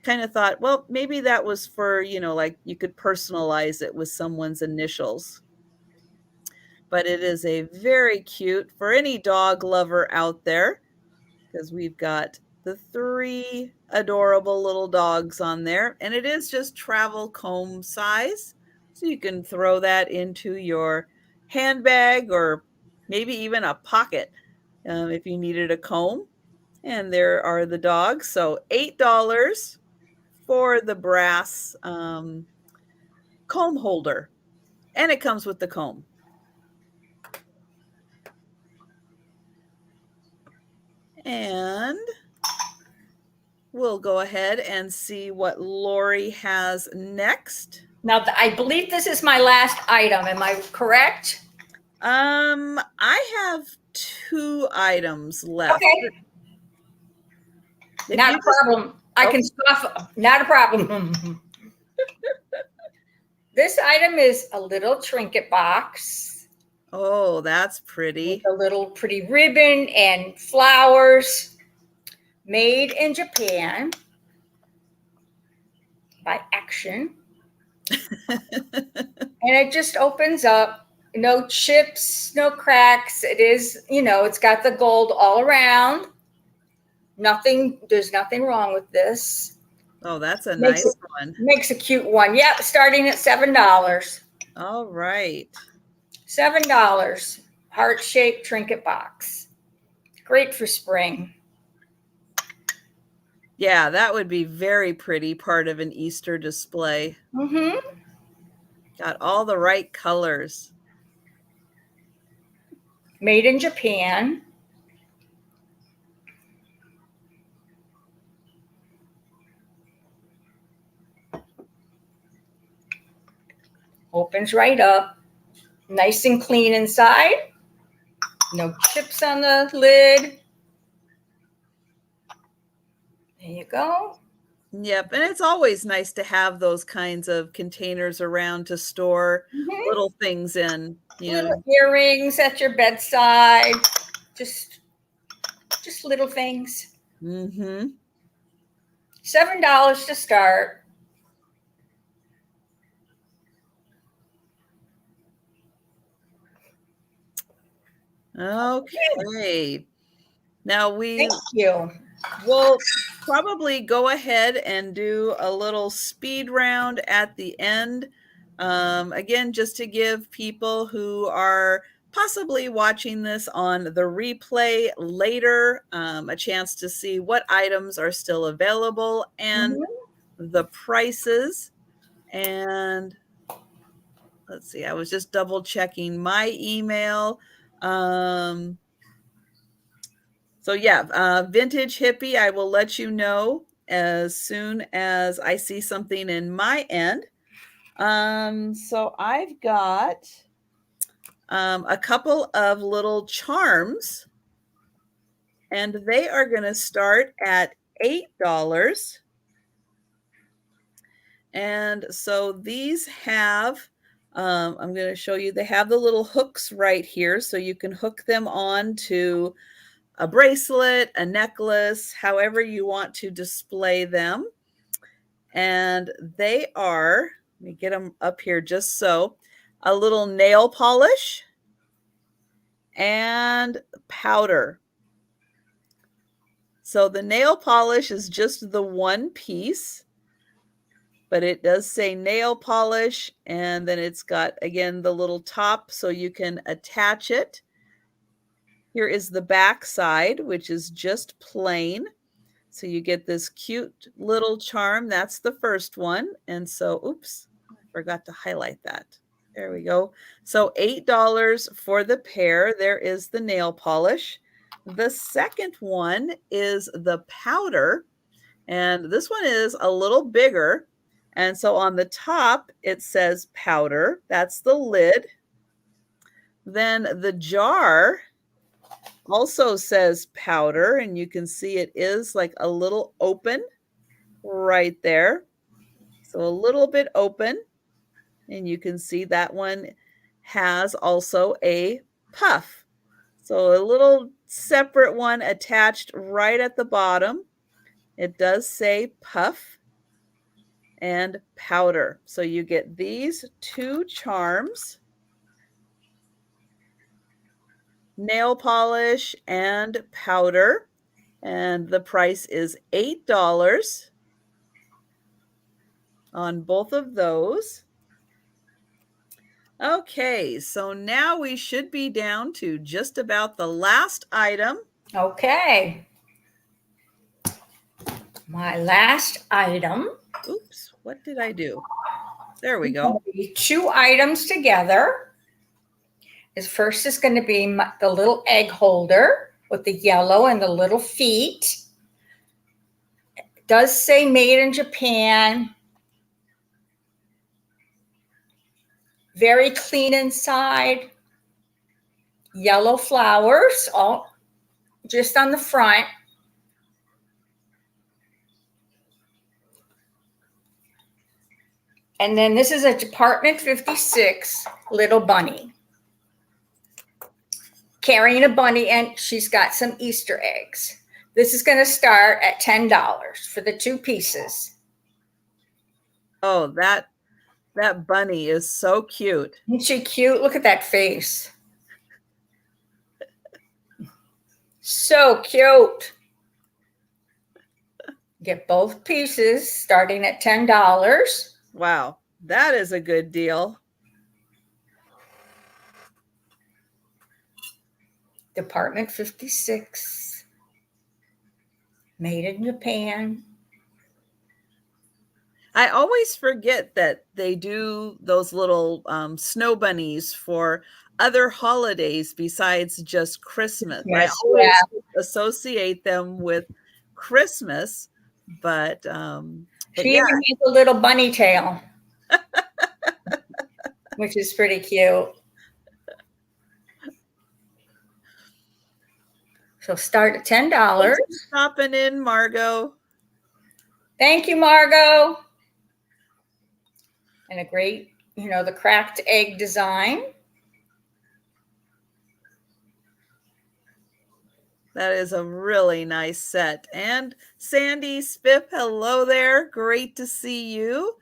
kind of thought, well, maybe that was for, you know, like you could personalize it with someone's initials. But it is a very cute for any dog lover out there because we've got the 3 adorable little dogs on there. And it is just travel comb size. So you can throw that into your handbag or maybe even a pocket if you needed a comb. And there are the dogs. So $8 for the brass comb holder. And it comes with the comb. And we'll go ahead and see what Lori has next. Now, I believe this is my last item. Am I correct? I have 2 items left. Okay. Not a problem. I can stuff. Not a problem. This item is a little trinket box. Oh, that's pretty. With a little pretty ribbon and flowers. Made in Japan by Action. And it just opens up. No chips, no cracks. It is, you know, it's got the gold all around. There's nothing wrong with this. Oh, that's a nice one. Makes a cute one. Yep, starting at $7. All right. $7. Heart-shaped trinket box. Great for spring. Yeah, that would be very pretty part of an Easter display. Mm-hmm. Got all the right colors. Made in Japan. Opens right up. Nice and clean inside. No chips on the lid. There you go. Yep, and it's always nice to have those kinds of containers around to store little things in, Little earrings at your bedside. Just little things. Mm-hmm. $7 to start. Okay. Now Thank you. we'll probably go ahead and do a little speed round at the end. Again, just to give people who are possibly watching this on the replay later a chance to see what items are still available and the prices. And let's see, I was just double checking my email. So yeah, Vintage Hippie, I will let you know as soon as I see something in my end. So I've got a couple of little charms, and they are going to start at $8. And so these have, I'm going to show you, they have the little hooks right here, so you can hook them on to a bracelet, a necklace, however you want to display them. And they are, let me get them up here just so, a little nail polish and powder. So the nail polish is just the one piece, but it does say nail polish, and then it's got, again, the little top so you can attach it. Here is the back side, which is just plain. So you get this cute little charm. That's the first one. And so, oops, I forgot to highlight that. There we go. So $8 for the pair. There is the nail polish. The second one is the powder. And this one is a little bigger. And so on the top, it says powder. That's the lid. Then the jar also says powder, and you can see it is like a little open right there. So a little bit open, and you can see that one has also a puff. So a little separate one attached right at the bottom. It does say puff and powder. So you get these two charms, nail polish and powder, and the price is $8 on both of those. Okay, so now we should be down to just about the last item. Okay. My last item. Oops, what did I do? There we go. Two items together. First is going to be the little egg holder with the yellow and the little feet. It does say made in Japan. Very clean inside. Yellow flowers, all just on the front. And then this is a Department 56 little bunny. Carrying a bunny, and she's got some Easter eggs. This is going to start at $10 for the two pieces. Oh, that bunny is so cute. Isn't she cute? Look at that face. So cute. Get both pieces starting at $10. Wow, that is a good deal. Department 56. Made in Japan. I always forget that they do those little snow bunnies for other holidays besides just Christmas. Yes, I always associate them with Christmas, but she yeah. even has a little bunny tail. which is pretty cute. So start at $10. Thanks for stopping in, Margot. Thank you, Margot. And a great, the cracked egg design. That is a really nice set. And Sandy Spiff, hello there. Great to see you.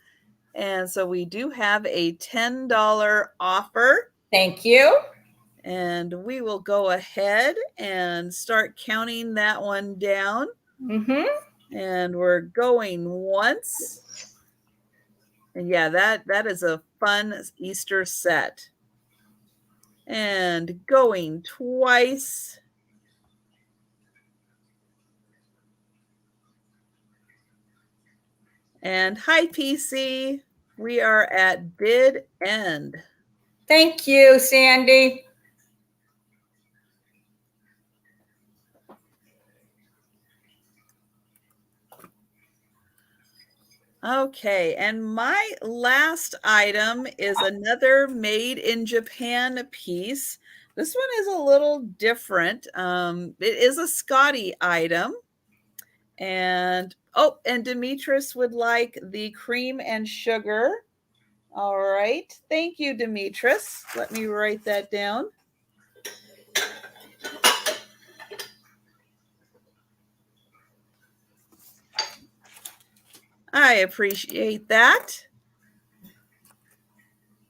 And so we do have a $10 offer. Thank you. And we will go ahead and start counting that one down. Mm-hmm. And we're going once. And yeah, that is a fun Easter set. And going twice. And hi, PC. We are at bid end. Thank you, Sandy. Okay, and my last item is another made in Japan piece. This one is a little different. It is a Scotty item. And Demetrius would like the cream and sugar. All right. Thank you, Demetrius. Let me write that down. I appreciate that.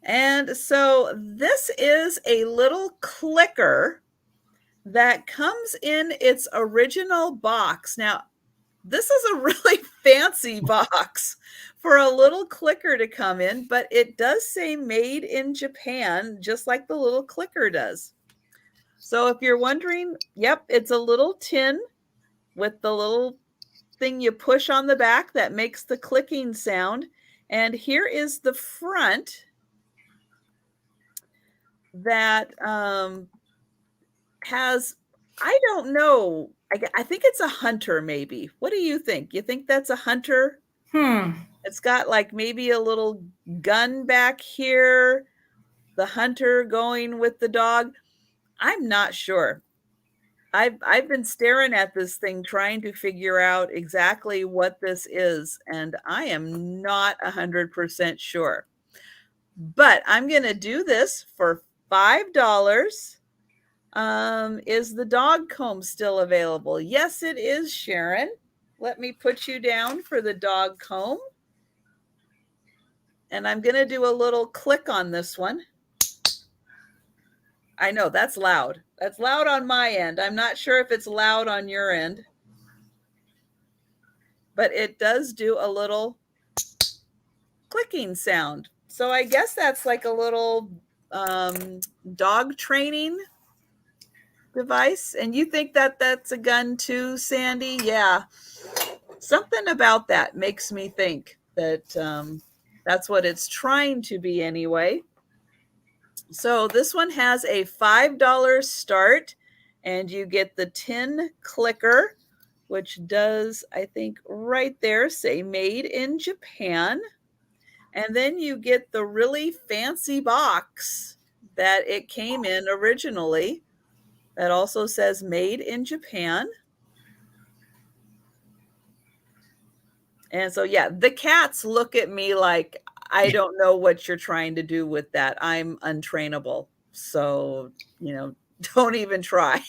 And so this is a little clicker that comes in its original box. Now, this is a really fancy box for a little clicker to come in, but it does say made in Japan, just like the little clicker does. So if you're wondering, yep, it's a little tin with the little thing you push on the back that makes the clicking sound. And here is the front that has, I don't know, I think it's a hunter maybe. What do you think? You think that's a hunter? It's got like maybe a little gun back here, the hunter going with the dog. I'm not sure. I've been staring at this thing trying to figure out exactly what this is, and I am not 100% sure. But I'm going to do this for $5. Is the dog comb still available? Yes, it is, Sharon. Let me put you down for the dog comb. And I'm going to do a little click on this one. I know that's loud. That's loud on my end. I'm not sure if it's loud on your end. But it does do a little clicking sound. So I guess that's like a little dog training device. And you think that that's a gun too, Sandy? Yeah. Something about that makes me think that that's what it's trying to be anyway. So this one has a $5 start, and you get the tin clicker, which does, I think, right there say made in Japan. And then you get the really fancy box that it came in originally that also says made in Japan. And so, yeah, the cats look at me like, I don't know what you're trying to do with that. I'm untrainable. So, don't even try.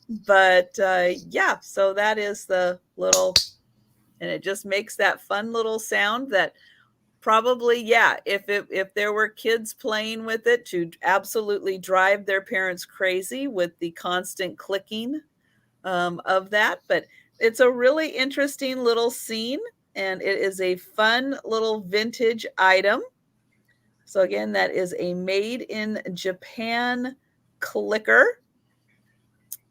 But yeah, so that is the little, and it just makes that fun little sound that probably, yeah, if there were kids playing with it, to absolutely drive their parents crazy with the constant clicking of that. But it's a really interesting little scene, and it is a fun little vintage item. So again, that is a made in Japan clicker.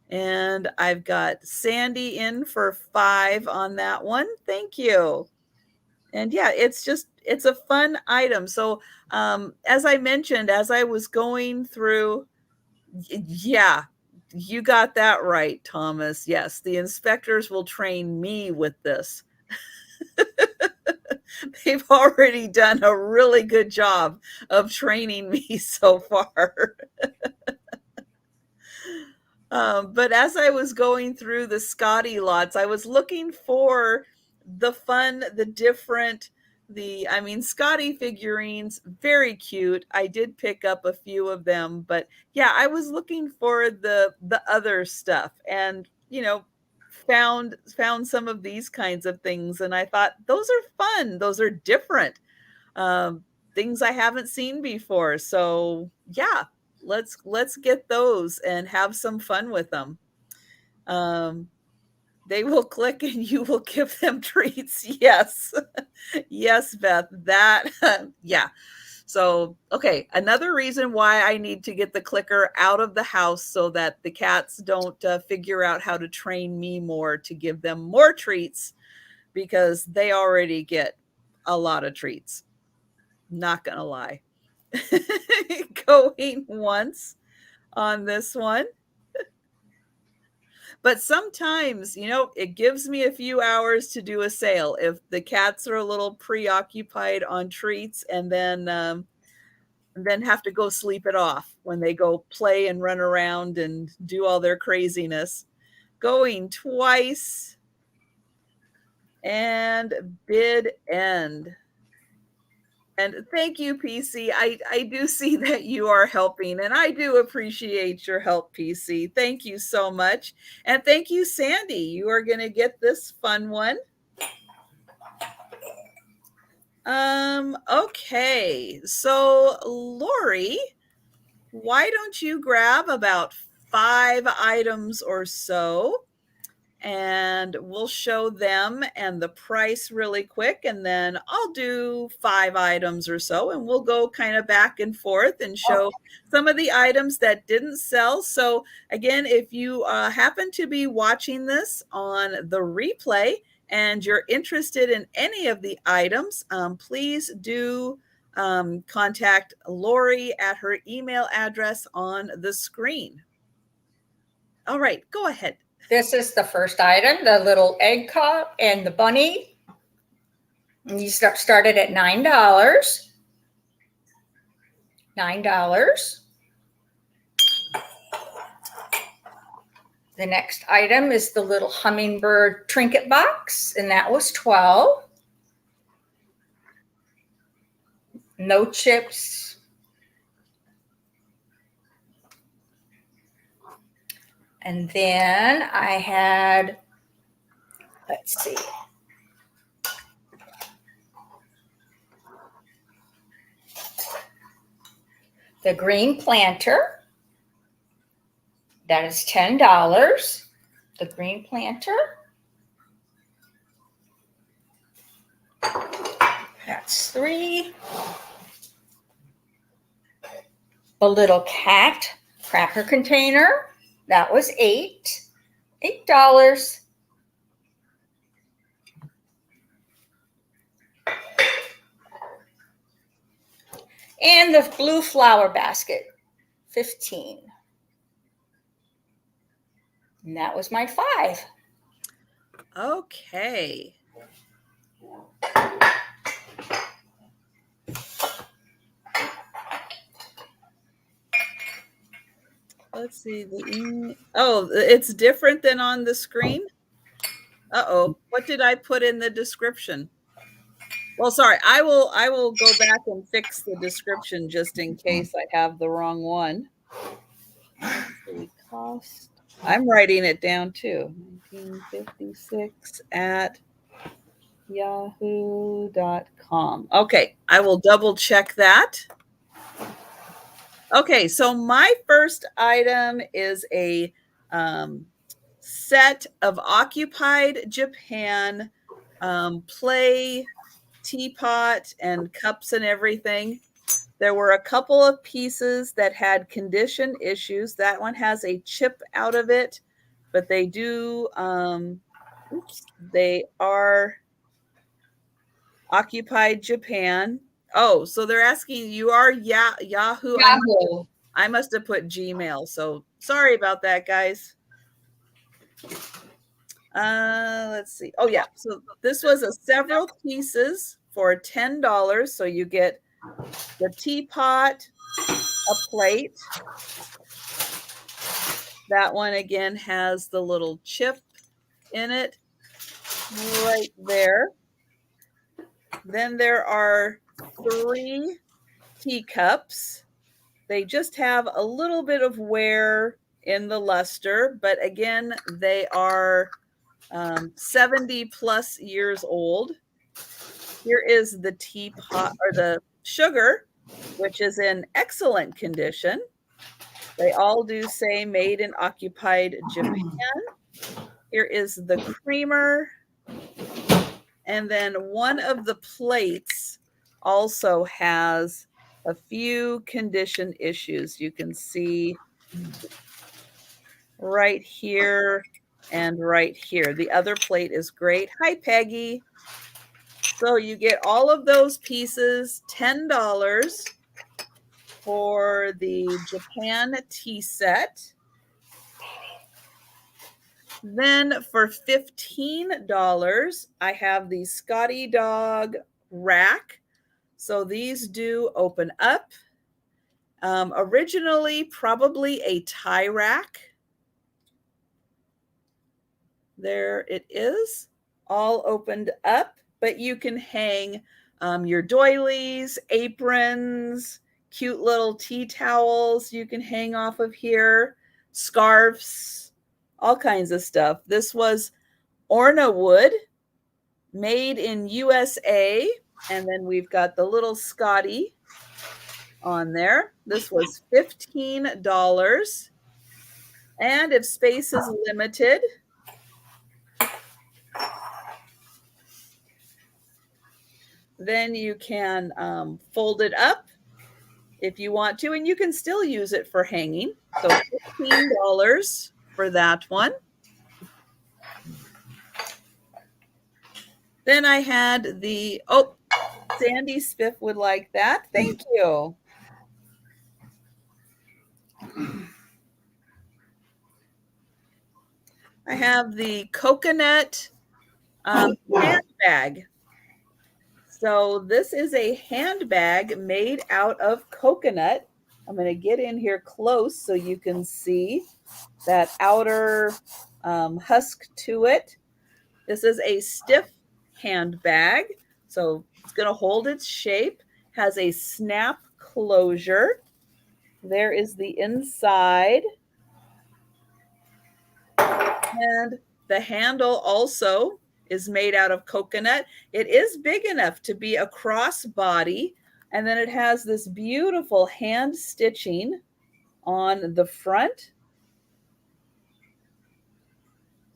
And I've got Sandy in for $5 on that one. Thank you. And yeah, it's a fun item. So as I mentioned, as I was going through, yeah, you got that right, Thomas. Yes, the inspectors will train me with this. they've already done a really good job of training me so far. But as I was going through the Scotty lots, I was looking for the fun, the different, I mean, Scotty figurines, very cute. I did pick up a few of them, but yeah, I was looking for the other stuff, and found some of these kinds of things, and I thought those are fun. Those are different. Um, Things I haven't seen before. So yeah, let's get those and have some fun with them. Um, they will click and you will give them treats. Yes. Yes, Beth. That yeah. So, okay, another reason why I need to get the clicker out of the house so that the cats don't figure out how to train me more to give them more treats, because they already get a lot of treats. Not gonna lie. Going once on this one. But sometimes, it gives me a few hours to do a sale if the cats are a little preoccupied on treats, and then have to go sleep it off when they go play and run around and do all their craziness. Going twice and bid end. And thank you, PC. I do see that you are helping, and I do appreciate your help, PC. Thank you so much. And thank you, Sandy. You are going to get this fun one. Okay. So, Lori, why don't you grab about 5 items or so, and we'll show them and the price really quick, and then I'll do 5 items or so, and we'll go kind of back and forth and show some of the items that didn't sell. So again, if you happen to be watching this on the replay and you're interested in any of the items, please do contact Lori at her email address on the screen. All right, go ahead. This is the first item, the little egg cup and the bunny. And you started at $9. $9. The next item is the little hummingbird trinket box, and that was $12. No chips. And then I had, let's see, the green planter. That is $10. The green planter. That's 3. The little cat cracker container. That was $8. And the blue flower basket, $15. And that was my 5. Okay. Let's see. Oh, it's different than on the screen? Uh-oh. What did I put in the description? Well, sorry. I will go back and fix the description just in case I have the wrong one. Let's see. Cost. I'm writing it down too. 1956 at yahoo.com. Okay, I will double check that. Okay, so my first item is a set of occupied Japan play teapot and cups and everything. There were a couple of pieces that had condition issues. That one has a chip out of it, but they do, they are occupied Japan. Oh, so they're asking, you are Yahoo. I must have put Gmail. So sorry about that, guys. Let's see. Oh, yeah. So this was a several pieces for $10. So you get the teapot, a plate. That one again has the little chip in it right there. Then there are 3 teacups. They just have a little bit of wear in the luster, but again, they are 70 plus years old. Here is the teapot or the sugar, which is in excellent condition. They all do say made in occupied Japan. Here is the creamer. And then one of the plates also has a few condition issues. You can see right here and right here. The other plate is great. Hi, Peggy. So you get all of those pieces, $10 for the Japan tea set. Then for $15, I have the Scotty Dog rack. So these do open up. Originally, probably a tie rack. There it is, all opened up, but you can hang your doilies, aprons, cute little tea towels you can hang off of here, scarves, all kinds of stuff. This was Orna wood, made in USA, and then we've got the little Scotty on there. This was $15. And if space is limited, then you can fold it up if you want to, and you can still use it for hanging. So $15 for that one. Then I had the, Sandy Spiff would like that. Thank you. I have the coconut handbag. So this is a handbag made out of coconut. I'm going to get in here close so you can see that outer husk to it. This is a stiff handbag. So it's going to hold its shape, has a snap closure. There is the inside. And the handle also is made out of coconut. It is big enough to be a crossbody. And then it has this beautiful hand stitching on the front.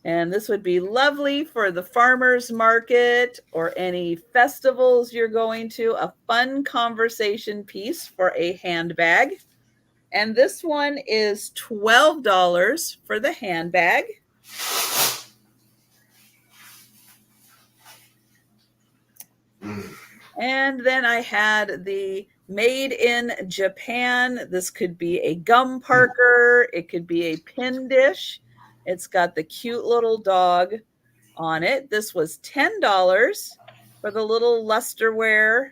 And this would be lovely for the farmer's market or any festivals you're going to. A fun conversation piece for a handbag. And this one is $12 for the handbag. And then I had the made in Japan. This could be a gum parker. It could be a pin dish. It's got the cute little dog on it. This was $10 for the little lusterware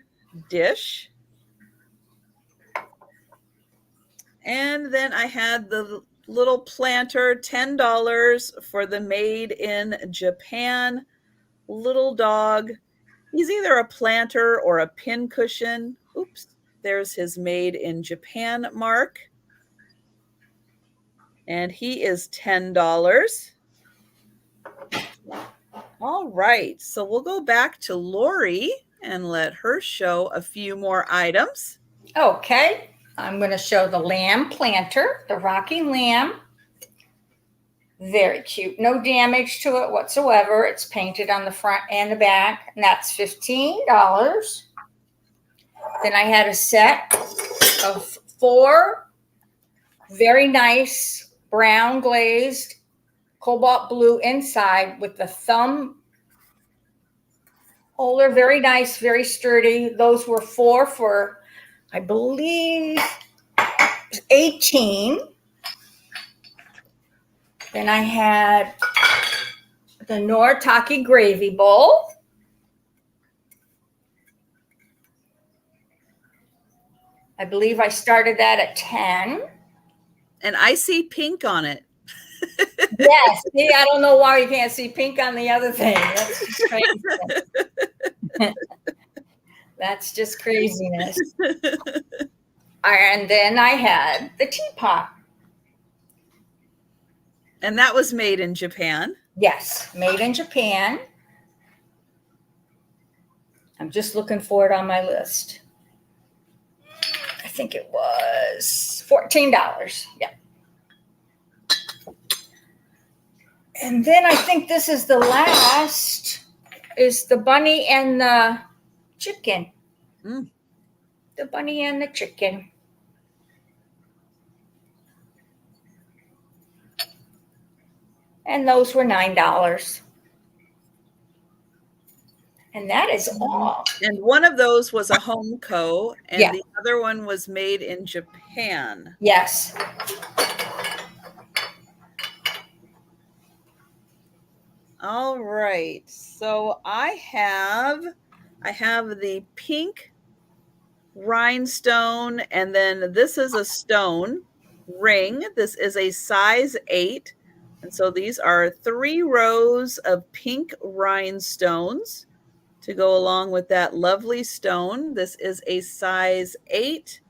dish. And then I had the little planter, $10 for the made in Japan little dog. He's either a planter or a pin cushion. Oops, there's his made in Japan mark. And he is $10. All right, so we'll go back to Lori and let her show a few more items. Okay, I'm going to show the lamb planter, the rocking lamb. Very cute. No damage to it whatsoever. It's painted on the front and the back, and that's $15. Then I had a set of 4 very nice brown glazed cobalt blue inside with the thumb holder. Very nice, very sturdy. Those were 4 for, I believe, $18. Then I had the Noritaki gravy bowl. I believe I started that at 10. And I see pink on it. Yes. See, I don't know why you can't see pink on the other thing. That's just crazy. That's just craziness. And then I had the teapot. And that was made in Japan. Yes, made in Japan. I'm just looking for it on my list. I think it was $14. Yeah. And then I think this is the last, is the bunny and the chicken. Mm. The bunny and the chicken. And those were $9. And that is all. And one of those was a Homeco, and Yeah. the other one was made in Japan. Yes. All right. So I have the pink rhinestone, and then this is a stone ring. This is a size 8. And so these are 3 rows of pink rhinestones to go along with that lovely stone. This is a size 8,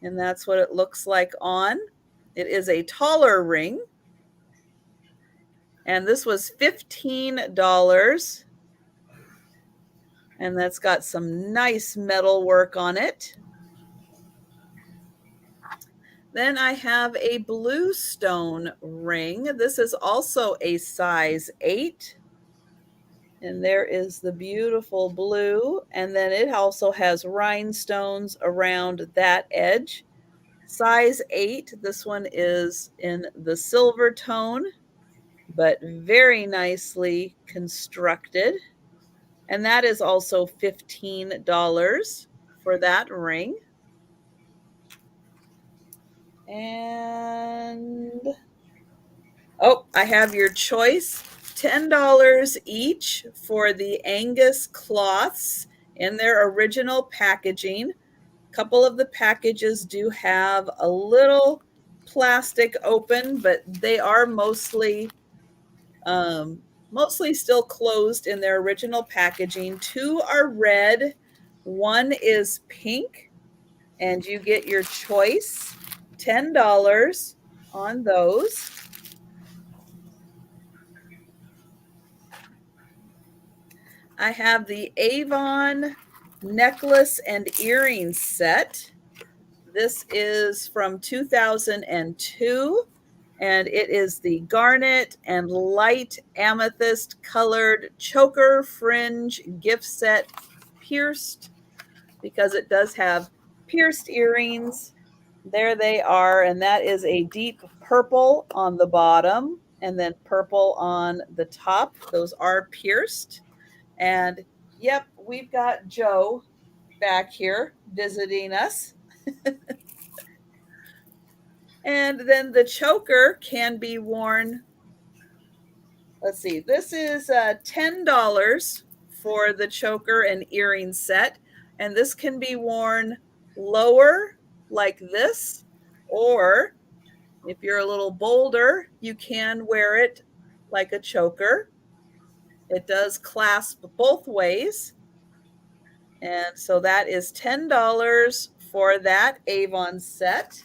and that's what it looks like on. It is a taller ring, and this was $15, and that's got some nice metal work on it. Then I have a blue stone ring. This is also a size 8. And there is the beautiful blue. And then it also has rhinestones around that edge. Size 8. This one is in the silver tone, but very nicely constructed. And that is also $15 for that ring. And oh, I have your choice. $10 each for the Angus cloths in their original packaging. A couple of the packages do have a little plastic open, but they are mostly still closed in their original packaging. 2 are red, 1 is pink, and you get your choice. $10 on those. I have the Avon necklace and earring set. This is from 2002, and it is the garnet and light amethyst colored choker fringe gift set, pierced, because it does have pierced earrings. There they are, and that is a deep purple on the bottom and then purple on the top. Those are pierced. And yep, we've got Joe back here visiting us. And then the choker can be worn. Let's see, this is $10 for the choker and earring set. And this can be worn lower like this, or if you're a little bolder, you can wear it like a choker. It does clasp both ways. And so that is $10 for that Avon set.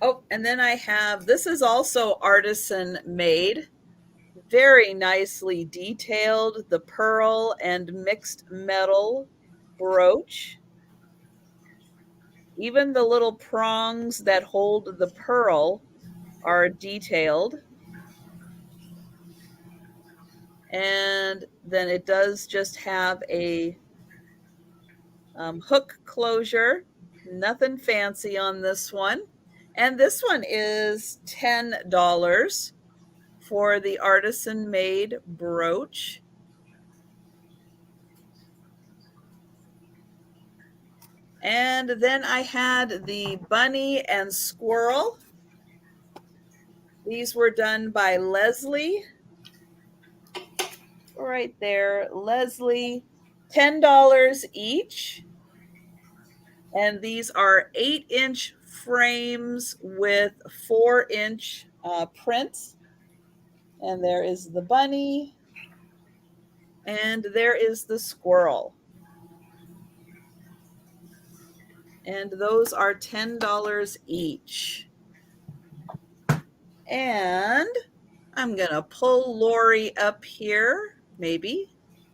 Oh, and then I have, this is also artisan made, very nicely detailed, the pearl and mixed metal brooch. Even the little prongs that hold the pearl are detailed. And then it does just have a hook closure, nothing fancy on this one. And this one is $10 for the artisan made brooch. And then I had the bunny and squirrel. These were done by Leslie. right there. Leslie, $10 each. And these are 8-inch frames with 4-inch prints. And there is the bunny. And there is the squirrel. And those are $10 each. And I'm going to pull Lori up here, maybe.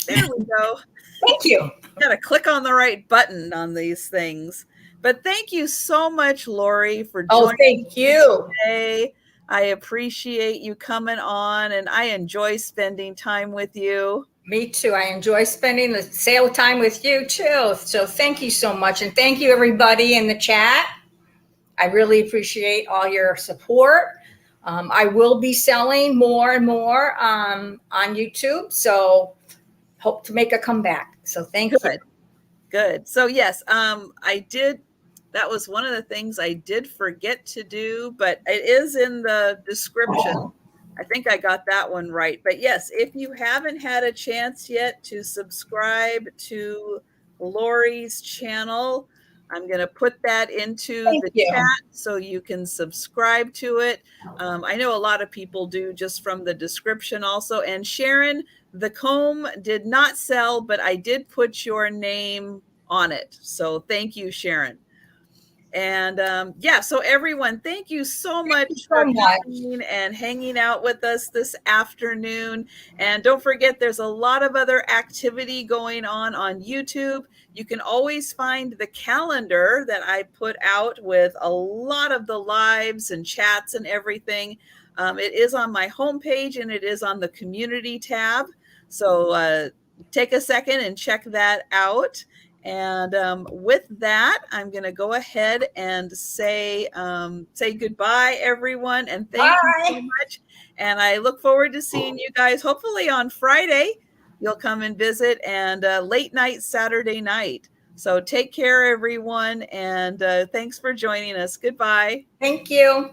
There we go. Thank you. Got to click on the right button on these things. But thank you so much, Lori, for joining thank you today. I appreciate you coming on, and I enjoy spending time with you. Me too. I enjoy spending the sale time with you too. So thank you so much. And thank you everybody in the chat. I really appreciate all your support. I will be selling more and more on YouTube. So hope to make a comeback. So thank you. Good. So yes, I did. That was one of the things I did forget to do, but it is in the description. I think I got that one right. But yes, if you haven't had a chance yet to subscribe to Lori's channel, I'm going to put that into the chat so you can subscribe to it. I know a lot of people do just from the description also. And Sharon, the comb did not sell, but I did put your name on it. So thank you, Sharon. And yeah, so everyone, thank you so much for coming and hanging out with us this afternoon. And don't forget, there's a lot of other activity going on YouTube. You can always find the calendar that I put out with a lot of the lives and chats and everything. It is on my homepage and it is on the community tab. So take a second and check that out. And with that, I'm going to go ahead and say goodbye, everyone. And thank you so much. And I look forward to seeing you guys hopefully on Friday. You'll come and visit, and late night Saturday night. So take care, everyone. And thanks for joining us. Goodbye. Thank you.